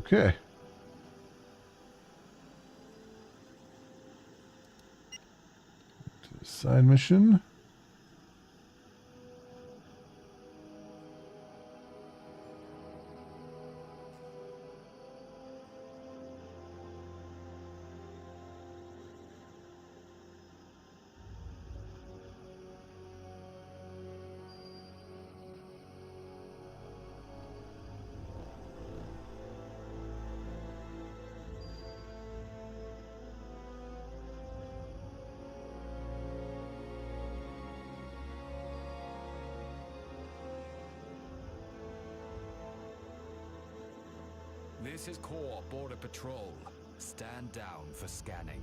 Okay. To the side mission. This is Corps Border Patrol. Stand down for scanning.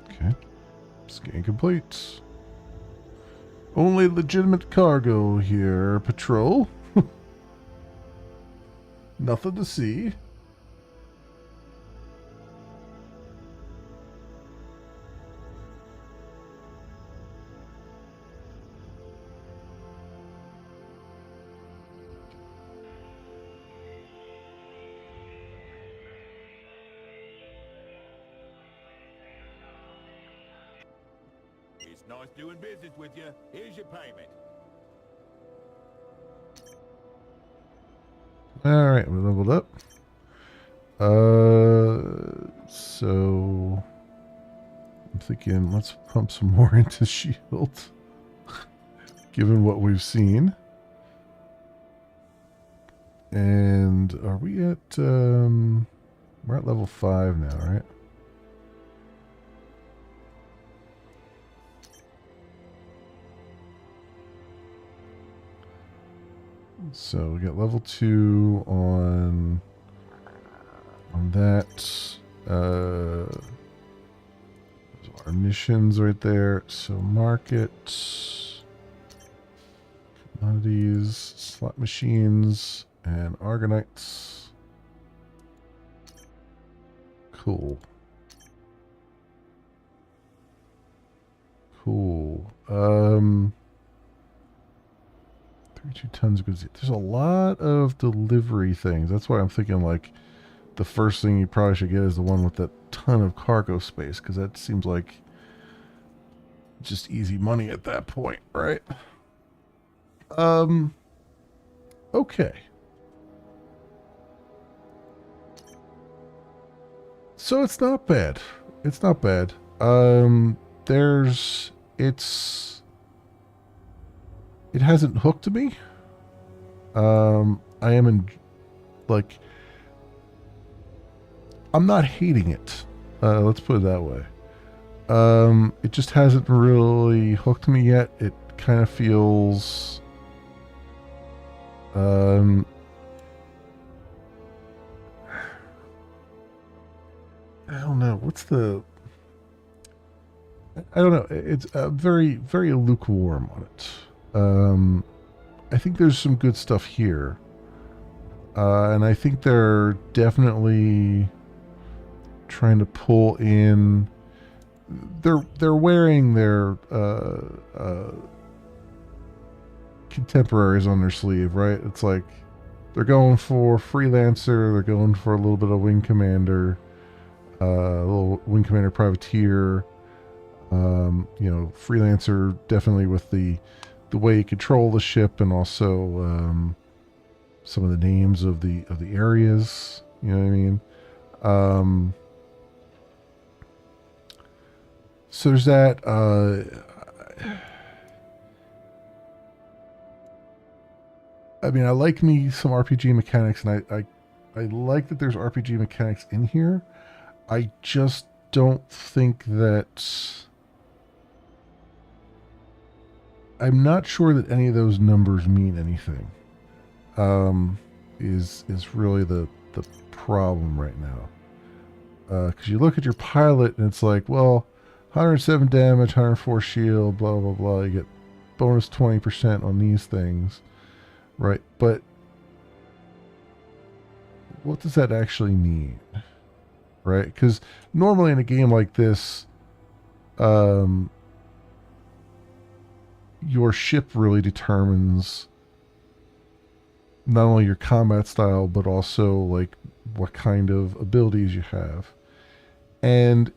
Okay. Scan complete. Only legitimate cargo here, patrol. Nothing to see. It's nice doing business with you. Here's your payment. Alright, we leveled up. So I'm thinking let's pump some more into shield. Given what we've seen. And are we at we're at level 5 now, right? So we got level 2 on that. Our missions right there. So market, commodities, slot machines, and Argonites. Cool. Cool. 32 tons of goods. There's a lot of delivery things. That's why I'm thinking like the first thing you probably should get is the one with that ton of cargo space, because that seems like just easy money at that point, right? Okay. So it's not bad. It's not bad. It hasn't hooked me. I am in, like, I'm not hating it. Let's put it that way. It just hasn't really hooked me yet. It kind of feels, I don't know. I don't know. It's very, very lukewarm on it. I think there's some good stuff here. And I think they're definitely trying to pull in. They're wearing their contemporaries on their sleeve, right? It's like they're going for Freelancer, they're going for a little bit of Wing Commander, a little Wing Commander Privateer. Freelancer definitely with the way you control the ship, and also some of the names of the areas. You know what I mean? So there's that. I mean, I like me some RPG mechanics, and I like that there's RPG mechanics in here. I just don't think that... I'm not sure that any of those numbers mean anything. Is really the problem right now. Because you look at your pilot and it's like, well, 107 damage, 104 shield, blah, blah, blah. You get bonus 20% on these things. Right, but what does that actually mean? Right, because normally in a game like this, your ship really determines not only your combat style, but also like what kind of abilities you have. And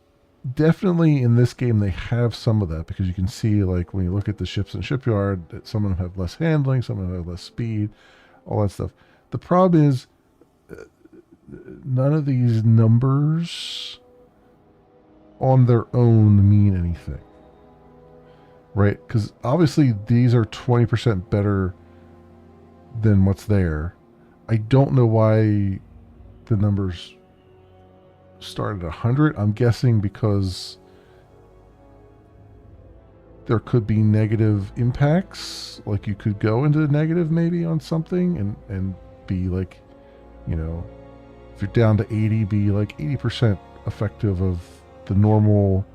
definitely in this game they have some of that, because you can see, like, when you look at the ships in the shipyard, that some of them have less handling, some of them have less speed, all that stuff. The problem is none of these numbers on their own mean anything, right? Because obviously these are 20% better than what's there. I don't know why the numbers started at 100. I'm guessing because there could be negative impacts. Like, you could go into the negative maybe on something and be like, you know, if you're down to 80, be like 80% effective of the normal.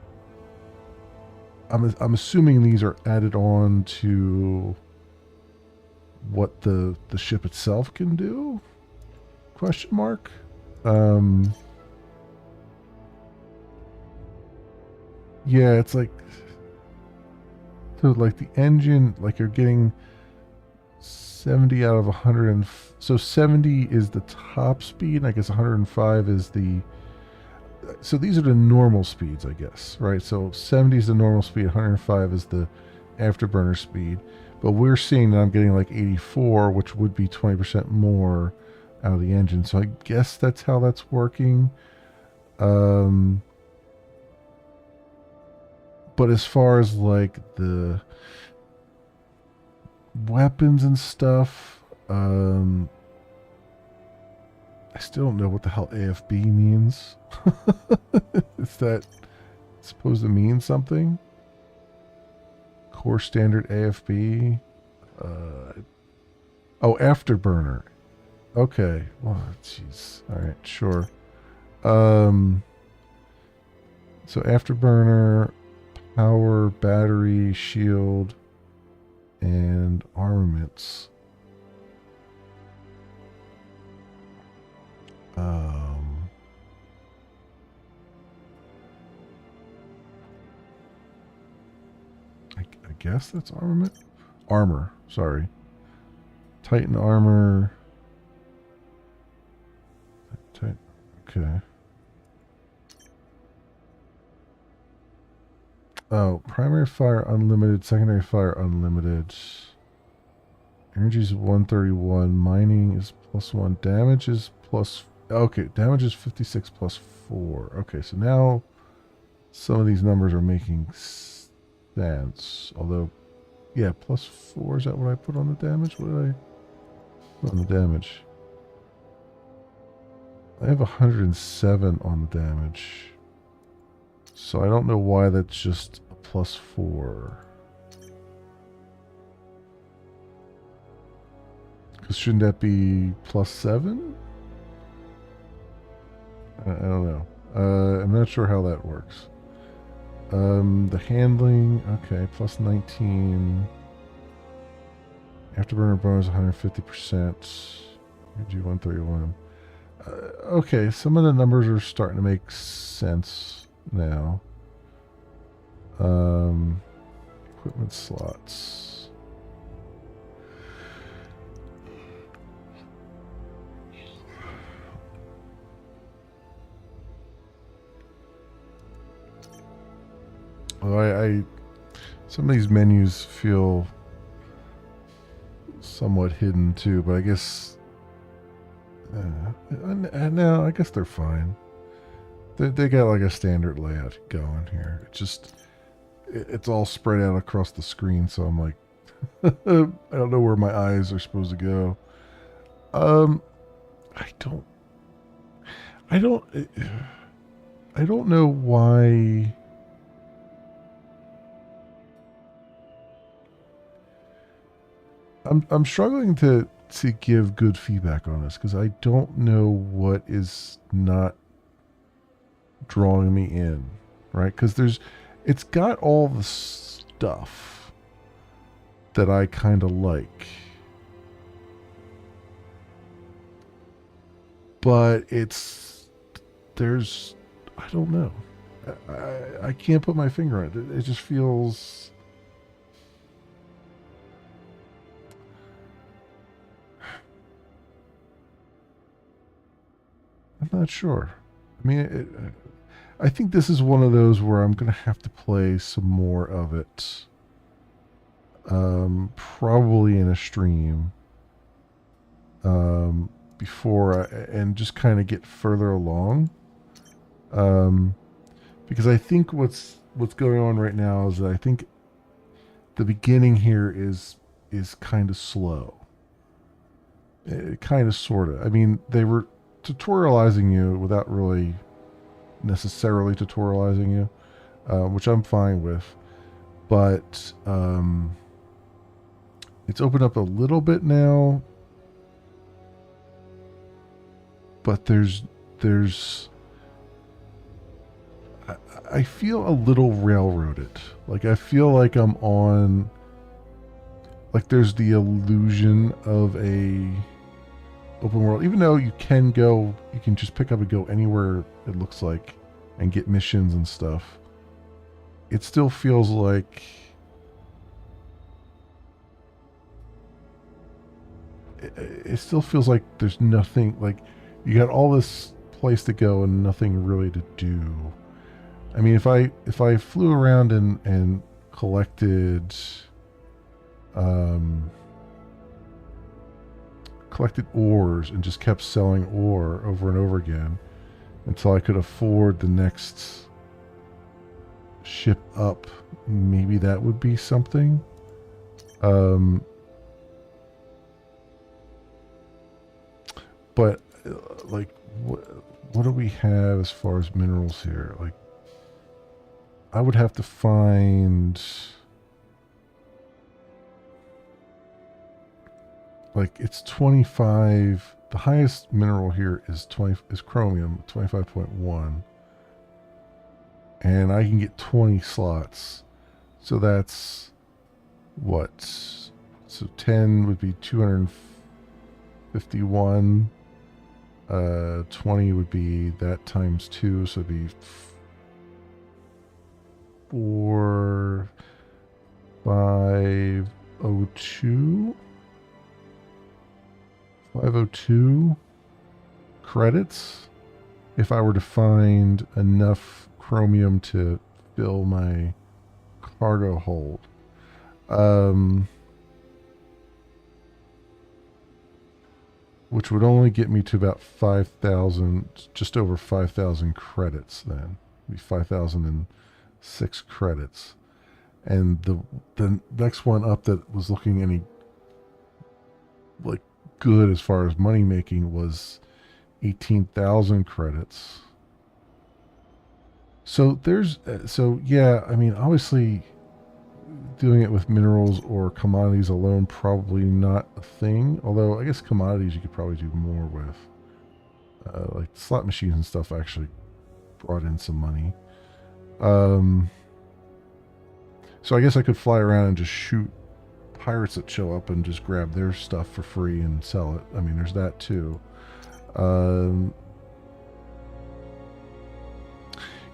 I'm assuming these are added on to what the ship itself can do? Question mark. Yeah, it's like, so like the engine, like you're getting 70 out of 100, and so 70 is the top speed, and I guess 105 is the, so these are the normal speeds, I guess, right? So 70 is the normal speed, 105 is the afterburner speed, but we're seeing that I'm getting like 84, which would be 20% more out of the engine. So I guess that's how that's working. But as far as like the weapons and stuff, I still don't know what the hell AFB means. Is that supposed to mean something? Core standard AFB? Oh, afterburner. Okay. Well, jeez. All right, sure. So afterburner, power, battery, shield, and armaments. I guess that's armament? Armor, sorry. Titan armor. Okay. Oh, primary fire unlimited, secondary fire unlimited. Energy is 131. Mining is +1. Damage is plus... Okay, damage is 56 plus 4. Okay, so now some of these numbers are making sense. Although, yeah, +4. Is that what I put on the damage? What did I put on the damage? I have 107 on the damage. So I don't know why that's just a +4. Because shouldn't that be +7? I don't know. I'm not sure how that works. The handling, okay, +19. Afterburner bonus 150%. Energy 131. Okay, some of the numbers are starting to make sense now. Equipment slots. Well, some of these menus feel somewhat hidden too, but I guess no, I guess they're fine. They got like a standard layout going here. It's all spread out across the screen, so I'm like, I don't know where my eyes are supposed to go. I don't know why. I'm struggling to give good feedback on this because I don't know what is not drawing me in, right? Because it's got all the stuff that I kind of like, but I don't know. I can't put my finger on it. It just feels. I'm not sure. I mean, I think this is one of those where I'm going to have to play some more of it. Probably in a stream. Before and just kind of get further along. Because I think what's going on right now is that I think the beginning here is kind of slow. Kind of, sort of. I mean, they were tutorializing you without really necessarily tutorializing you, which I'm fine with. But it's opened up a little bit now. But I feel a little railroaded. Like I feel like I'm on, like there's the illusion of a open world, even though you can just pick up and go anywhere it looks like and get missions and stuff. It still feels like there's nothing, like you got all this place to go and nothing really to do. I mean, if I flew around and collected ores and just kept selling ore over and over again until I could afford the next ship up, maybe that would be something. But like what do we have as far as minerals here? Like I would have to find, like it's 25. The highest mineral here is chromium, 25.1. And I can get 20 slots. So that's what? So 10 would be 251. 20 would be that times 2, so it'd be 502 credits if I were to find enough chromium to fill my cargo hold. Which would only get me to about 5,000, just over 5,000 credits then. It'd be 5,006 credits. And the next one up that was looking any like good as far as money making was 18,000 credits. So yeah, I mean, obviously doing it with minerals or commodities alone, probably not a thing. Although I guess commodities you could probably do more with. Like slot machines and stuff actually brought in some money. So I guess I could fly around and just shoot pirates that show up and just grab their stuff for free and sell it. I mean, there's that too.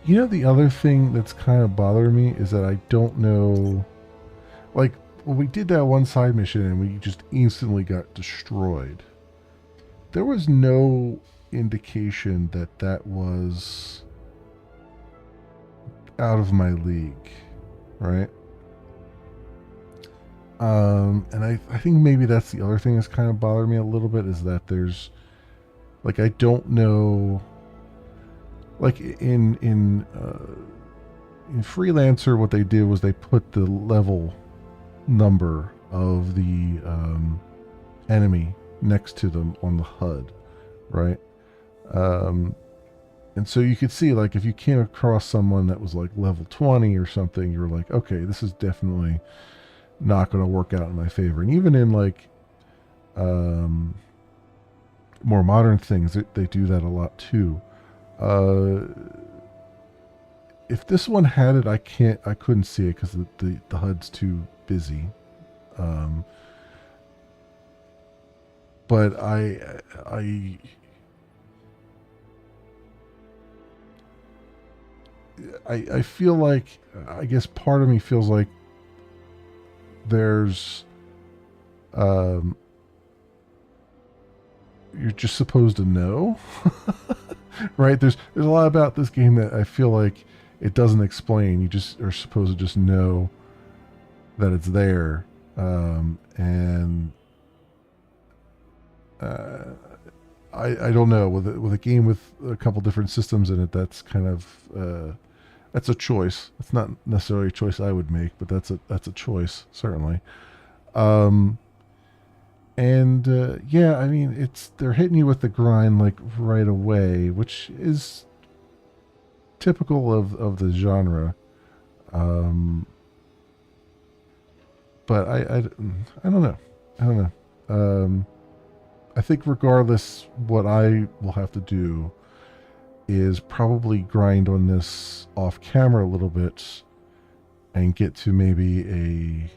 You know, the other thing that's kind of bothering me is that I don't know, like, when we did that one side mission and we just instantly got destroyed, there was no indication that that was out of my league, right? And I think maybe that's the other thing that's kind of bothering me a little bit, is that there's, like, I don't know, like in Freelancer, what they did was they put the level number of the enemy next to them on the HUD, right? And so you could see, like, if you came across someone that was like level 20 or something, you're like, okay, this is definitely not going to work out in my favor. And even in like more modern things, they do that a lot too. If this one had it, I couldn't see it because the HUD's too busy. But I feel like, I guess part of me feels like there's you're just supposed to know. Right? There's a lot about this game that I feel like it doesn't explain. You just are supposed to just know that it's there. And I don't know, with a game with a couple different systems in it, that's kind of that's a choice. It's not necessarily a choice I would make, but that's a choice, certainly. Yeah, I mean, they're hitting you with the grind like right away, which is typical of the genre. But I don't know. I think regardless, what I will have to do is probably grind on this off camera a little bit and get to maybe a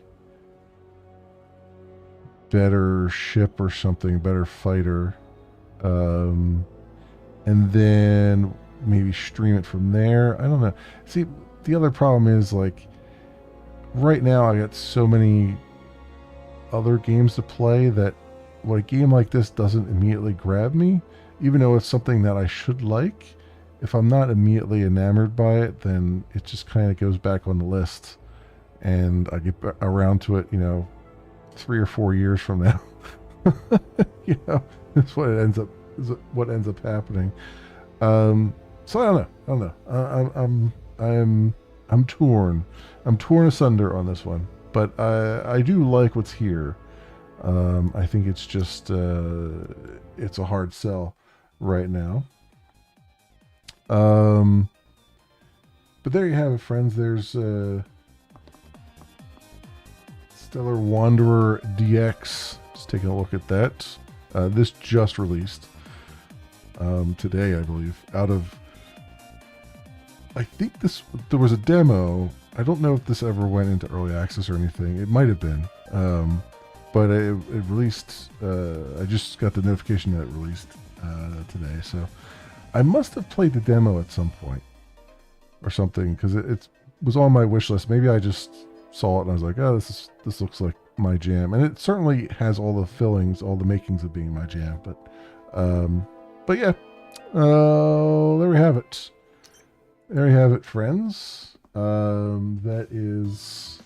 better ship or something, better fighter, and then maybe stream it from there. I don't know. See, the other problem is, like, right now I got so many other games to play that when a game like this doesn't immediately grab me, even though it's something that I should like, if I'm not immediately enamored by it, then it just kind of goes back on the list, and I get around to it, 3 or 4 years from now. That's what it ends up happening. So I don't know. I'm torn. I'm torn asunder on this one, but I do like what's here. I think it's just it's a hard sell right now. But there you have it, friends. There's Stellar Wanderer DX. Just taking a look at that. This just released today, I believe. I think there was a demo. I don't know if this ever went into early access or anything. It might have been. But it released. I just got the notification that it released today. So I must have played the demo at some point or something, because it was on my wish list. Maybe I just saw it and I was like, oh, this looks like my jam. And it certainly has all the fillings, all the makings of being my jam. But yeah, there we have it. There you have it, friends. That is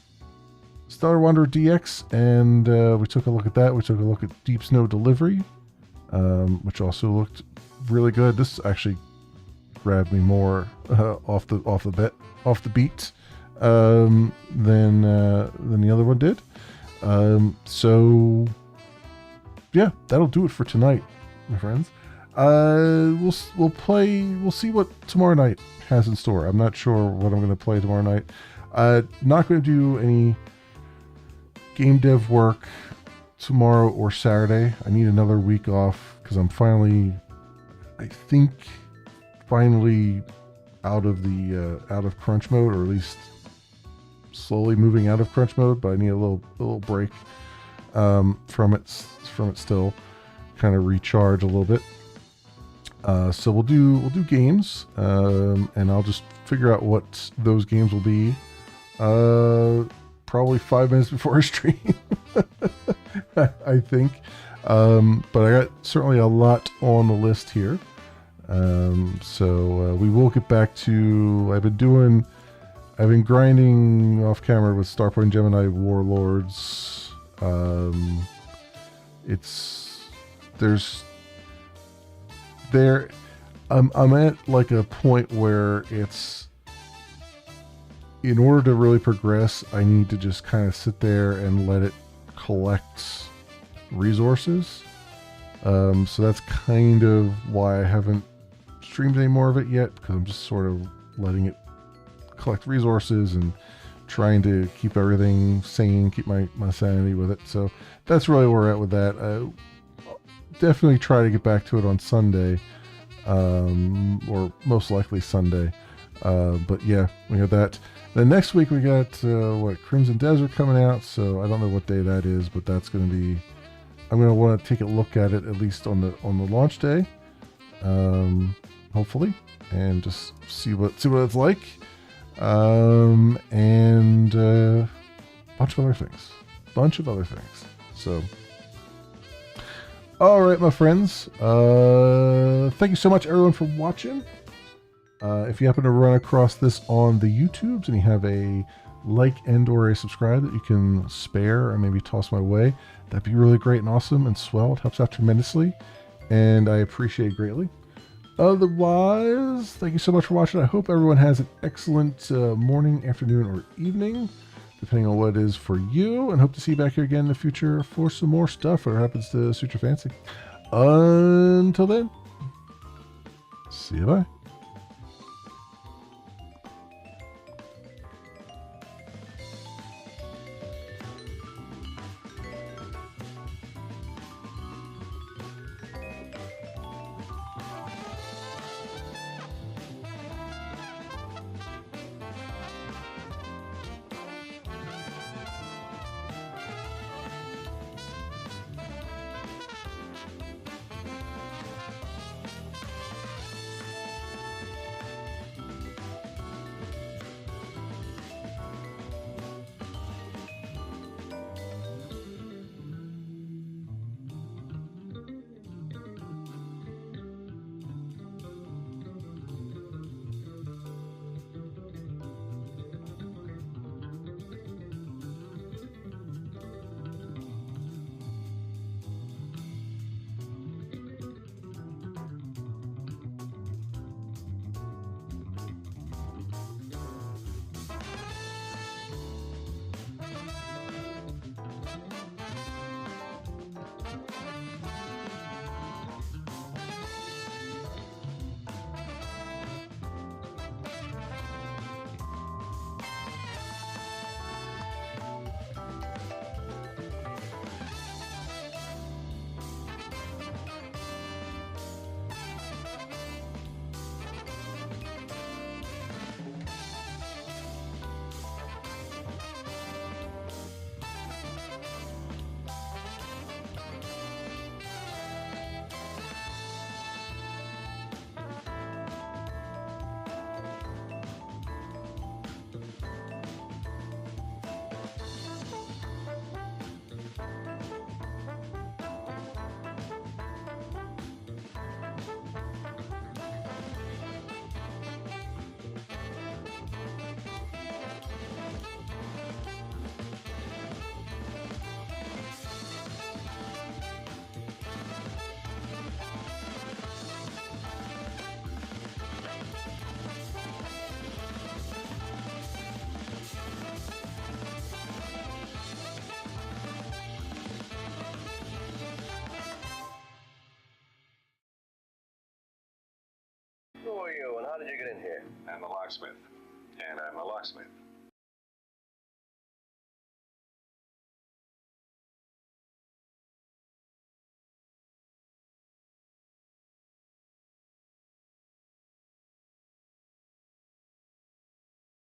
Stellar Wanderer DX, and we took a look at that. We took a look at Deep Snow Delivery, which also looked really good. This actually grabbed me more off the beat than the other one did. So yeah, that'll do it for tonight, my friends. We'll see what tomorrow night has in store. I'm not sure what I'm going to play tomorrow night. Not going to do any game dev work tomorrow or Saturday. I need another week off because I'm finally out of crunch mode, or at least slowly moving out of crunch mode. But I need a little break from it still, kind of recharge a little bit. So we'll do games, and I'll just figure out what those games will be. Probably 5 minutes before I stream, I think. But I got certainly a lot on the list here. So we will get back to. I've been grinding off camera with Starpoint Gemini Warlords. I'm at like a point where it's, in order to really progress, I need to just kind of sit there and let it collect resources. So that's kind of why I haven't streamed any more of it yet, because I'm just sort of letting it collect resources and trying to keep everything sane, keep my sanity with it. So that's really where we're at with that. I'll definitely try to get back to it on Sunday, or most likely Sunday. But yeah, we got that. Then next week we got Crimson Desert coming out. So I don't know what day that is, but that's going to be. I'm going to want to take a look at it at least on the launch day, hopefully, and just see what it's like, and a bunch of other things. So, all right, my friends, thank you so much, everyone, for watching. If you happen to run across this on the YouTubes and you have a like and or a subscribe that you can spare or maybe toss my way, that'd be really great and awesome and swell. It helps out tremendously, and I appreciate it greatly. Otherwise, thank you so much for watching. I hope everyone has an excellent morning, afternoon, or evening, depending on what it is for you, and hope to see you back here again in the future for some more stuff, whatever happens to suit your fancy. Until then, see you, bye. Who are you, and how did you get in here? I'm a locksmith. And I'm a locksmith.